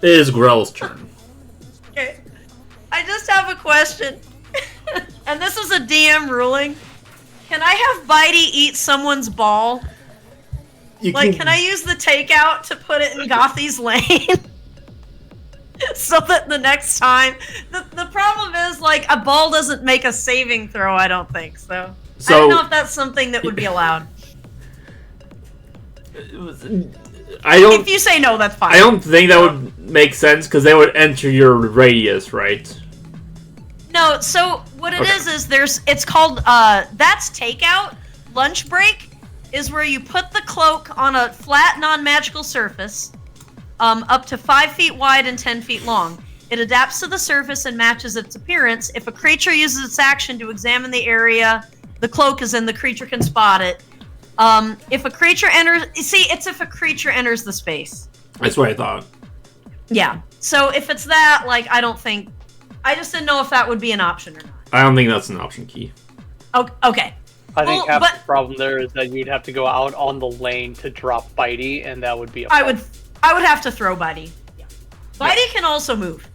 It is Grell's turn. Okay. I just have a question. And this is a DM ruling. Can I have Bitey eat someone's ball? You Like, can I use the takeout to put it in Gothy's lane? So that the next time... The problem is, like, a ball doesn't make a saving throw, I don't think, so... I don't know if that's something that would be allowed. I don't. If you say no, that's fine. I don't think that would make sense because they would enter your radius, right? No, so what it Okay. is it's called, that's takeout. Lunch break is where you put the cloak on a flat, non-magical surface, up to 5 feet wide and 10 feet long. It adapts to the surface and matches its appearance. If a creature uses its action to examine the area the cloak is in, the creature can spot it. If a creature enters... See, it's if a creature enters the space. That's what I thought. Yeah. So if it's that, like, I don't think... I just didn't know if that would be an option or not. I don't think that's an option key. Okay. I think Well, half the problem there is that you'd have to go out on the lane to drop Bitey, and that would be a I problem. would have to throw Bitey. Yeah. Bitey can also move.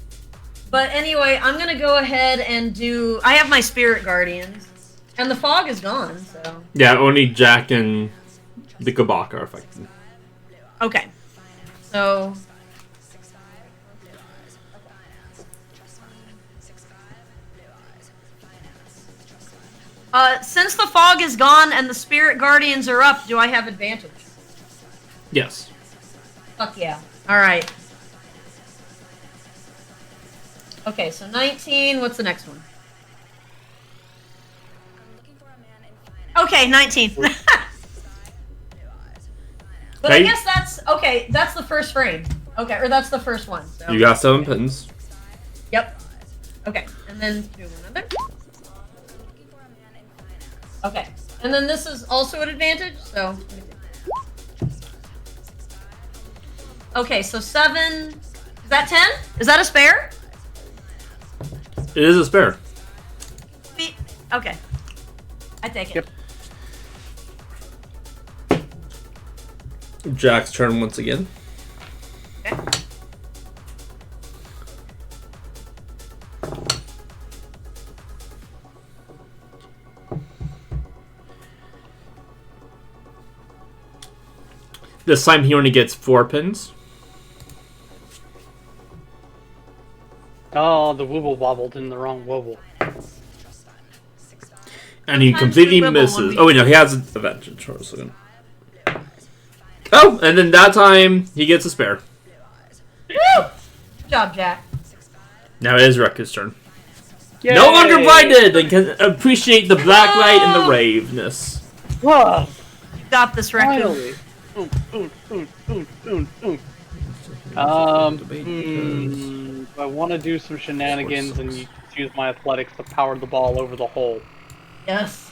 But anyway, I'm gonna go ahead and do... I have my Spirit Guardians. And the fog is gone, so... Yeah, only Jack and the Kabak are affected. Okay. So... since the fog is gone and the Spirit Guardians are up, do I have advantage? Yes. Fuck yeah. Alright. Okay, so 19. What's the next one? Okay, 19. But I Okay. guess that's... Okay, that's the first frame. Okay, or that's the first one. So. You got 7 pins. Yep. Okay, and then do another. Okay, and then this is also an advantage, so... Okay, so 7... Is that 10? Is that a spare? It is a spare. Okay. I take it. Yep. Jack's turn once again. Okay. This time he only gets 4 pins. Oh, the wobble wobbled in the wrong wobble. And he Sometimes completely we wibble when misses. we- Oh, wait, no, he has advantage for a second. Oh, and then that time he gets a spare. Woo! Good job, Jack. Now it is Rekka's turn. Yay! No longer blinded and can appreciate the black light and the raveness. Ah, You got this, Raccoon. finally. I want to do some shenanigans and use my athletics to power the ball over the hole. Yes.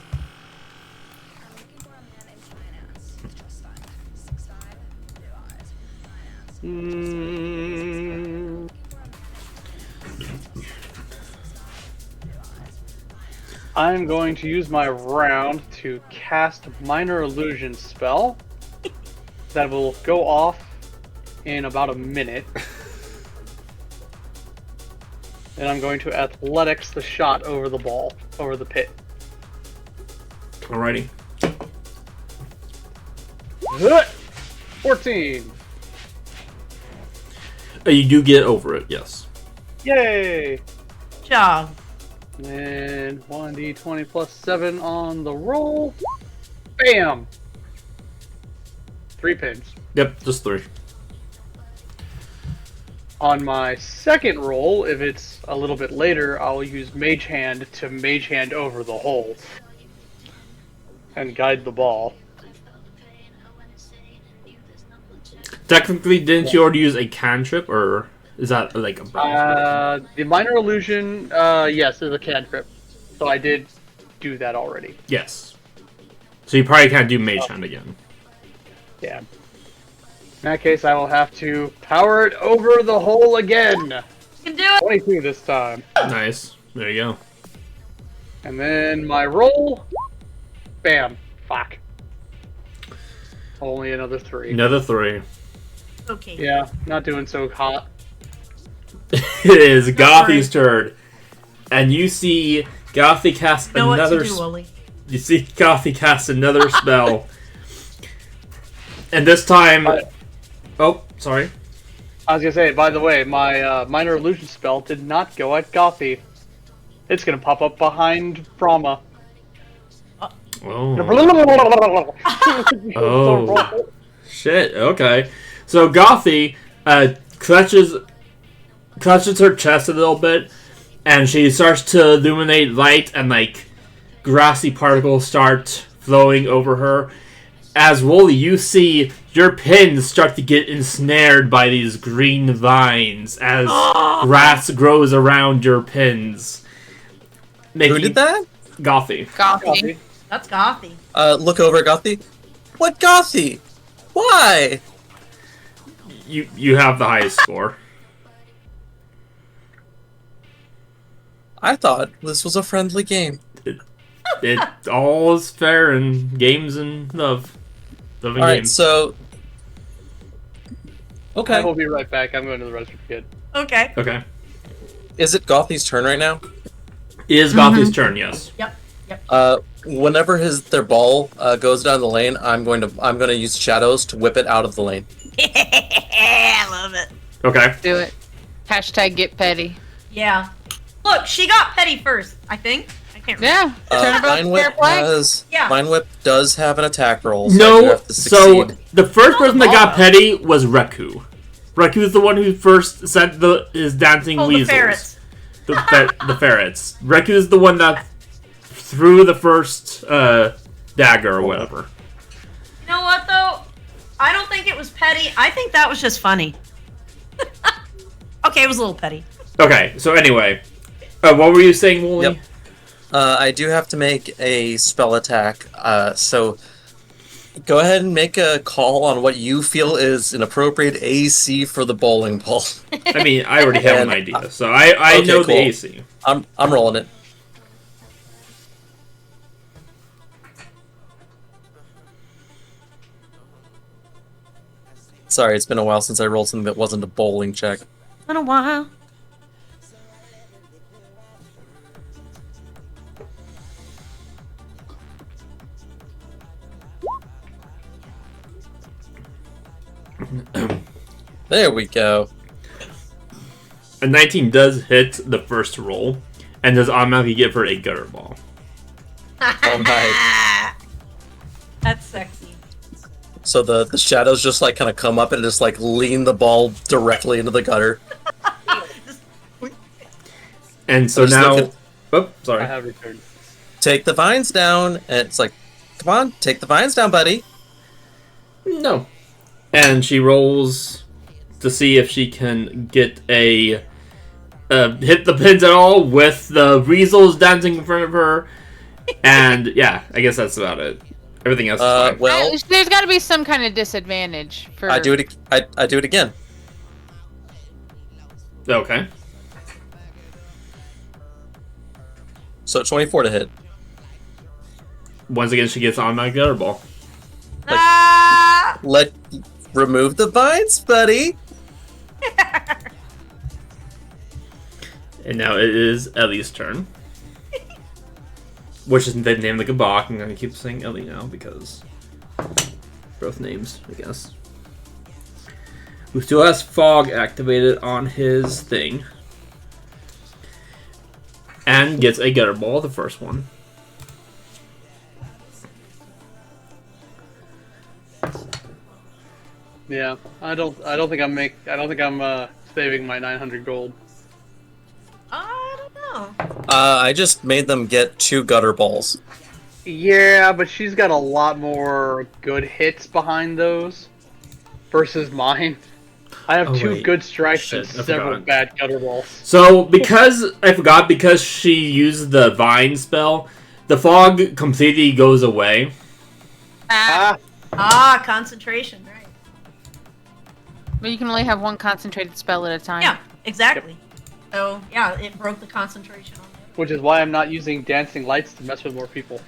I'm going to use my round to cast Minor Illusion spell that will go off in about a minute. And I'm going to athletics the shot over the ball, over the pit. Alrighty. 14! You do get over it, yes. Yay! Good job. And 1d20 plus 7 on the roll. Bam! 3 pins. Yep, just 3. On my second roll, if it's a little bit later, I'll use Mage Hand to Mage Hand over the hole. And guide the ball. Technically, didn't you already use a cantrip, or is that like a bonus? The Minor Illusion, yes, is a cantrip. So I did do that already. Yes. So you probably can't do Mage Hand again. Yeah. In that case, I will have to power it over the hole again. You can do it. 22 this time. Nice. There you go. And then my roll. Bam. Fuck. Only another 3. Another 3. Okay. Yeah, not doing so hot. It is Gothy's turn. And you see Gothy cast You know another what to do, Wooly. You see Gothy cast another spell. And this time oh, sorry. I was gonna say, by the way, my Minor Illusion spell did not go at Gothy. It's gonna pop up behind Brahma. Oh. Oh. Shit, okay. So Gothy clutches her chest a little bit, and she starts to illuminate light, and like grassy particles start flowing over her. As Wooly, you see your pins start to get ensnared by these green vines as grass grows around your pins. Who did that? Gothy. Gothy. That's gothy. Look over at Gothy. What Gothy? Why? You have the highest score. I thought this was a friendly game. It all is fair in games and love. Love and All right, games. so I okay, will be right back. I'm going to the restroom, kid. Okay. Okay. is it Gothy's turn right now? It is Gothy's turn, yes. Whenever their ball goes down the lane, I'm going to use shadows to whip it out of the lane. I love it. Okay. Do it. Hashtag get petty. Yeah. Look, she got petty first, I think. I can't remember. Yeah. Turn about Vine fair Whip play. Yeah. Vine Whip does have an attack roll. So I do No, have to so succeed. the first person that got Oh. petty was Reku. Reku is the one who first sent his dancing Oh, the weasels. ferrets. The ferrets. Reku is the one that threw the first dagger or whatever. You know what, though? I don't think it was petty. I think that was just funny. Okay, it was a little petty. Okay, so anyway. What were you saying, Wooly? Yep. I do have to make a spell attack. So go ahead and make a call on what you feel is an appropriate AC for the bowling ball. I mean, I already have an And- idea, so I Okay, know the cool. AC. I'm rolling it. Sorry, it's been a while since I rolled something that wasn't a bowling check. Been a while. There we go. A 19 does hit the first roll, and does automatically give her a gutter ball. nice. That's sexy. So the shadows just like kind of come up and just like lean the ball directly into the gutter. And so Just now... look at- Oh, I sorry. have returned. Take the vines down, and it's like, come on, take the vines down, buddy. No. And she rolls to see if she can get a... hit the pins at all with the weasels dancing in front of her. And, yeah, I guess that's about it. Everything else is fine. Well, There's got to be some kind of disadvantage for. I do it. I do it again. Okay. So 24 to hit. Once again, she gets automatic gutter ball. Ah! Remove the vines, buddy. And now it is Ellie's turn. Which is the name of the Gabak. I'm gonna keep saying Ellie now because both names, I guess. Who still has fog activated on his thing. And gets a gutter ball, the first one. Yeah, I don't think I'm saving my 900 gold. I don't know. I just made them get 2 gutter balls. Yeah, but she's got a lot more good hits behind those versus mine. I have Oh, 2 wait. good strikes Shit, and I several forgot. bad gutter balls. So, because she used the vine spell, the fog completely goes away. Ah, Concentration, right. but you can only have one concentrated spell at a time. Yeah, exactly. So, yeah, it broke the concentration on it. Which is why I'm not using dancing lights to mess with more people.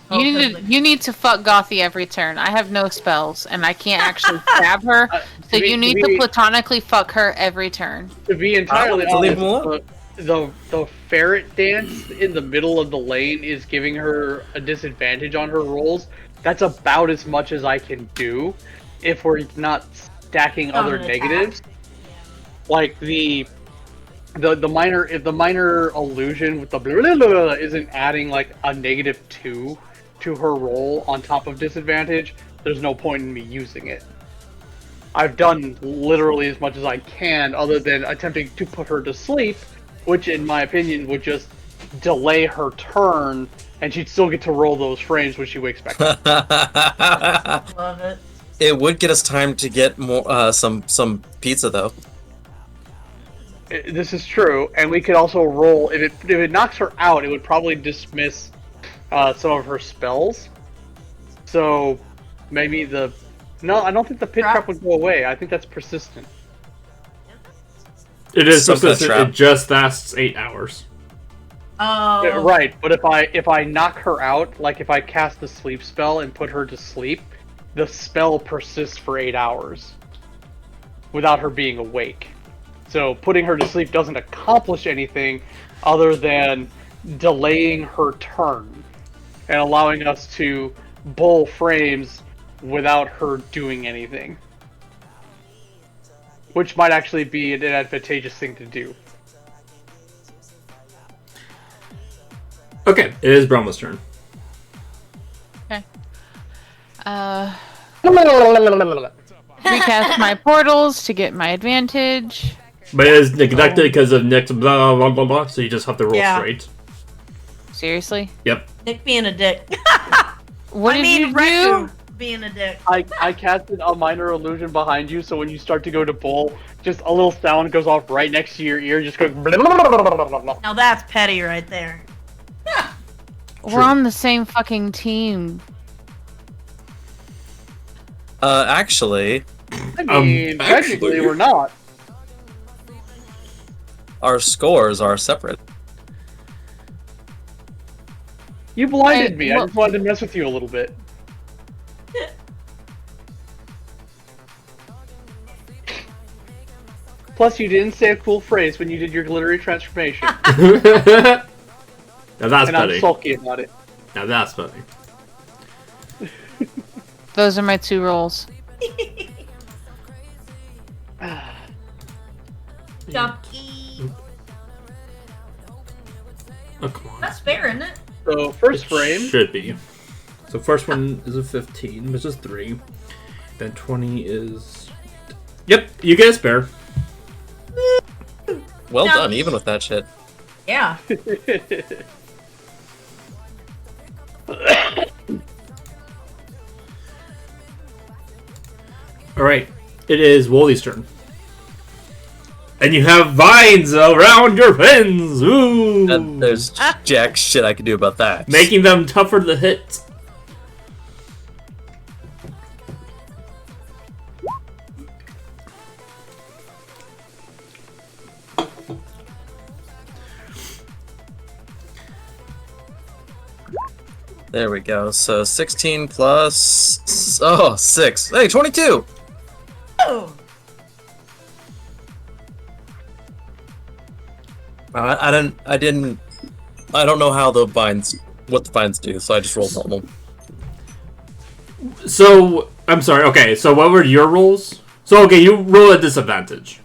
Oh, You need to fuck Gothy every turn. I have no spells, and I can't actually stab her. So you need to platonically fuck her every turn. To be entirely I want to leave honest, him alone. the ferret dance in the middle of the lane is giving her a disadvantage on her rolls. That's about as much as I can do if we're not stacking On other an attack. negatives. Like the minor illusion with the blah, blah, blah, blah isn't adding like a -2 to her roll on top of disadvantage, there's no point in me using it. I've done literally as much as I can, other than attempting to put her to sleep, which in my opinion would just delay her turn, and she'd still get to roll those frames when she wakes back up. Love it. It would get us time to get more some pizza though. This is true, and we could also roll. If it knocks her out, it would probably dismiss some of her spells. So maybe no, I don't think the pit trap would go away. I think that's persistent. It is Some kind of persistent. trap. It just lasts 8 hours. Oh. Yeah, right, but if I knock her out, like if I cast the sleep spell and put her to sleep, the spell persists for 8 hours without her being awake. So putting her to sleep doesn't accomplish anything other than delaying her turn and allowing us to bowl frames without her doing anything. Which might actually be an advantageous thing to do. Okay, it is Broma's turn. Recast my portals to get my advantage. But it is neglected because of Nick's blah blah blah blah, so you just have to roll Yeah. straight. Seriously? Yep. Nick being a dick. What did you do? Reku being a dick. I casted a minor illusion behind you, so when you start to go to bowl, just a little sound goes off right next to your ear, just goes. Now that's petty right there. We're on the same fucking team. Actually, I mean, technically actually- we're not. our scores are separate. You blinded Hey, me. I well- just wanted to mess with you a little bit. Plus, you didn't say a cool phrase when you did your glittery transformation, Now that's and I'm funny. sulky about it. Now that's funny. Those are my 2 rolls. Chopkey. Oh, come on. That's fair, isn't it? So, first frame. Should be. So first one is a 15, which is 3. Then 20 is... Yep, you get a spare. Well No. done, even with that shit. Yeah. Alright, it is Wooly's turn. And you have vines around your pins! Ooh! And there's jack shit I can do about that. Making them tougher to hit. There we go. So 16 plus 6. Hey, 22. Oh. I don't know how what the vines do, so I just rolled normal. So, I'm sorry, okay, so what were your rolls? So, okay, you roll at disadvantage.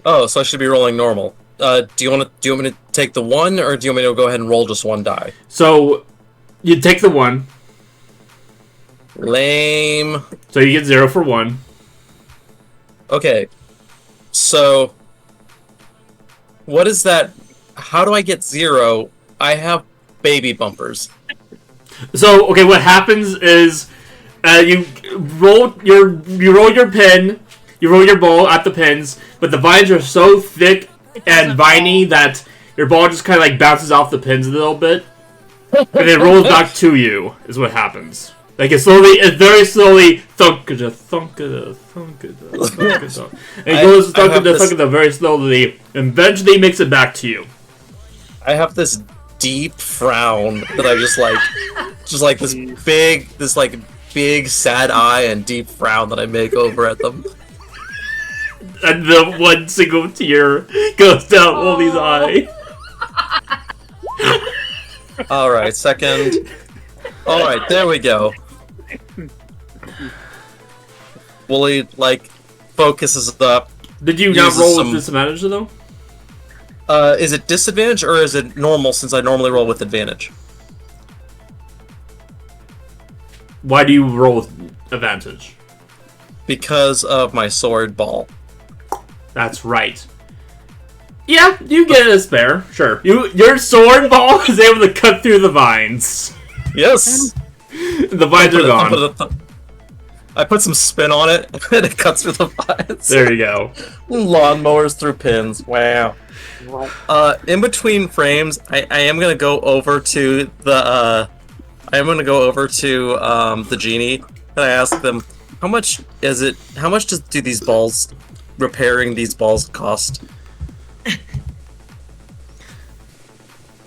Oh, so I should be rolling normal. Do you want me to take the 1, or do you want me to go ahead and roll just 1 die? So, you take the 1, Lame. so you get 0 for 1. Okay. So, what is that? How do I get 0? I have baby bumpers. So, okay, what happens is you roll your pin, you roll your ball at the pins, but the vines are so thick and viney that your ball just kind of like bounces off the pins a little bit, and it rolls back to you. Is what happens. Like it very slowly thunkada thunkada thunkada thunkada, and it goes thunkada very slowly, and eventually makes it back to you. I have this deep frown that I just like this big sad eye and deep frown that I make over at them. And the one single tear goes down Wooly's eye. All right, second. All right, there we go. Wooly focuses up. Did you not Uses roll some- with disadvantage though? Is it disadvantage or is it normal? Since I normally roll with advantage. Why do you roll with advantage? Because of my sword ball. That's right. Yeah, you get a spare. Sure. Your sword ball is able to cut through the vines. Yes. The vines are gone. I put some spin on it, and it cuts through the vines. There you go. Lawnmowers through pins. Wow. In between frames, I am gonna go over to the the genie, and I ask them, how much is it? How much do these balls, repairing these balls, cost?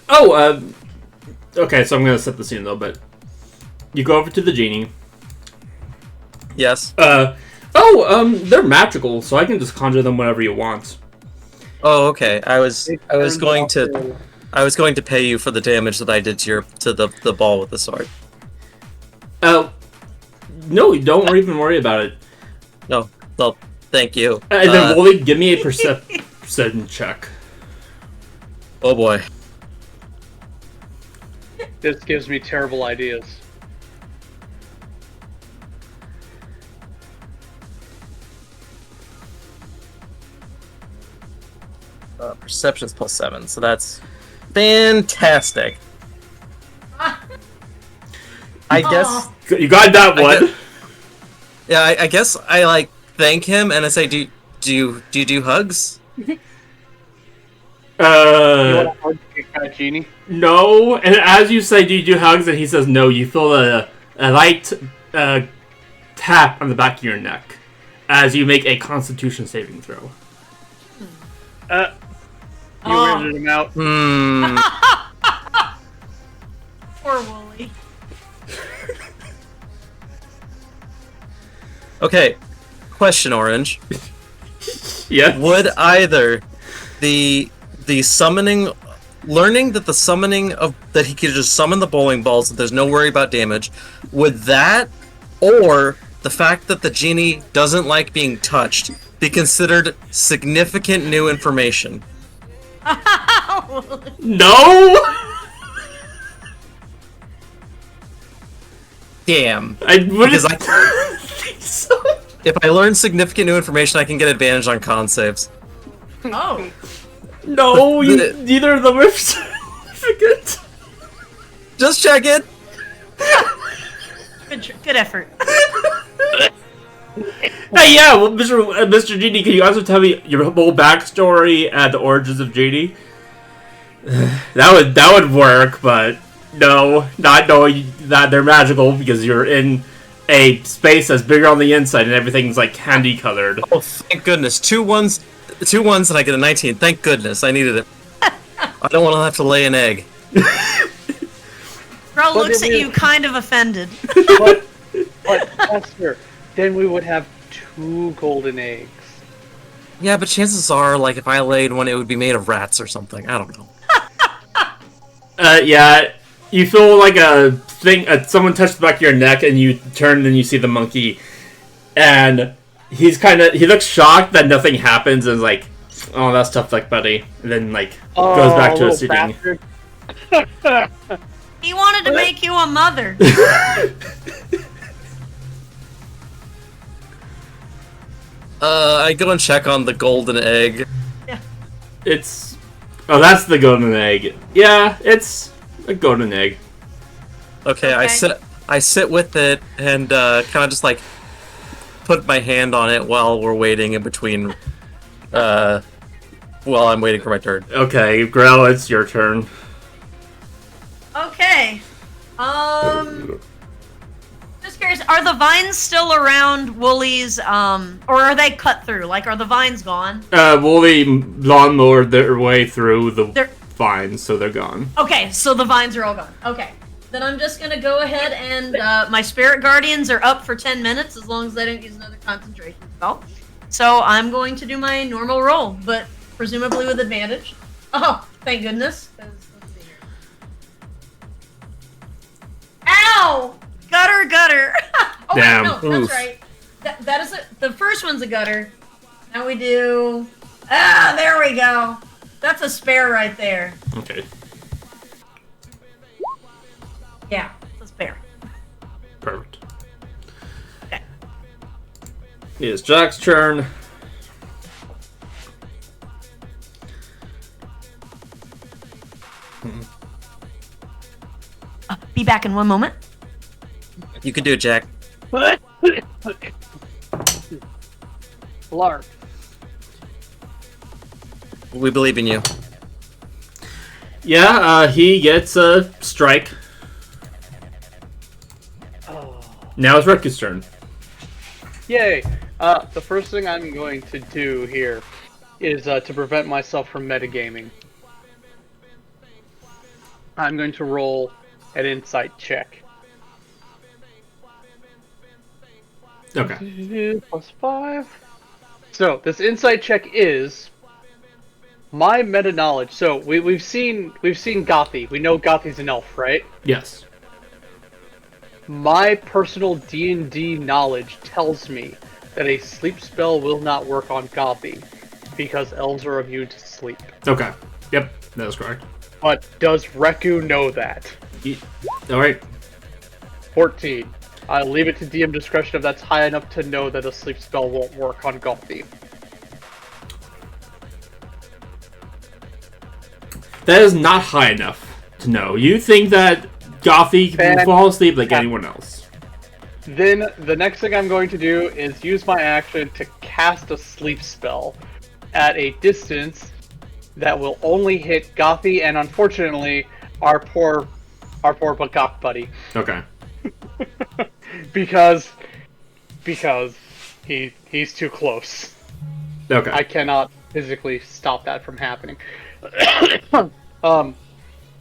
Oh, okay, so I'm gonna set the scene a little bit. You go over to the genie. Yes. They're magical, so I can just conjure them whenever you want. Oh, okay. I was going to pay you for the damage that I did to the ball with the sword. No, don't even worry about it. No, well, thank you. And then Wooly, give me a perception check. Oh boy. This gives me terrible ideas. Perception's +7, so that's fantastic. I guess. You got that one. Yeah, I guess I like thank him and I say, do you do hugs? You want a hard kick that genie? No. And as you say, do you do hugs? And he says no. You feel a light tap on the back of your neck as you make a Constitution saving throw. You weirded him out. Poor Wooly. Okay. Question, Orange. Yeah. Would either the summoning, learning that the summoning of that he could just summon the bowling balls, that there's no worry about damage, would that, or the fact that the genie doesn't like being touched, be considered significant new information? No. Damn. I wouldn't Because think so. if I learn significant new information, I can get advantage on con saves. Oh. No, neither of them are significant. Just check it. Good effort. Hey, yeah, well, Mr. Genie, can you also tell me your whole backstory and the origins of Genie? That would work, but no, not knowing that they're magical because you're in a space that's bigger on the inside and everything's like candy colored. Oh, thank goodness! Two ones, and I get a 19. Thank goodness, I needed it. I don't want to have to lay an egg. Girl looks at you kind of offended. But Buster, then we would have 2 golden eggs. Yeah, but chances are, like, if I laid one, it would be made of rats or something. I don't know. Yeah, you feel like a thing. Someone touched the back of your neck, and you turn and you see the monkey, and he looks shocked that nothing happens, and is like, "Oh, that's tough, like buddy," and then like goes back to his sitting. He wanted to make you a mother. I go and check on the golden egg. That's the golden egg. Yeah, it's a golden egg. Okay, Okay. I sit with it and kind of just like put my hand on it while we're waiting in between. While I'm waiting for my turn. Okay, Grell, it's your turn. Okay. Just curious, are the vines still around Wooly's, or are they cut through? Like, are the vines gone? Wooly lawnmowered their way through the They're- vines, so they're gone. Okay, so the vines are all gone. Okay. Then I'm just gonna go ahead and, my spirit guardians are up for 10 minutes as long as I don't use another concentration spell. So I'm going to do my normal roll, but presumably with advantage. Oh, thank goodness. 'Cause, let's see here. Ow! Gutter. Oh, Damn. wait, no, Oof. that's right. That is the first one's a gutter. Now we do. Ah, there we go. That's a spare right there. Okay, Yeah, it's a spare. perfect. Okay. It's Jack's turn. Be back in one moment. You can do it, Jack. What? Blark. We believe in you. Yeah, he gets a strike. Oh. Now it's Reku's turn. Yay! The first thing I'm going to do here is to prevent myself from metagaming. I'm going to roll an insight check. Okay. +5. So this insight check is my meta knowledge. So we've seen Gothi. We know Gothi's an elf, right? Yes. My personal D&D knowledge tells me that a sleep spell will not work on Gothi because elves are immune to sleep. Okay. Yep, that is correct. But does Reku know that? Alright. 14. I'll leave it to DM discretion if that's high enough to know that a sleep spell won't work on Gothi. That is not high enough to know. You think that Gothi can fall asleep like anyone else. Then the next thing I'm going to do is use my action to cast a sleep spell at a distance that will only hit Gothi and unfortunately our poor Bakak buddy. Okay. because he's too close. Okay. I cannot physically stop that from happening.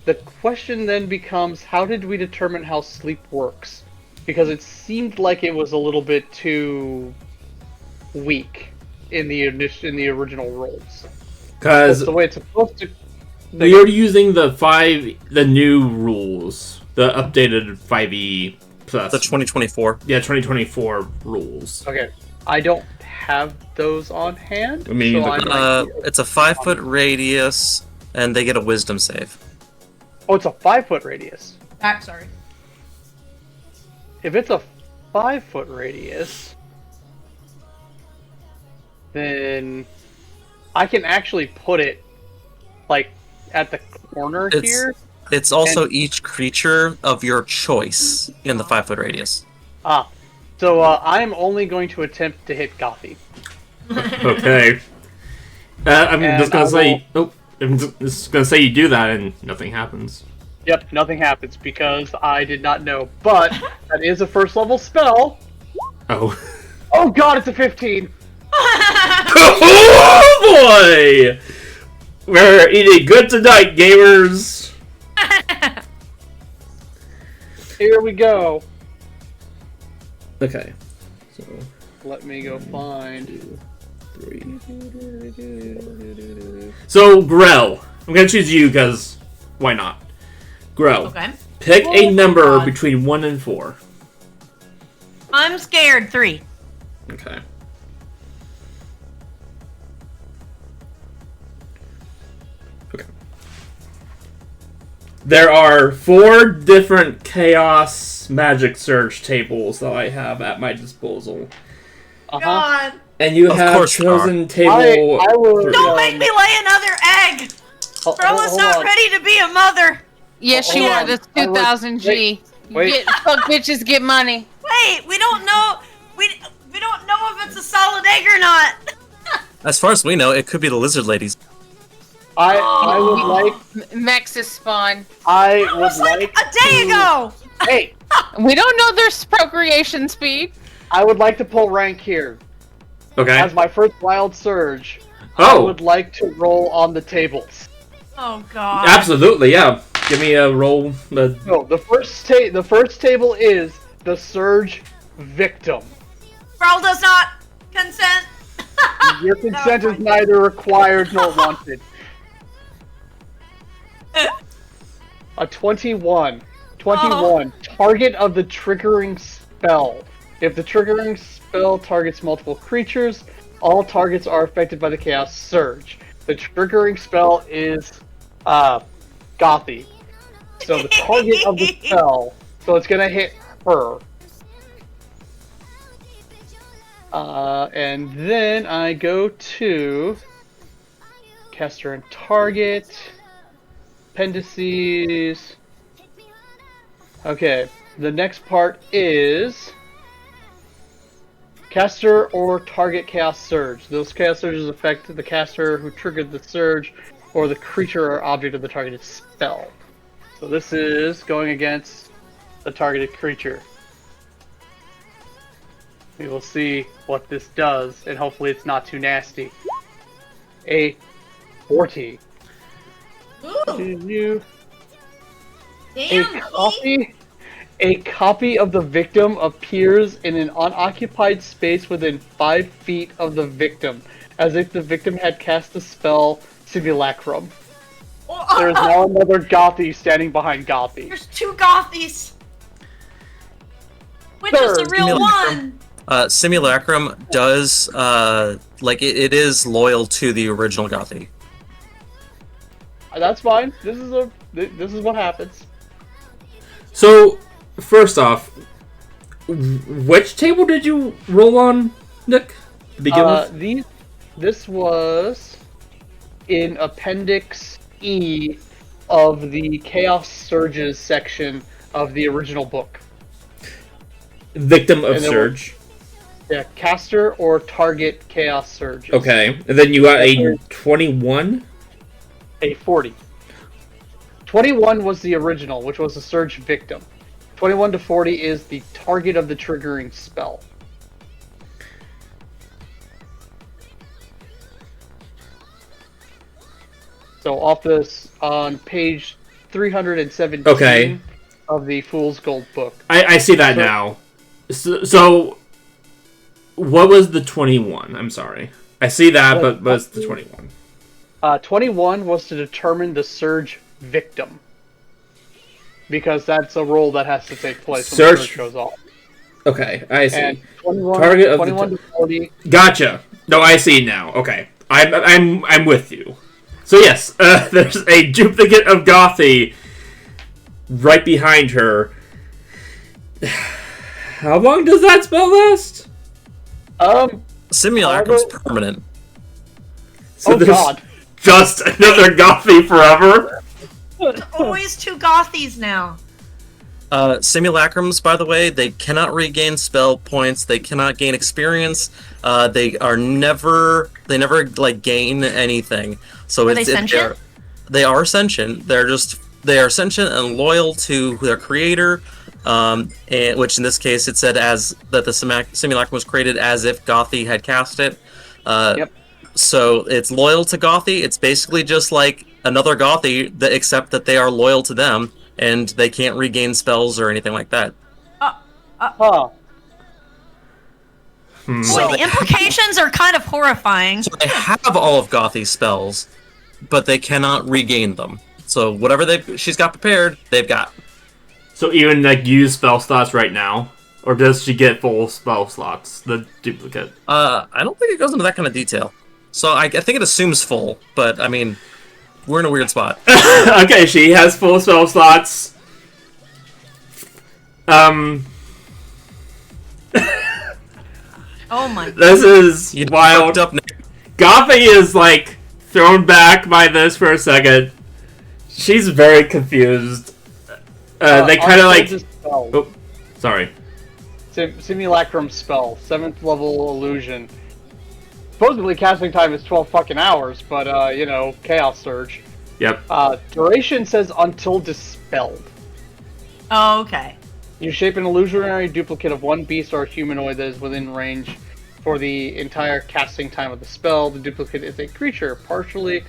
The question then becomes, how did we determine how sleep works? Because it seemed like it was a little bit too weak in the original rolls. Because the way it's supposed to. we are using the new rules, the updated 5e plus The 2024. Yeah, 2024 rules. Okay, I don't have those on hand. I mean, It's a 5-foot radius, and they get a wisdom save. Oh, it's a 5-foot radius. Sorry. If it's a 5-foot radius, then I can actually put it like at the corner here. It's also each creature of your choice in the 5-foot radius. So I'm only going to attempt to hit Gothi. Okay. I'm And just gonna I say. Oh, I'm just gonna say you do that and nothing happens. Yep, nothing happens because I did not know. But that is a first level spell. Oh. Oh god, it's a 15. Oh boy! We're eating good tonight, gamers. Here we go. Okay. So Let me go find. 3. So Grell, I'm gonna choose you because why not? Grell, Okay. pick a Oh, number God. between 1 and 4. I'm scared. 3. Okay. Okay. There are 4 different Chaos Magic Surge tables that I have at my disposal. God. And you Of have course there chosen table... I will. Don't make me lay another egg. Bella's not on. ready to be a mother. Yes, you Hold are. on. That's 2000G. Wait. Get fuck bitches, get money. Wait, we don't know. We don't know if it's a solid egg or not. As far as we know, it could be the lizard ladies. I would like. Mexis spawn. I That would was like like. a day ago. Hey, We don't know their procreation speed. I would like to pull rank here. Okay. As my first wild surge, I Oh, would like to roll on the tables. Oh God. absolutely, yeah. Give me a roll. No, the first table is the surge victim. Brawl does not consent. Your consent is neither required nor wanted. A 21. 21. Target of the triggering spell. If the triggering spell targets multiple creatures, all targets are affected by the Chaos Surge. The triggering spell is Gothi. So the target of the spell, so it's gonna hit her. And then I go to caster and target, appendices. Okay, the next part is Caster or target Chaos Surge. Those Chaos Surges affect the caster who triggered the surge, or the creature or object of the targeted spell. So this is going against the targeted creature. We will see what this does, and hopefully it's not too nasty. A 40. Ooh. A copy of the victim appears in an unoccupied space within 5 feet of the victim, as if the victim had cast the spell Simulacrum. There is now another Gothy standing behind Gothy. There's 2 Gothies. Which is the real one? Simulacrum does, it is loyal to the original Gothy. That's fine. This is what happens. So, first off, which table did you roll on, Nick? To begin with? This was in Appendix E of the Chaos Surges section of the original book. Victim of Surge. Yeah, caster or target Chaos Surges. Okay, and then you got a 21? A 40. 21 was the original, which was the Surge victim. 21 to 40 is the target of the triggering spell. So off this, on page 317 of the Fool's Gold book. I see that now. So, what was the 21? I'm sorry. I see that, but what's the 21? 21 was to determine the Surge victim. Because that's a roll that has to take place when the Surge goes off. Okay, I see. And 21, target of 21 to 40. Gotcha. No, I see now. Okay. I'm with you. So yes, there's a duplicate of Gothy right behind her. How long does that spell last? Simulacrum's permanent. So God. Just another Gothy forever? Always 2 Gothies now. Simulacrums, by the way, they cannot regain spell points. They cannot gain experience. They never gain anything. So are they sentient? They are sentient. They are sentient and loyal to their creator. And which in this case it said that the simulacrum was created as if Gothy had cast it. Yep. So it's loyal to Gothy. It's basically just like another Gothy, except that they are loyal to them and they can't regain spells or anything like that. Huh. Boy, the implications are kind of horrifying. So they have all of Gothy's spells, but they cannot regain them. So whatever she's got prepared, they've got. So even use spell slots right now, or does she get full spell slots? The duplicate. I don't think it goes into that kind of detail. So I think it assumes full, but I mean, we're in a weird spot. Okay, she has full spell slots. Oh my! This is wild. Up Gothy is thrown back by this for a second. She's very confused. They kind of Oh, sorry. Simulacrum spell, 7th level illusion. Supposedly casting time is 12 fucking hours, but Chaos Surge. Yep. Duration says until dispelled. Oh, okay. You shape an illusionary duplicate of one beast or humanoid that is within range for the entire casting time of the spell. The duplicate is a creature, partially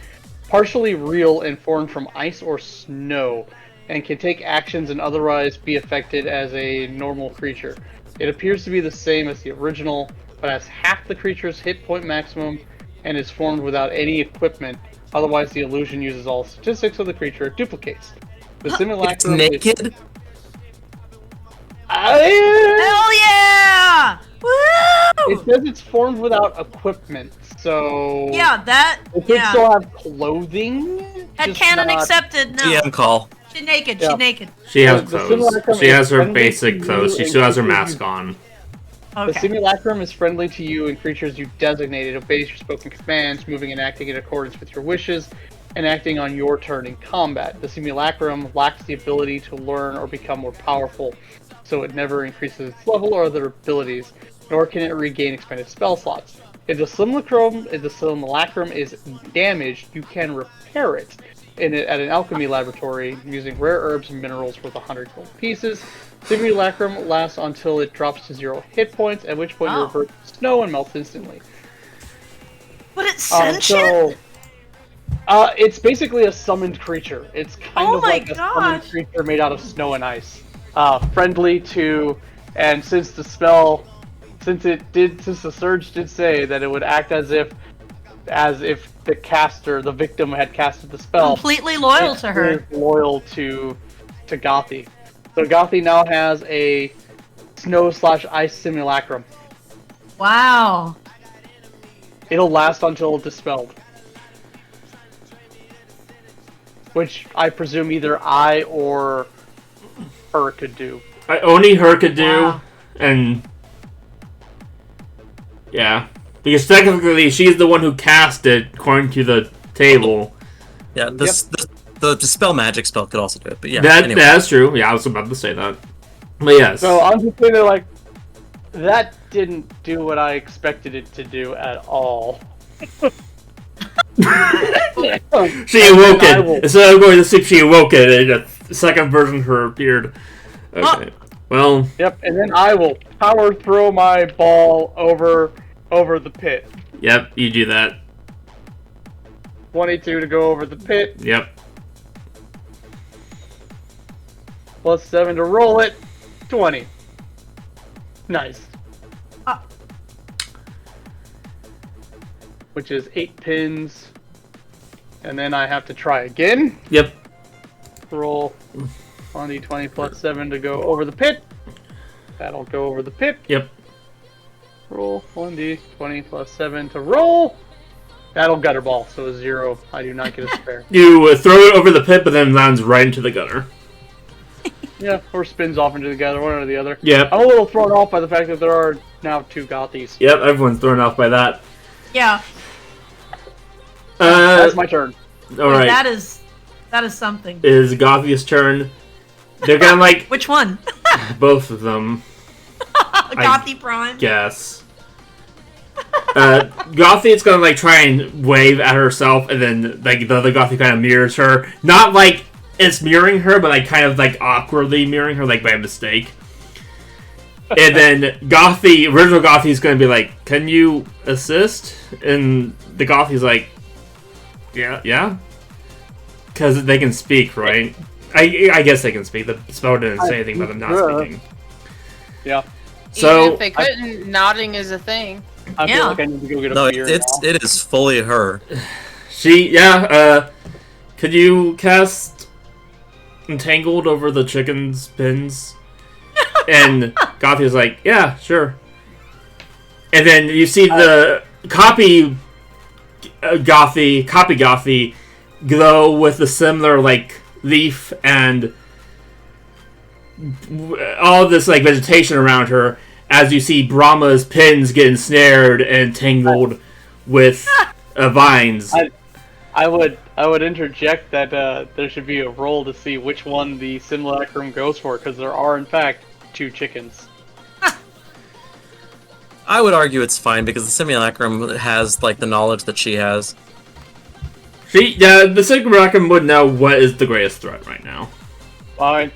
real and formed from ice or snow, and can take actions and otherwise be affected as a normal creature. It appears to be the same as the original, but has half the creature's hit point maximum and is formed without any equipment. Otherwise, the illusion uses all statistics of the creature it duplicates. The simulacrum it's naked? Hell yeah! Woo! It says it's formed without equipment, so... Yeah, it could still have clothing. Headcanon accepted, no. GM call. She's naked, Yeah. she's naked. She has clothes. She has her basic clothes. She still has her mask on. The simulacrum is friendly to you and creatures you designated, obeys your spoken commands, moving and acting in accordance with your wishes, and acting on your turn in combat. The simulacrum lacks the ability to learn or become more powerful, so it never increases its level or other abilities. nor can it regain expended spell slots. If the simulacrum is damaged, you can repair it at an alchemy laboratory using rare herbs and minerals worth 100 gold pieces. Simulacrum lasts until it drops to 0 hit points, at which point you revert to snow and melts instantly. But it's sentient? It's basically a summoned creature. It's kind of like a summoned creature made out of snow and ice. Friendly to, and since the surge did say that it would act as if the victim had casted the spell. Completely loyal to her. Is loyal to Gothi. So Gothi now has a snow/ice simulacrum. Wow. It'll last until dispelled. Which I presume either I or her could do. Only her could do, and yeah, because technically she's the one who cast it according to the table. Yeah, the dispel magic spell could also do it, but yeah. Anyway. That's true. Yeah, I was about to say that. But yes. So I'm just saying that, like, that didn't do what I expected it to do at all. She awoke it. Instead of going to sleep, she awoke it, and a second version of her appeared. Okay. Well. Yep, and then I will power throw my ball over the pit. Yep, you do that. 22 to go over the pit. Yep. Plus 7 to roll it. 20. Nice. Which is 8 pins. And then I have to try again. Yep. Roll 1d20 plus 7 to go over the pit. That'll go over the pit. Yep. Roll 1d20 plus 7 to roll. That'll gutter ball, so a 0. I do not get a spare. You throw it over the pit, but then lands right into the gutter. Yeah, or spins off into the gutter, one or the other. Yep. I'm a little thrown off by the fact that there are now 2 Gothis. Yep, everyone's thrown off by that. Yeah. That's my turn. Alright. That is something. It is Gothi's turn. They're gonna like... Which one? Both of them. Gothi Prime? Yes. Gothi is gonna like try and wave at herself, and then like the other Gothi kind of mirrors her. Not like it's mirroring her, but like kind of like awkwardly mirroring her, like by mistake. And then original Gothi is gonna be like, "Can you assist?" And the Gothi's like, "Yeah," because they can speak, right? I guess they can speak. The spell didn't say anything about them not speaking. Yeah. So even if they couldn't, nodding is a thing. I feel like I need to go get a beer now. It is fully her. Could you cast Entangled over the chicken's pins? And Gothi is like, yeah, sure. And then you see the copy Gothi glow with a similar like leaf and all this like vegetation around her, as you see Brahma's pins get ensnared and tangled with vines. I would interject that there should be a roll to see which one the simulacrum goes for, because there are in fact 2 chickens. I would argue it's fine because the simulacrum has like the knowledge that she has. The simulacrum would know what is the greatest threat right now. Fine.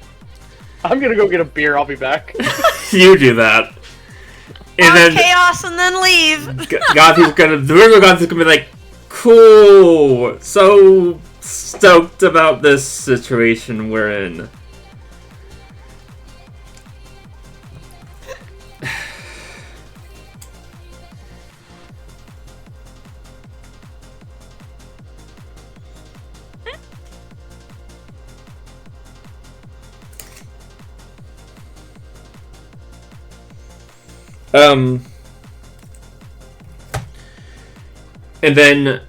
I'm gonna go get a beer. I'll be back. You do that. And then chaos and then leave. the original Gothi's gonna be like, cool, so stoked about this situation we're in. And then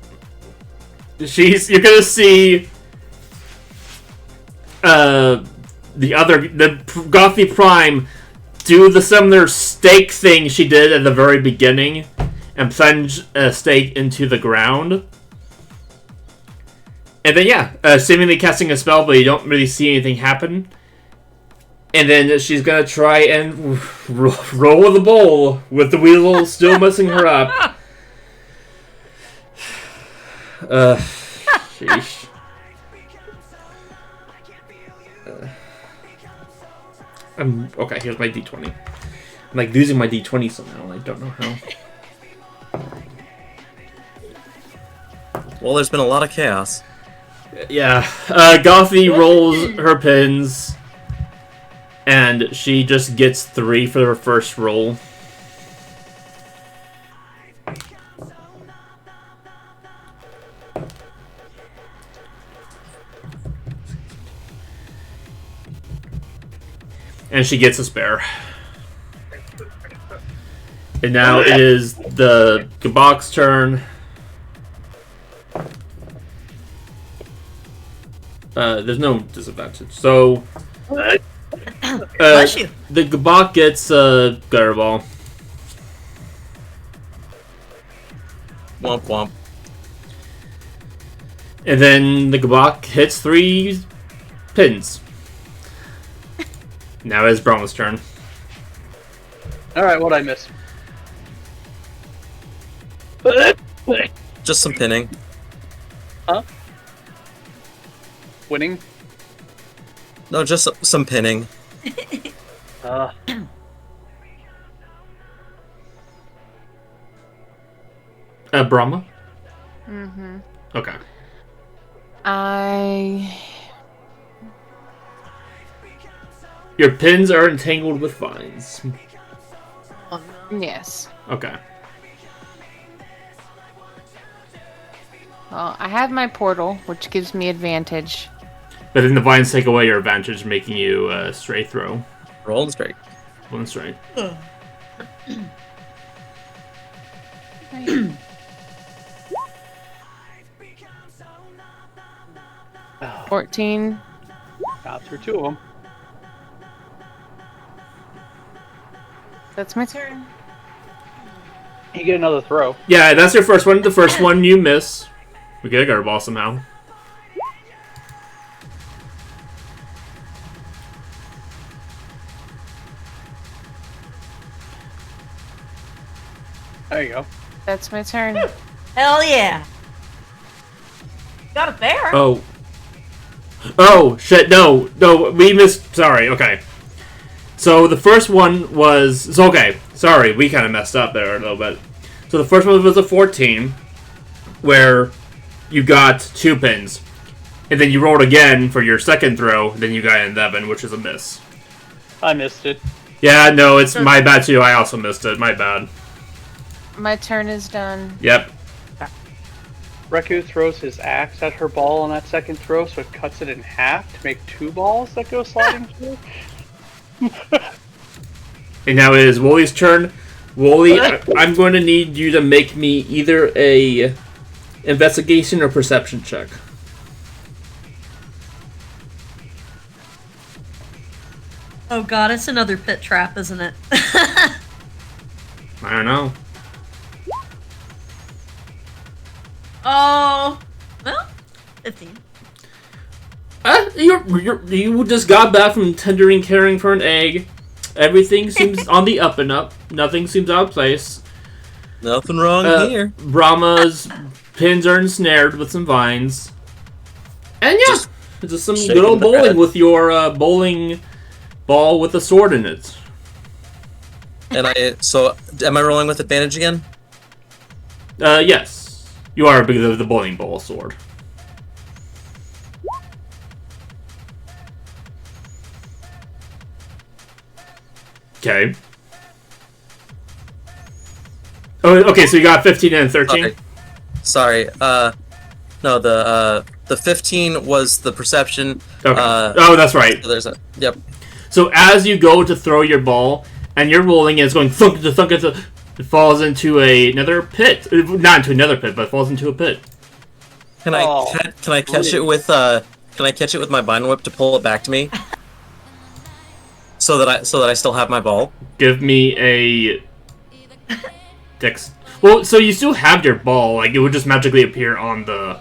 you're gonna see the Gothi Prime do the similar stake thing she did at the very beginning and plunge a stake into the ground. And then seemingly casting a spell, but you don't really see anything happen. And then she's gonna try and roll the bowl with the wheel still messing her up. Sheesh. Okay, here's my d20. I'm like losing my d20 somehow. I don't know how. Well, there's been a lot of chaos. Yeah. Gothy rolls her pins. And she just gets 3 for her first roll. And she gets a spare. And now it is the Gabok's turn. There's no disadvantage. So... Bless you. The Gabok gets a gutter ball. Womp womp. And then the Gabok hits 3 pins. Now it's Brahma's turn. Alright, what'd I miss? Just some pinning. Huh? Winning? No, just some pinning. Brahma? Mm-hmm. Okay. Your pins are entangled with vines. Yes. Okay. Well, I have my portal, which gives me advantage. But then the vines take away your advantage, making you straight throw. Rolling straight. One straight. 14. Got through 2 of them. That's my turn. You get another throw. Yeah, that's your first one. The first one you miss. We get a gutter ball somehow. There you go. That's my turn. Hell yeah. Got a bear. Oh. Oh, shit, no. No, we missed... Sorry, okay. So the first one was... So, okay, sorry, we kind of messed up there a little bit. So the first one was a 14, where you got 2 pins. And then you rolled again for your second throw, then you got an 11, which is a miss. I missed it. Yeah, no, it's my bad too. I also missed it. My bad. My turn is done. Yep. Reku throws his axe at her ball on that second throw, so it cuts it in half to make 2 balls that go sliding through. And now it is Wooly's turn. Wooly, I'm going to need you to make me either a investigation or perception check. Oh god, it's another pit trap, isn't it? I don't know. Oh, well, 15. You just got back from tendering caring for an egg. Everything seems on the up and up. Nothing seems out of place. Nothing wrong here. Brahma's pins are ensnared with some vines. And yeah, just some good old the bowling bed. with your bowling ball with a sword in it. And so am I rolling with advantage again? Yes. You are because of the bowling ball sword. Okay. Oh, okay, so you got 15 and 13? Sorry. No, the 15 was the perception. Okay. Oh, that's right. So there's a yep. So as you go to throw your ball, and you're rolling, and it's going thunk, thunk, thunk, it falls into another pit. Not into another pit, but it falls into a pit. Can I catch it with my vine whip to pull it back to me? So that I still have my ball. Give me a dex. Well, so you still have your ball. Like it would just magically appear on the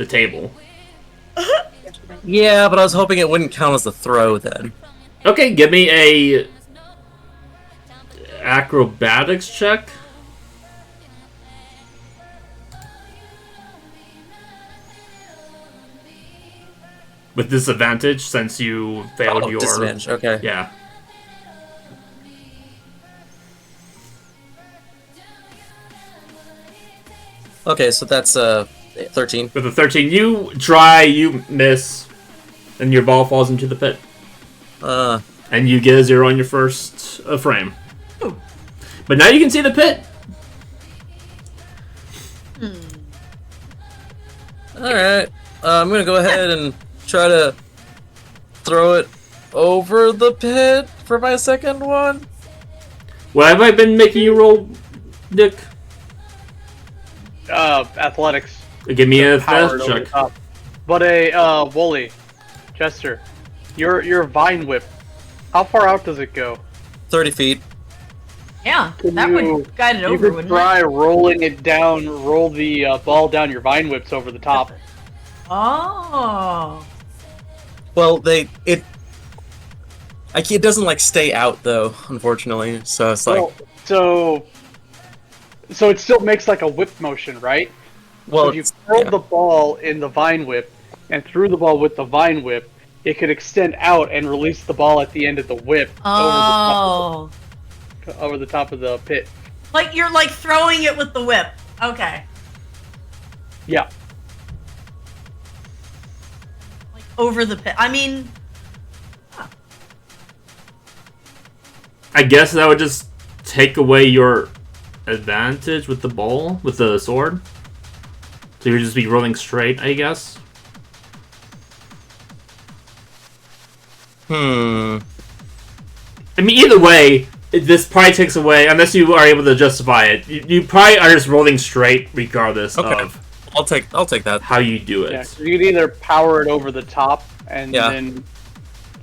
table. Yeah, but I was hoping it wouldn't count as the throw then. Okay, give me a acrobatics check. With disadvantage since you failed your disadvantage. Okay. Yeah. Okay, so that's 13. With a 13, you try, you miss, and your ball falls into the pit. And you get a 0 on your first frame. Ooh. But now you can see the pit. Alright. I'm gonna go ahead and try to throw it over the pit for my second one. What have I been making you roll, Nick? Athletics. Give me a Powered fast over check. the top. But Wooly, Chester, your vine whip, how far out does it go? 30 feet. Yeah, Can that you- would guide it You over, could wouldn't try it? rolling it down, roll the ball down your vine whips over the top. Oh. Well, it doesn't like stay out though, unfortunately. So it's like, Well, so it still makes like a whip motion, right? well, So if you throw the ball in the vine whip and threw the ball with the vine whip, it could extend out and release the ball at the end of the whip Oh. over the top of the pit. Like you're like throwing it with the whip. Okay. Yeah. Like over the pit. I mean, I guess that would just take away your advantage with the ball, with the sword. So you'd just be rolling straight, I guess. hmm. I mean, either way, this probably takes away, unless you are able to justify it. You probably are just rolling straight regardless Okay. of I'll take that. how you do it. Yeah, so you could either power it over the top and Yeah. then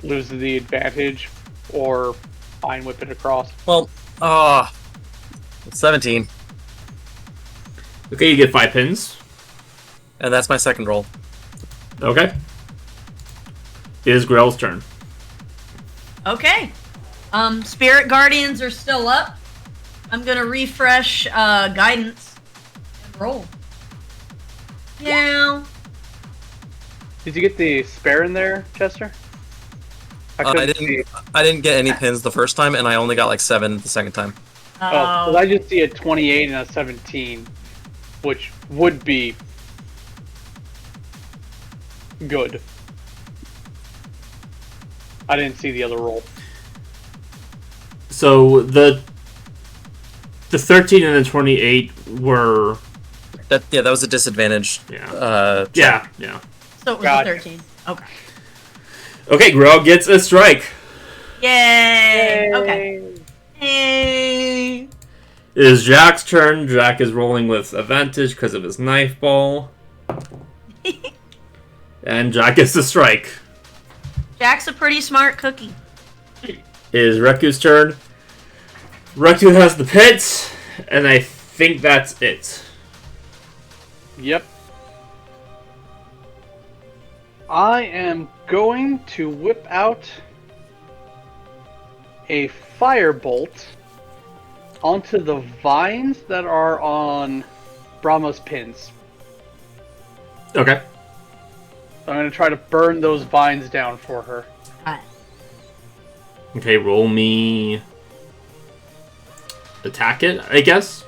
lose the advantage, or vine whip it across. Well, 17, Okay, you get 5 pins. and that's my second roll. Okay. It is Grell's turn. okay. Spirit Guardians are still up. I'm gonna refresh guidance and roll. Now, Did you get the spare in there, Chester? I couldn't see. didn't get any pins the first time, and I only got like 7 the second time. Oh, so I just see a 28 and a 17, which would be good. I didn't see the other roll. So the 13 and the 28 were That was a disadvantage. yeah. Check. Yeah. so it was Gotcha. a 13. Okay. Okay, Grell gets a strike. Yay! Okay. Yay! It is Jack's turn. Jack is rolling with advantage because of his knife ball. And Jack gets the strike. Jack's a pretty smart cookie. It is Reku's turn. Reku has the pit, and I think that's it. Yep. I am going to whip out a firebolt onto the vines that are on Brahma's pins. Okay. I'm going to try to burn those vines down for her. Alright. Okay, roll me... attack it, I guess?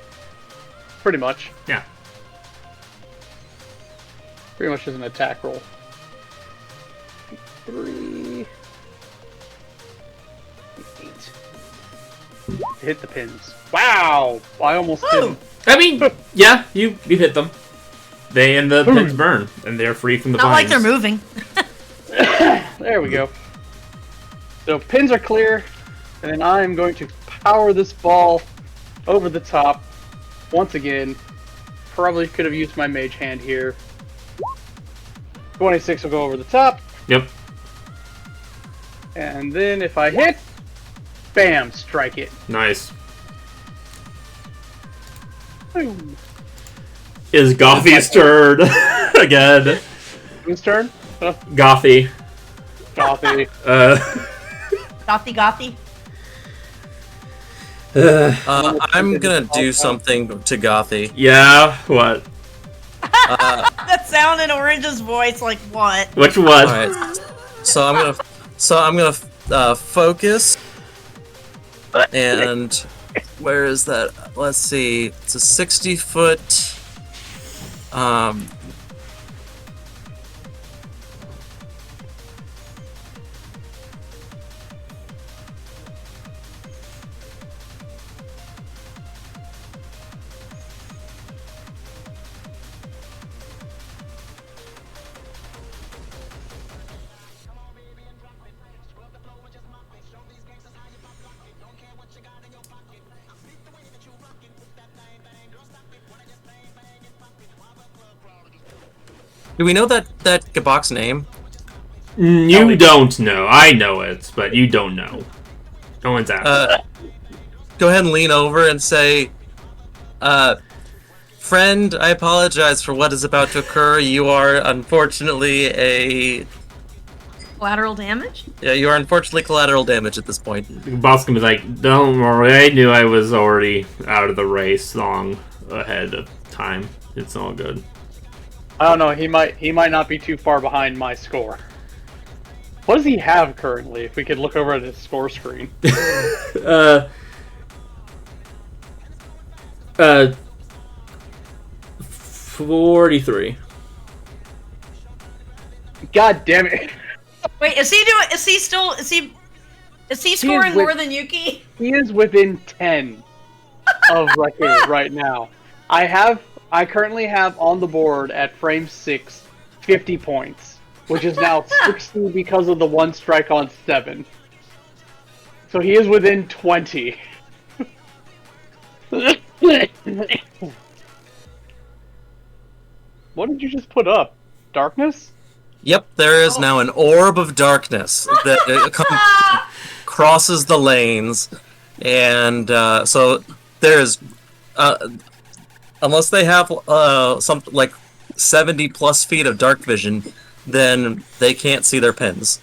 Pretty much. Yeah. Pretty much as an attack roll. 3... 8. Hit the pins. Wow! I almost Woo! didn't. I mean, yeah, you hit them. They and the pins burn, and they're free from the Not like vines. they're moving. There we go. So pins are clear, and then I'm going to power this ball over the top once again. Probably could have used my mage hand here. 26 will go over the top, Yep. and then if I hit, bam, strike it. Nice. Boom. Is Gothy's turn again. Whose turn? Gothy. Gothy. Gothy. I'm gonna do something to Gothy. Yeah, what? That sound in Orange's voice, like what? Which one? Alright. So I'm gonna focus. And where is that? Let's see. It's a 60-foot. Do we know that Gabok's name? You don't know. I know it, but you don't know. No one's asking. Go ahead and lean over and say, friend, I apologize for what is about to occur. You are unfortunately Collateral damage? Yeah, you are unfortunately collateral damage at this point. Boss can be like, don't worry, I knew I was already out of the race long ahead of time. It's all good. I don't know. He might not be too far behind my score. What does he have currently? If we could look over at his score screen. 43. God damn it! Wait, is he scoring more than Yuki? He is within 10 of record right now. I currently have on the board at frame 6, 50 points, which is now 60 because of the 1 strike on 7. So he is within 20. What did you just put up? Darkness? Yep, there is now an orb of darkness that crosses the lanes, and so there's unless they have something like 70 plus feet of dark vision, then they can't see their pins.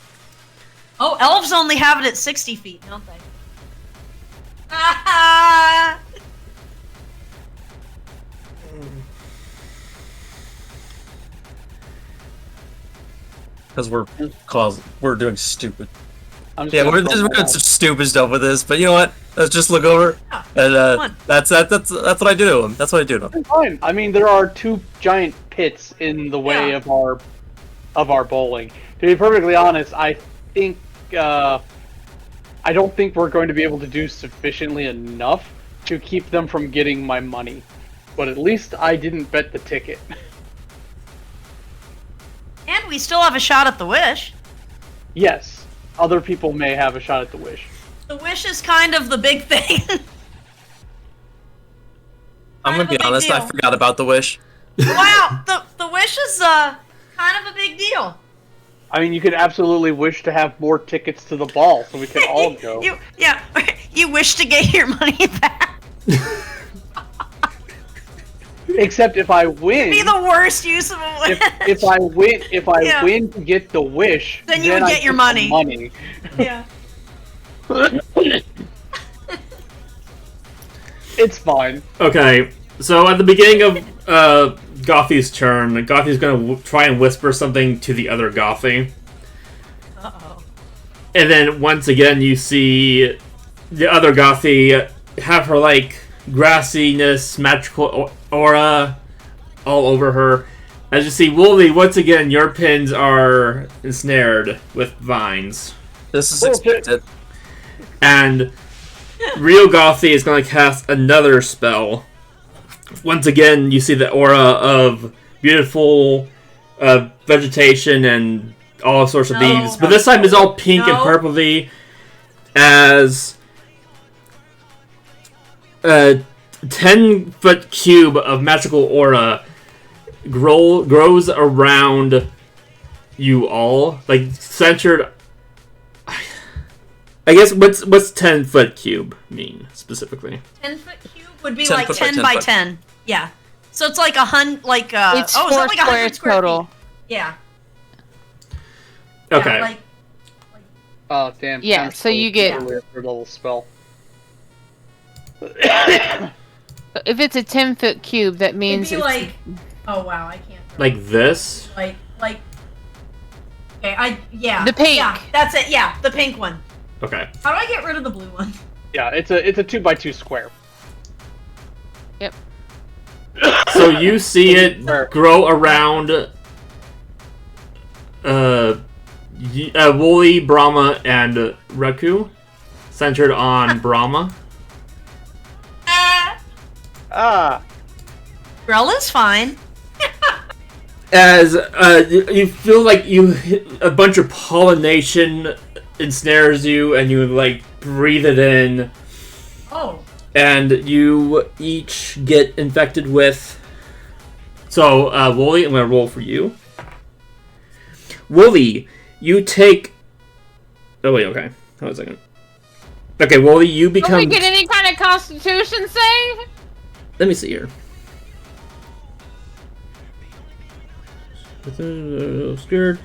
Oh, elves only have it at 60 feet, don't they? Because we're doing stupid. Yeah, we're doing some stupid stuff with this, but you know what? Let's just look over, and that's what I do to him. That's what I do to him. Fine. I mean, there are 2 giant pits in the way of our bowling. To be perfectly honest, I think I don't think we're going to be able to do sufficiently enough to keep them from getting my money. But at least I didn't bet the ticket. And we still have a shot at the wish. Yes, other people may have a shot at the wish. The wish is kind of the big thing. I'm gonna be honest, I forgot about the wish. Wow, the wish is kind of a big deal. I mean, you could absolutely wish to have more tickets to the ball so we could all go. You wish to get your money back. Except if I win, Be the worst use of a wish. if I win to get the wish, then you would get your money. Yeah. It's fine. Okay, so at the beginning of Gothy's turn, Gothy's gonna try and whisper something to the other Gothy. Uh-oh. And then once again, you see the other Gothy have her, like, grassiness, magical aura all over her. As you see, Wolvie, once again, your pins are ensnared with vines. This is expected. And Real Gothy is going to cast another spell. Once again, you see the aura of beautiful vegetation and all sorts of leaves. But this time it's all pink and purpley as a 10-foot cube of magical aura grows around you all. Like, centered... I guess, what's 10-foot cube mean, specifically? 10-foot cube would be 10 like foot by 10 10 by foot. 10. Yeah. So it's like It's 4 is that like 100 squares square total. feet? Yeah. Okay. Yeah, Oh, damn. Yeah, I'm so you still get- earlier for a little spell. If it's a 10-foot cube, that It'd means be it's like, oh wow, I can't. Like this? Like. Okay, yeah. The pink. Yeah, that's it. Yeah, the pink one. Okay. How do I get rid of the blue one? Yeah, it's a 2x2 square. So you see it grow around Wooly, Brahma, and Raku, centered on Brahma. Ah, Grella's fine. As you feel like a bunch of pollination ensnares you, and you like breathe it in. Oh. And you each get infected with... So, Wooly, I'm going to roll for you. Wooly, you take... Oh, wait, okay. Hold on a second. Okay, Wooly, you become... Don't we get any kind of constitution save? Let me see here. Scared.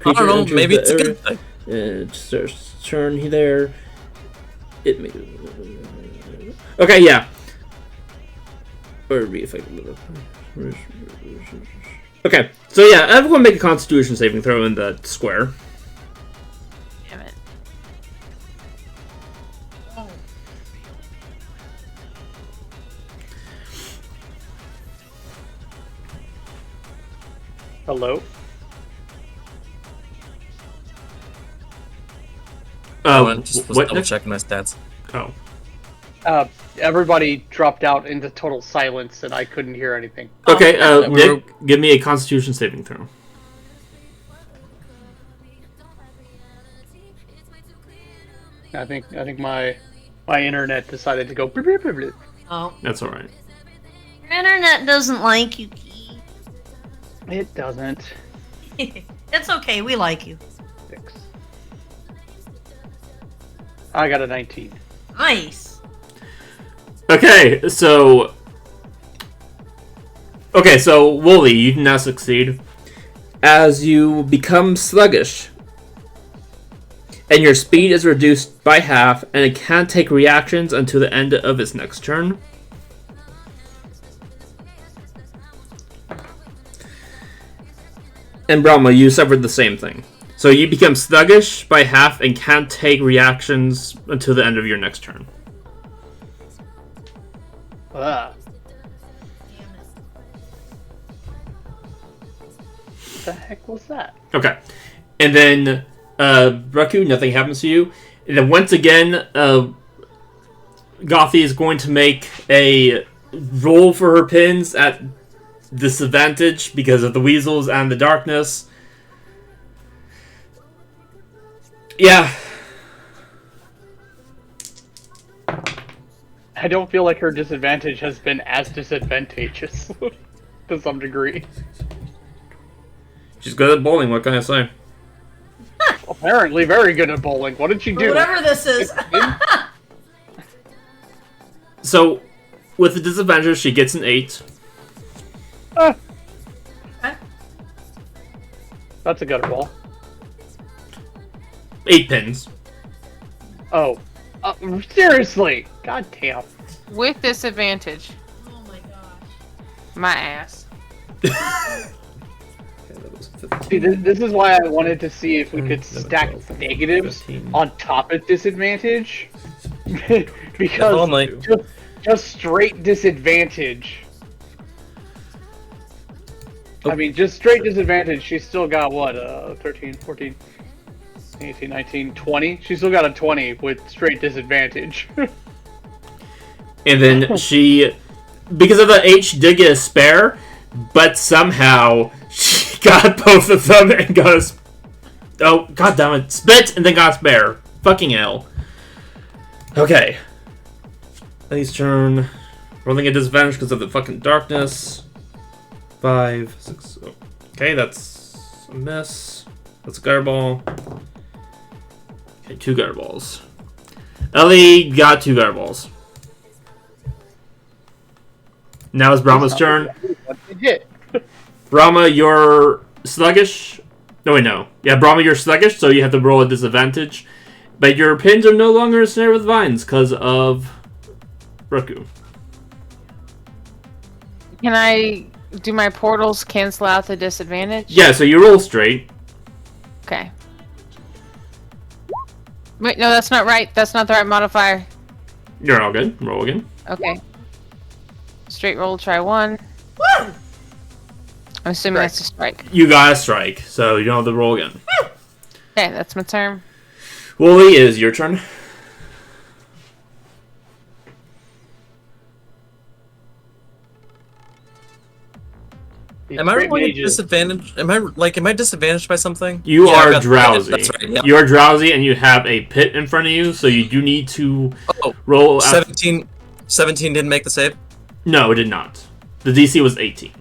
I don't know, maybe it's a good thing. Starts turn there. It may... Okay, yeah. Or be effective. Okay, so yeah, everyone make a Constitution saving throw in the square. Damn it. hello. Just what? double checking my stats. Oh. Everybody dropped out into total silence, and I couldn't hear anything. Okay, we're- Nick, give me a Constitution saving throw. I think my internet decided to go. Blip, blip, blip, blip. Oh. That's alright. Your internet doesn't like you, Key. It doesn't. It's okay, we like you. 6. I got a 19. Nice. Okay, so... Okay, so, Wooly, you can now succeed. As you become sluggish, and your speed is reduced by half, and it can't take reactions until the end of its next turn. And Brahma, you suffered the same thing. So you become sluggish by half and can't take reactions until the end of your next turn. What the heck was that? Okay. And then, Raku, nothing happens to you. And then once again, Gothy is going to make a roll for her pins at disadvantage because of the weasels and the darkness. Yeah. I don't feel like her disadvantage has been as disadvantageous to some degree. She's good at bowling, what can I say? Apparently very good at bowling. What did she do? Whatever this is. So, with the disadvantage, she gets an 8. Ah, Okay. that's a gutter ball. 8 pins. Oh. Seriously? God damn. With disadvantage. Oh my gosh. My ass. See, this is why I wanted to see if we could stack negatives 15. on top of disadvantage. If Because only. just straight disadvantage. I mean, just straight disadvantage, she's still got what, 13, 14, 18, 19, 20? She's still got a 20 with straight disadvantage. And then she, because of the H, she did get a spare, but somehow she got both of them and got a, oh, god damn it, spit and then got a spare. Fucking hell. Okay. Ellie's turn. Rolling at disadvantage because of the fucking darkness. 5, 6, oh. Okay, that's a miss. That's a gutter ball. Okay, 2 gutter balls. Ellie got 2 gutter balls. Now it's Brahma's turn. What did hit? Brahma, you're sluggish. No, wait, no. Yeah, Brahma, you're sluggish, so you have to roll a disadvantage. But your pins are no longer ensnared with vines because of Raku. Can I do my portals cancel out the disadvantage? Yeah, so you roll straight. Okay. Wait, no, that's not right. That's not the right modifier. You're all good. Roll again. Okay. Straight roll, try 1. Woo! I'm assuming that's a strike. You got a strike, so you don't have to roll again. Okay, that's my turn. Wooly, is your turn. Am I rolling a disadvantage? Am I disadvantaged by something? You Yeah, I've are got- drowsy. That's right. Yeah. You are drowsy, and you have a pit in front of you, so you do need to Oh, roll. 17 didn't make the save. No, it did not. The DC was 18.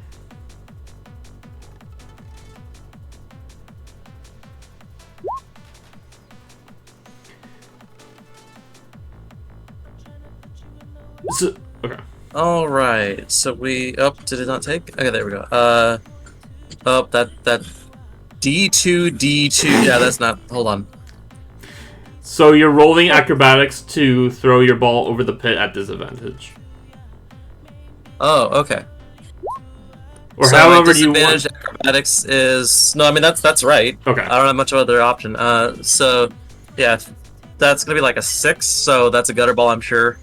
So, okay. All right. So we. Oh, did it not take? Okay, there we go. Oh, that D2. Yeah, that's not. Hold on. So you're rolling acrobatics to throw your ball over the pit at disadvantage. Oh, okay. Or so however my you want. disadvantage acrobatics is no. I mean that's right. Okay. I don't have much of other option. So yeah, that's gonna be like a 6. So that's a gutter ball, I'm sure.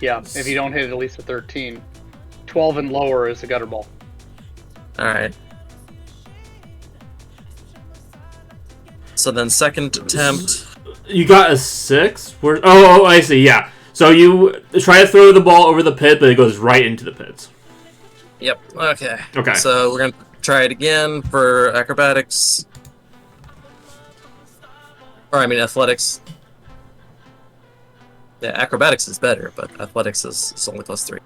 Yeah, if you don't hit at least a 13. 12 and lower is a gutter ball. All right. So then second attempt. You got a 6? Where? Oh, I see. Yeah. So you try to throw the ball over the pit, but it goes right into the pits. Yep. Okay. Okay. So we're gonna try it again for acrobatics. Or I mean athletics. Yeah, acrobatics is better, but athletics is only +3.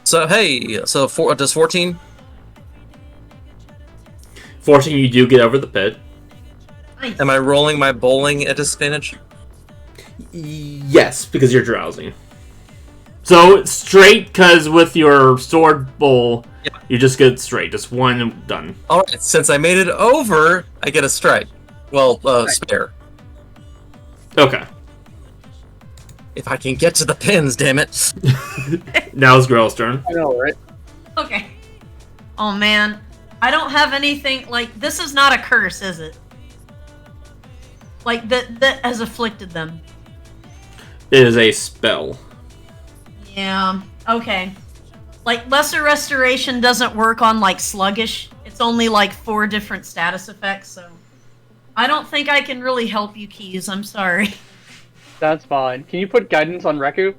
So hey, so does 14? 14, you do get over the pit. Nice. Am I rolling my bowling at disadvantage? Yes, because you're drowsy. So straight, because with your sword bowl, Yeah. you just get straight. Just one and done. All right. Since I made it over, I get a strike. Well, spare. Okay. If I can get to the pins, damn it. Now it's Grell's turn. I know, right? Okay. Oh man, I don't have anything like this. Is not a curse, is it? Like that has afflicted them. It is a spell. Yeah. Okay. Like lesser restoration doesn't work on like sluggish. It's only like 4 different status effects, so I don't think I can really help you, Keys. I'm sorry. That's fine. Can you put guidance on Reku?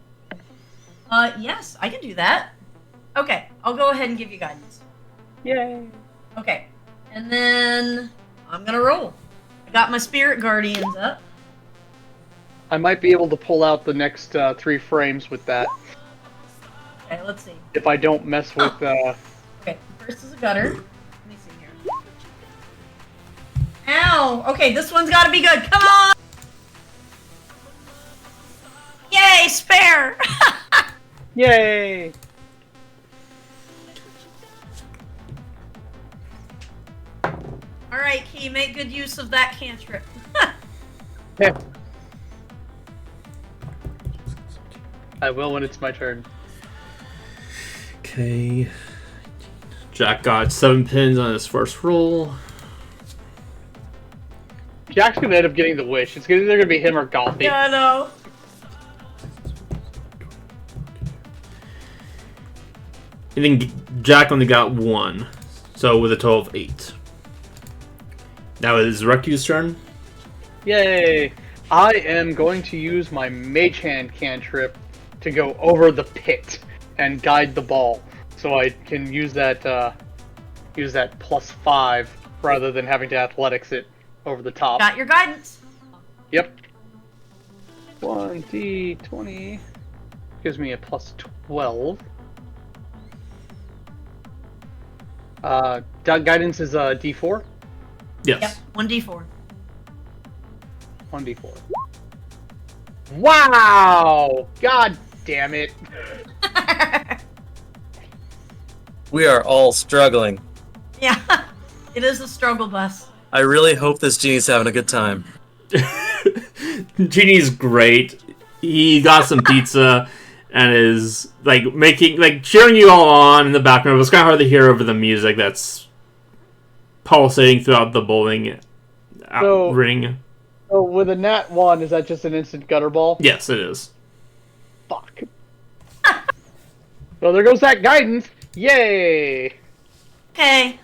Yes, I can do that. Okay, I'll go ahead and give you guidance. Yay. Okay, and then I'm gonna roll. I got my spirit guardians up. I might be able to pull out the next 3 frames with that Okay, let's see. if I don't mess with. Okay, first is a gutter. Let me see here. Ow! Okay, this one's gotta be good. Come on! Yay, spare! Yay! Alright, Key, make good use of that cantrip. Yeah. I will when it's my turn. Okay. Jack got 7 pins on his first roll. Jack's gonna end up getting the wish. It's either gonna be him or Golfy. Yeah, I know. I think Jack only got 1. So with a total of 8. Now it is Reku's turn. Yay! I am going to use my Mage Hand cantrip to go over the pit and guide the ball, so I can use that +5 rather than having to athletics it over the top. Got your guidance. Yep. 1d20 gives me a +12. Guidance is D4. Yes. Yep, 1d4. 1d4. Wow! God damn it! We are all struggling. Yeah, it is a struggle bus. I really hope this genie's having a good time. Genie's great. He got some pizza and is like making like cheering you all on in the background. It's kind of hard to hear over the music that's pulsating throughout the bowling ring. So with a nat 1, is that just an instant gutter ball? Yes, it is. Fuck. Well, there goes that guidance. Yay! Okay.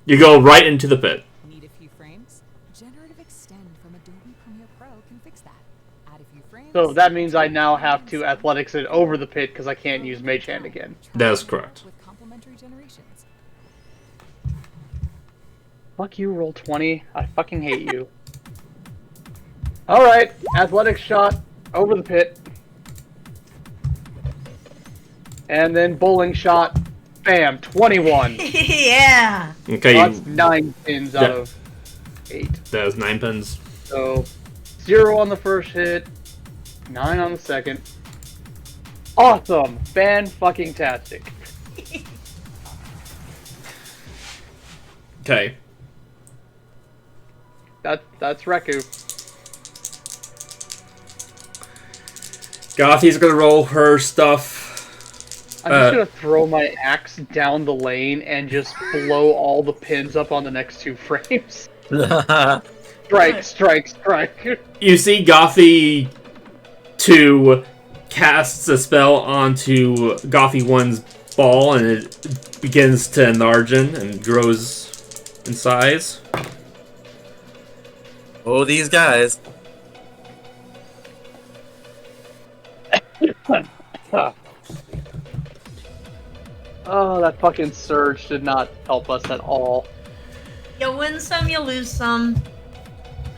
You go right into the pit. Need a few frames? Generative Extend from Adobe Premiere Pro can fix that. Add a few frames. So that means I now have to athletics it over the pit because I can't use Mage Hand again. That is correct. With complementary generations. Fuck you, roll 20. I fucking hate you. Alright, athletics shot over the pit. And then bowling shot. Bam, 21. Yeah. Okay, That's 9 pins out of 8. that was 9 pins. So 0 on the first hit, 9 on the second. Awesome! Fan-fucking-tastic. Okay. That's Reku. Gothi's gonna roll her stuff. I'm just gonna throw my axe down the lane and just blow all the pins up on the next 2 frames. Strike, strike, strike. You see Gothy 2 casts a spell onto Gothy 1's ball, and it begins to enlarge and grows in size. Oh, these guys. Oh, that fucking surge did not help us at all. You win some, you lose some.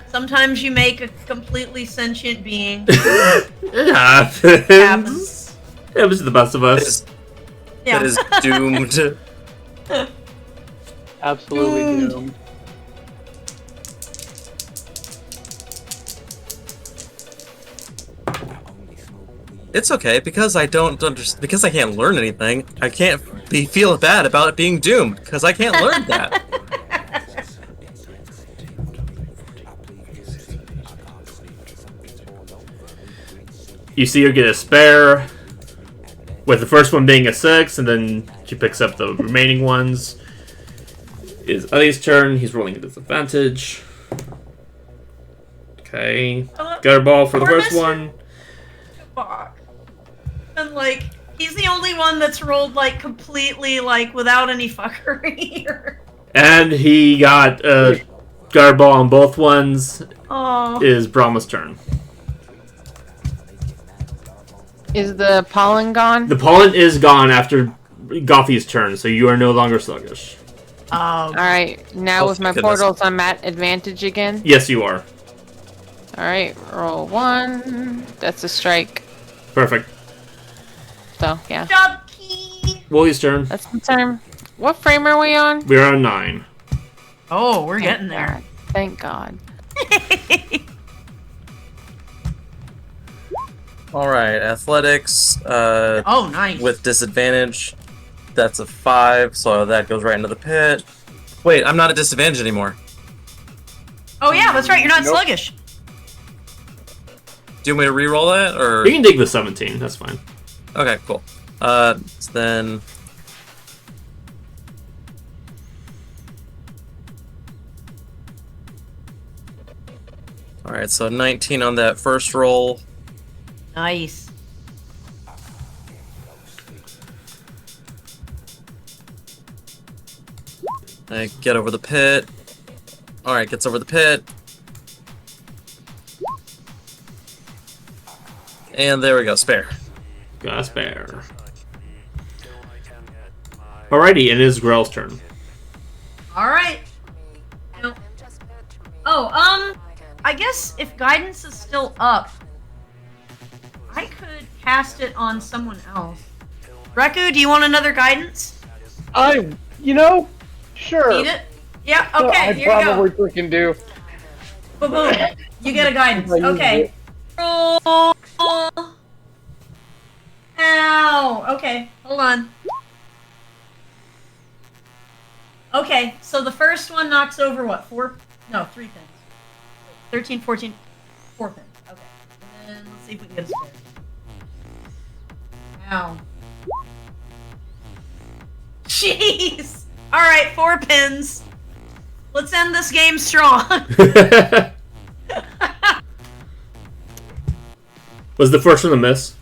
Sometimes you make a completely sentient being. It happens. Happens. It was the best of us. That is doomed. Absolutely doomed. It's okay because I don't understand. Because I can't learn anything. I can't feel bad about it being doomed because I can't learn that. You see her get a spare, with the first one being a 6, and then she picks up the remaining ones. It's Ellie's turn. He's rolling a disadvantage. Okay. Gutter ball for the first one. Fuck. And like, he's the only one that's rolled like completely like without any fuckery. And he got a gutter ball on both ones. Oh. Is Brahma's turn. Is the pollen gone? The pollen is gone after Gothy's turn, so you are no longer sluggish. Alright, now Oh, with my thank goodness. portals, I'm at advantage again. Yes, you are. Alright, roll 1. That's a strike. Perfect. So, yeah. Job key. Woolie's turn. That's my turn. What frame are we on? We are on 9. Oh, we're Thank getting there. God. Thank God. Alright, athletics. Oh, nice. With disadvantage. That's a 5, so that goes right into the pit. Wait, I'm not at disadvantage anymore. Oh yeah, that's right. You're not Nope. sluggish. Do you want me to re-roll that, or? You can dig the 17, that's fine. Okay, cool. So then... Alright, so 19 on that first roll. Nice. I get over the pit. Alright, gets over the pit. And there we go, spare. Got a spare. Alrighty, it is Grell's turn. All right. No. Oh, I guess if guidance is still up, I could cast it on someone else. Reku, do you want another guidance? Sure. Need it? Yeah. So Okay. I Here you go. probably freaking do. Boom, boom. You get a guidance. I use Okay. it. Roll. Ow. Okay. Hold on. Okay, so the first one knocks over what? 4? No, 3 pins. 13, 14, 4 pins. Okay. And then let's see if we can get a spare. Ow. Jeez! Alright, 4 pins. Let's end this game strong. Was the first one a miss?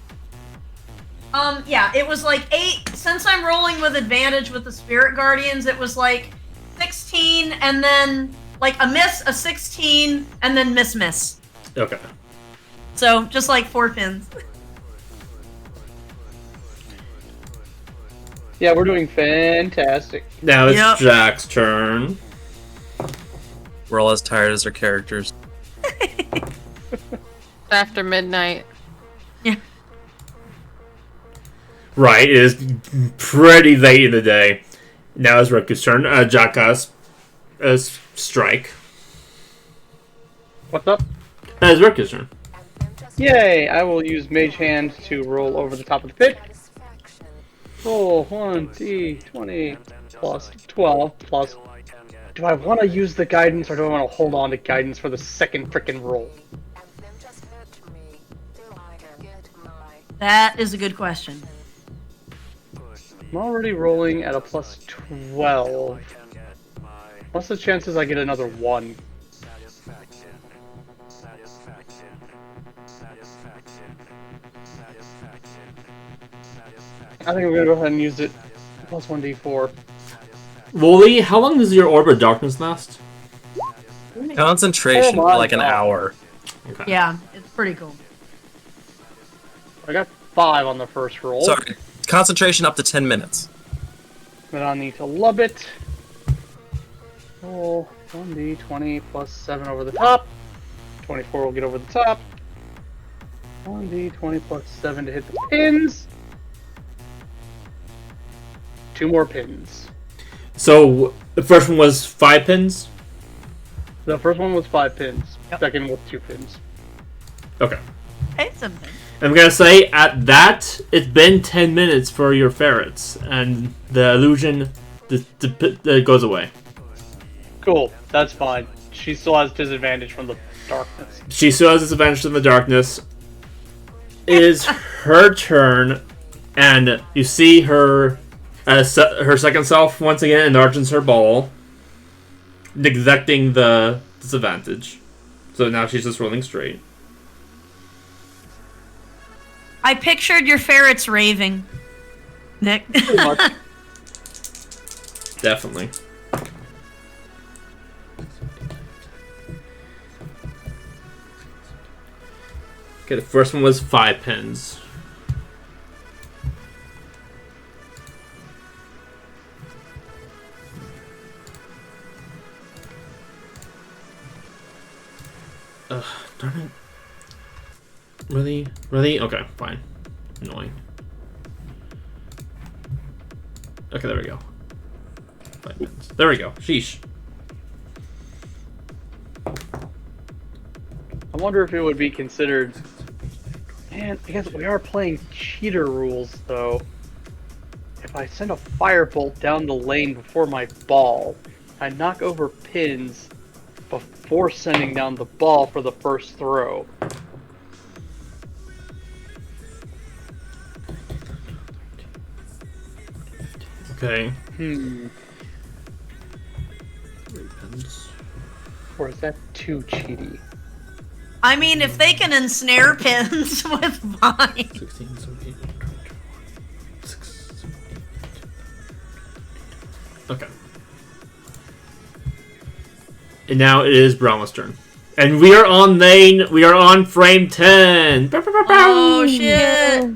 Yeah, it was like 8. Since I'm rolling with advantage with the Spirit Guardians, it was like 16, and then like a miss, a 16, and then miss. Okay. So just like 4 pins. Yeah, we're doing fantastic. Now it's Yep. Jack's turn. We're all as tired as our characters. After midnight. Right, it is pretty late in the day. Now it's Riku's turn. Jack has a strike. What's up? It's Riku's turn. Yay! I will use Mage Hand to roll over the top of the pit. Roll 1d20 plus 12 plus. Do I want to use the guidance or do I want to hold on to guidance for the second frickin' roll? That is a good question. I'm already rolling at a plus 12. What's the chances I get another 1? I think I'm gonna go ahead and use it. Plus 1d4. Wooly, how long does your Orb of Darkness last? Concentration Oh for my like an God. hour. Okay. Yeah, it's pretty cool. I got 5 on the first roll. Sorry, concentration up to 10 minutes. Then I'll need to love it. Roll 1d20 plus 7 over the top. 24 will get over the top. 1d20 plus 7 to hit the pins. 2 more pins. So the first one was 5 pins? The first one was 5 pins. Yep. Second was 2 pins. Okay. Hey, something. I'm gonna say at that, it's been 10 minutes for your ferrets, and the illusion goes away. Cool, that's fine. She still has disadvantage from the darkness. She still has disadvantage in the darkness. It is her turn, and you see her her second self once again enlarges her ball, neglecting the disadvantage. So now she's just rolling straight. I pictured your ferrets raving, Nick. Pretty much. Definitely. Okay, the first one was 5 pins. Ugh, darn it. Really? Really? Okay, fine. Annoying. Okay, there we go. 5 pins. There we go. Sheesh. I wonder if it would be considered. Man, I guess we are playing cheater rules, though. If I send a firebolt down the lane before my ball, I knock over pins before sending down the ball for the first throw. Okay. 3 Pins. Or is that too cheaty? I mean, if they can ensnare pins with Vine. 16, 17, 6, 8. Okay. And now it is Brahma's turn. And we are on lane, we are on frame 10. Oh shit!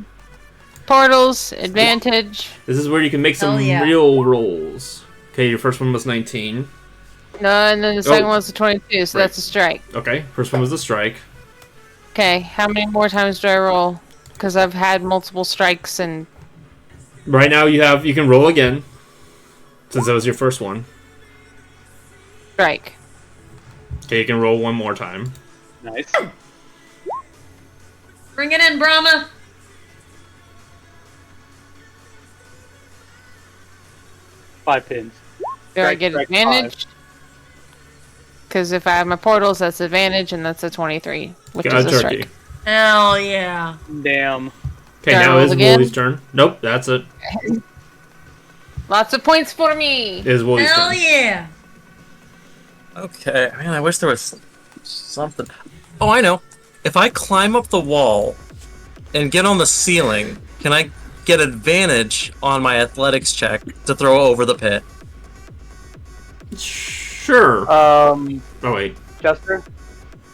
Portals, advantage. This is where you can make some Hell yeah. real rolls. Okay, your first one was 19. No, and then the second one's a 22, so Right. that's a strike. Okay, first one was the strike. Okay, how many more times do I roll? Because I've had multiple strikes and Right now you can roll again. Since that was your first one. strike. Okay, you can roll one more time. Nice. Bring it in, Brahma. Five pins. Do I get Strike advantage? Because if I have my portals, that's advantage, and that's a 23, which Got is a a turkey. strike. Hell yeah. Damn. Okay, Do I now roll is again? Wooly's turn. Nope, that's it. Lots of points for me. It is Wooly's Hell turn. yeah. Okay, man, I wish there was something. Oh, I know. If I climb up the wall and get on the ceiling, can I get advantage on my athletics check to throw over the pit? Sure. Oh wait. Jester.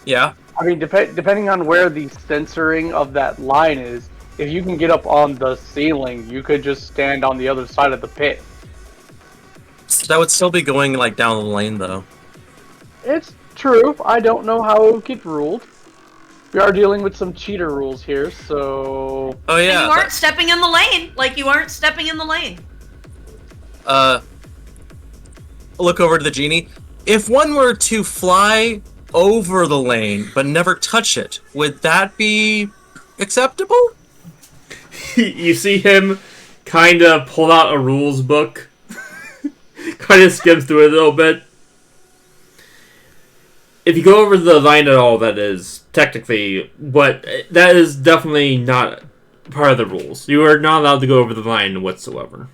Yeah? I mean, depending on where the censoring of that line is, if you can get up on the ceiling, you could just stand on the other side of the pit. That would still be going, like, down the lane, though. It's true. I don't know how it would get ruled. We are dealing with some cheater rules here, so... Oh, And yeah. you aren't stepping in the lane. Like, you aren't stepping in the lane. Look over to the genie. If one were to fly over the lane, but never touch it, would that be acceptable? You see him kind of pull out a rules book. Kind of skims through it a little bit. If you go over the line at all, that is technically, but that is definitely not part of the rules. You are not allowed to go over the line whatsoever.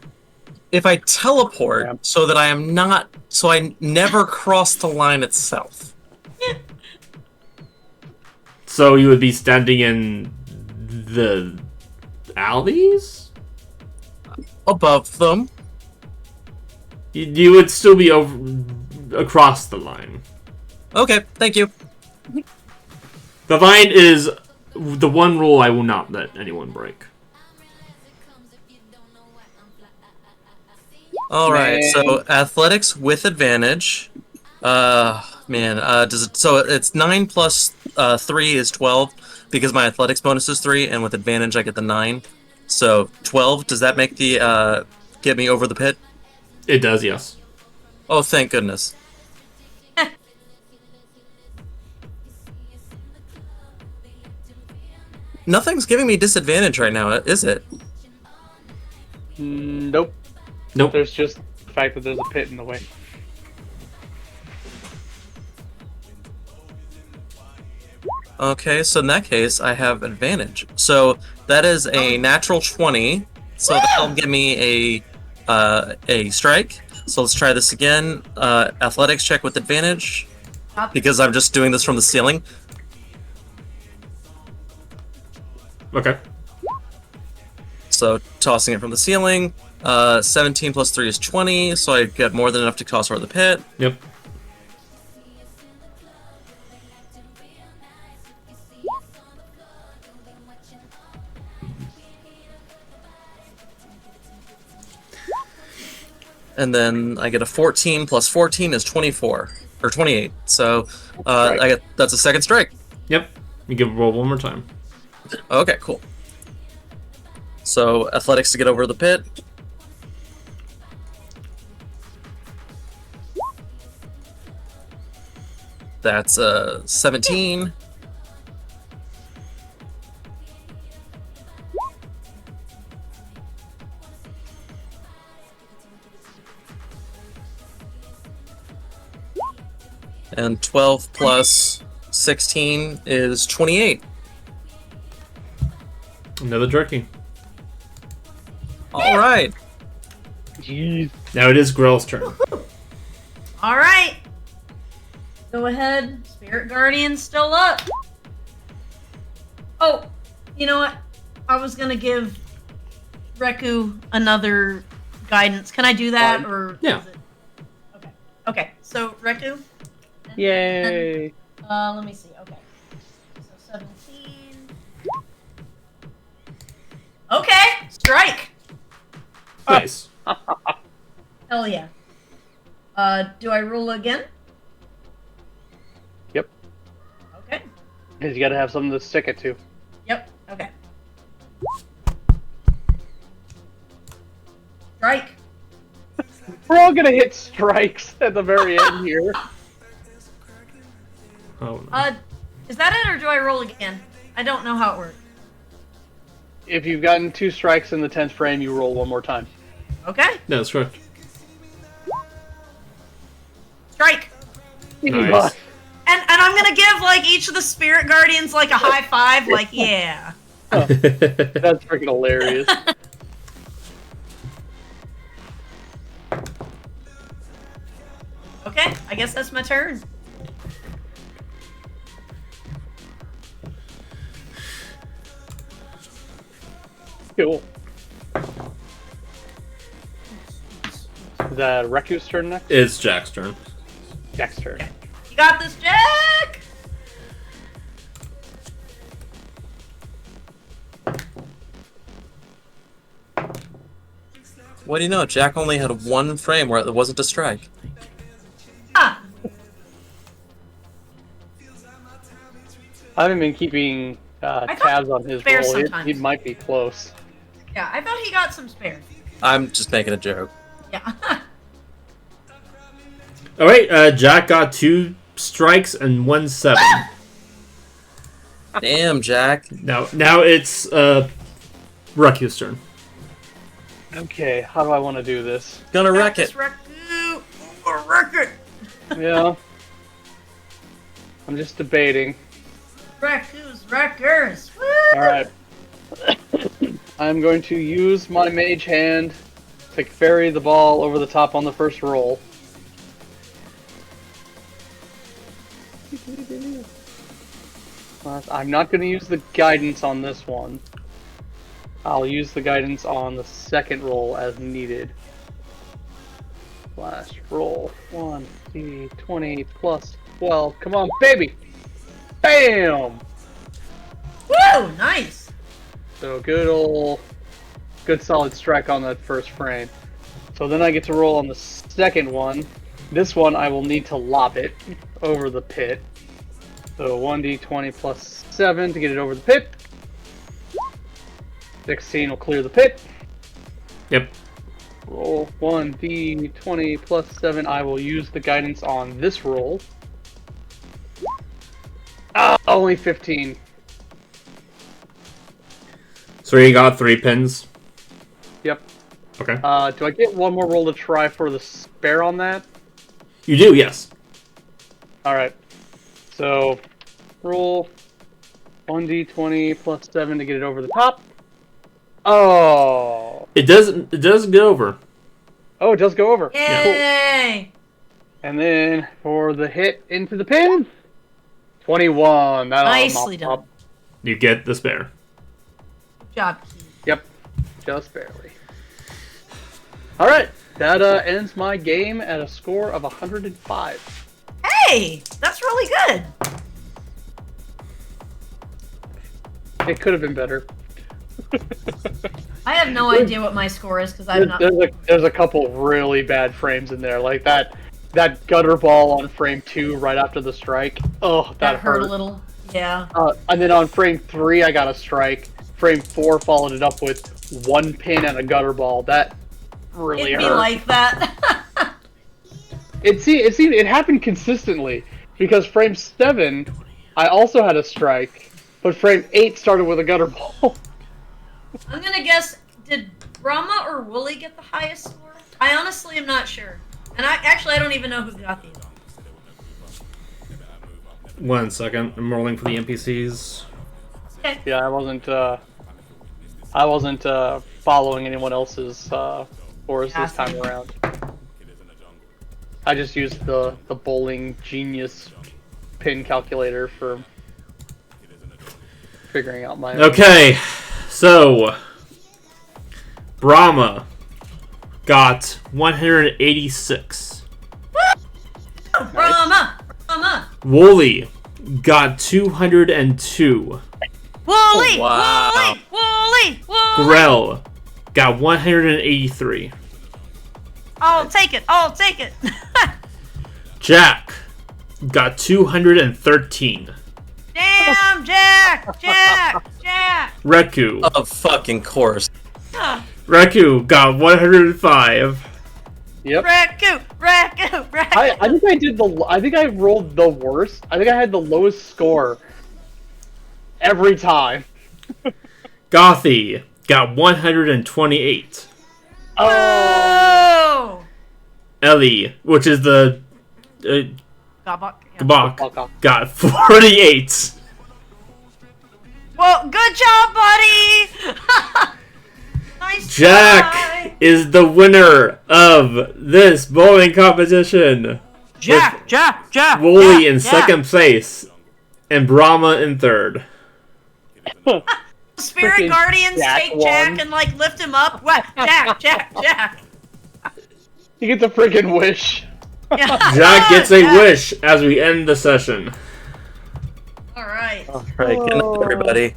If I teleport Yeah. so that I am not, so I never cross the line itself. So you would be standing in the alleys? Above them. You would still be over across the line. Okay, thank you. The line is the one rule I will not let anyone break. Alright, Man. so athletics with advantage. Does it, so it's 9 plus 3 is 12, because my athletics bonus is 3, and with advantage I get the 9. So 12, does that make the get me over the pit? It does, yes. Oh, thank goodness. Nothing's giving me disadvantage right now, is it? Nope. Nope. There's just the fact that there's a pit in the way. Okay, so in that case, I have advantage. So that is a natural 20. So that'll give me a strike. So let's try this again. Athletics check with advantage, because I'm just doing this from the ceiling. Okay. So tossing it from the ceiling. 17 plus 3 is 20, so I get more than enough to toss over the pit. Yep. And then I get a 14 plus 14 is 24 or 28. So I get that's a second strike. Yep. You give roll one more time. Okay, cool. So athletics to get over the pit. That's 17. And 12 plus 16 is 28. Another turkey. All right. Jeez. Now it is Grell's turn. All right. Go ahead. Spirit Guardian's still up. Oh, you know what? I was gonna give Reku another guidance. Can I do that, Fine. or Yeah. is it... Okay. Okay. So Reku. Yay. Let me see. Okay. So 17. Okay. Strike. Nice. Hell yeah. Do I roll again? Yep. Okay. Because you gotta have something to stick it to. Yep. Okay. Strike. We're all gonna hit strikes at the very end here. Oh no. Is that it, or do I roll again? I don't know how it works. If you've gotten 2 strikes in the 10th frame, you roll one more time. Okay. No, that's correct. Nice. And I'm gonna give like each of the spirit guardians like a high five, like yeah. That's freaking hilarious. Okay, I guess that's my turn. Cool. Is that Reku's turn next? It's Jack's turn. Jack's turn. You got this, Jack! What do you know? Jack only had one frame where it wasn't a strike. Ah, I haven't been keeping tabs on his spare roll. He sometimes. might be close. yeah, I thought he got some spare. I'm just making a joke. Yeah. All right, Jack got 2 strikes and 1 7. Damn, Jack. Now it's Reku's turn. Okay, how do I want to do this? Gonna wreck it. Wreck it! Yeah. I'm just debating. Wreckers, wreckers! Woo! Alright. I'm going to use my mage hand to ferry the ball over the top on the first roll. I'm not going to use the guidance on this one. I'll use the guidance on the second roll as needed. Last roll. 1d20 plus 12. Come on, baby! Bam! Woo! Nice! So good solid strike on that first frame. So then I get to roll on the second one. This one I will need to lob it over the pit. So 1d20 plus 7 to get it over the pit. 16 will clear the pit. Yep. Roll 1d20 plus 7. I will use the guidance on this roll. Ah, only 15. So you got 3 pins. Yep. Okay. Do I get one more roll to try for the spare on that? You do, yes. Alright. So, roll 1d20 plus 7 to get it over the top. Oh! It does get over. Oh, it does go over. Yay! And then, for the hit into the pin, 21. That'll Nicely mop done. up. You get the spare. Good job, Keith. Yep. Just barely. Alright. That ends my game at a score of 105. Hey! That's really good! It could have been better. I have no idea what my score is because I'm not. There's a couple really bad frames in there, like that gutter ball on frame 2 right after the strike. Oh, That hurt a little. Yeah. And then on frame 3, I got a strike. Frame 4 followed it up with 1 pin and a gutter ball. That really It'd hurt. be like that. It happened consistently because frame 7, I also had a strike, but frame 8 started with a gutter ball. I'm gonna guess, did Brahma or Wooly get the highest score? I honestly am not sure. And I don't even know who got these. 1 second. I'm rolling for the NPCs. Okay. Yeah, I wasn't following anyone else's scores this time around. I just used the bowling genius pin calculator for figuring out my own. Okay, so Brahma got 186. Brahma! Brahma! Wooly got 202. Wooly! Wow. Wooly! Wooly! Grell got 183. I'll take it! I'll take it! Jack got 213. Damn, Jack! Jack! Jack! Reku. Of fucking course. Reku got 105. Yep. Raku! Raku! Raku! I think I rolled the worst. I think I had the lowest score every time. Gothy got 128. Oh! Ellie, which is the Gabok. Yeah. Gabok got 48. Well, good job, buddy. Nice Jack try. is the winner of this bowling competition. Jack. Wooly Jack, in Jack. second place, and Brahma in third. Spirit Freaking guardians Jack take won. Jack and like lift him up. What? Jack. He gets a freaking wish. Yeah. Jack gets a Jack. wish as we end the session. All right. All right, good night, everybody.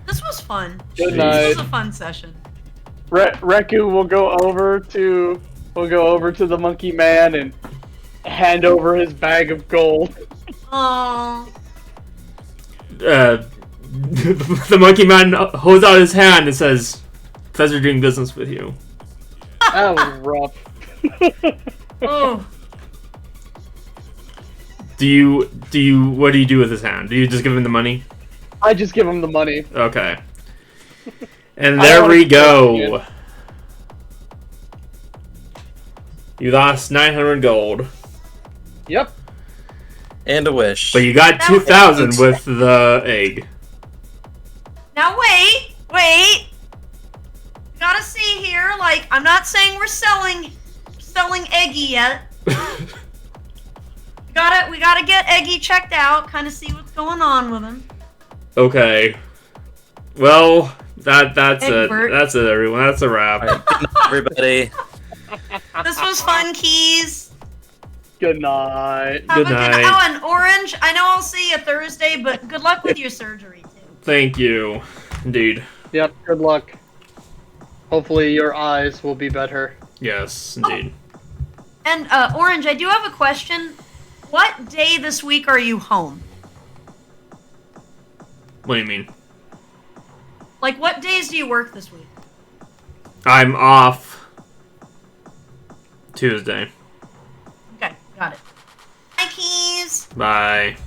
This was fun. Good Jeez. night. This was a fun session. Reku will go over to the monkey man and hand over his bag of gold. Oh. The monkey man holds out his hand and says, "Pleasure doing business with you." That was rough. Oh. What do you do with his hand? Do you just give him the money? I just give him the money. Okay. And I there don't we wanna go. do it You lost 900 gold. Yep. And a wish. But you got That was- 2,000 with the egg. Now wait. Gotta see here. Like, I'm not saying we're selling Eggy yet. We gotta get Eggy checked out. Kind of see what's going on with him. Okay. Well, that's it. Egbert. That's it, everyone. That's a wrap. All right, good night, everybody. This was fun, Keys. Good night. Have Good a night. Oh, and Orange, I know I'll see you Thursday, but good luck with your surgery too. Thank you. Indeed. Yep. Good luck. Hopefully your eyes will be better. Yes, indeed. And Orange, I do have a question. What day this week are you home? What do you mean? Like, what days do you work this week? I'm off Tuesday. Okay, got it. Hi, Keys. Bye.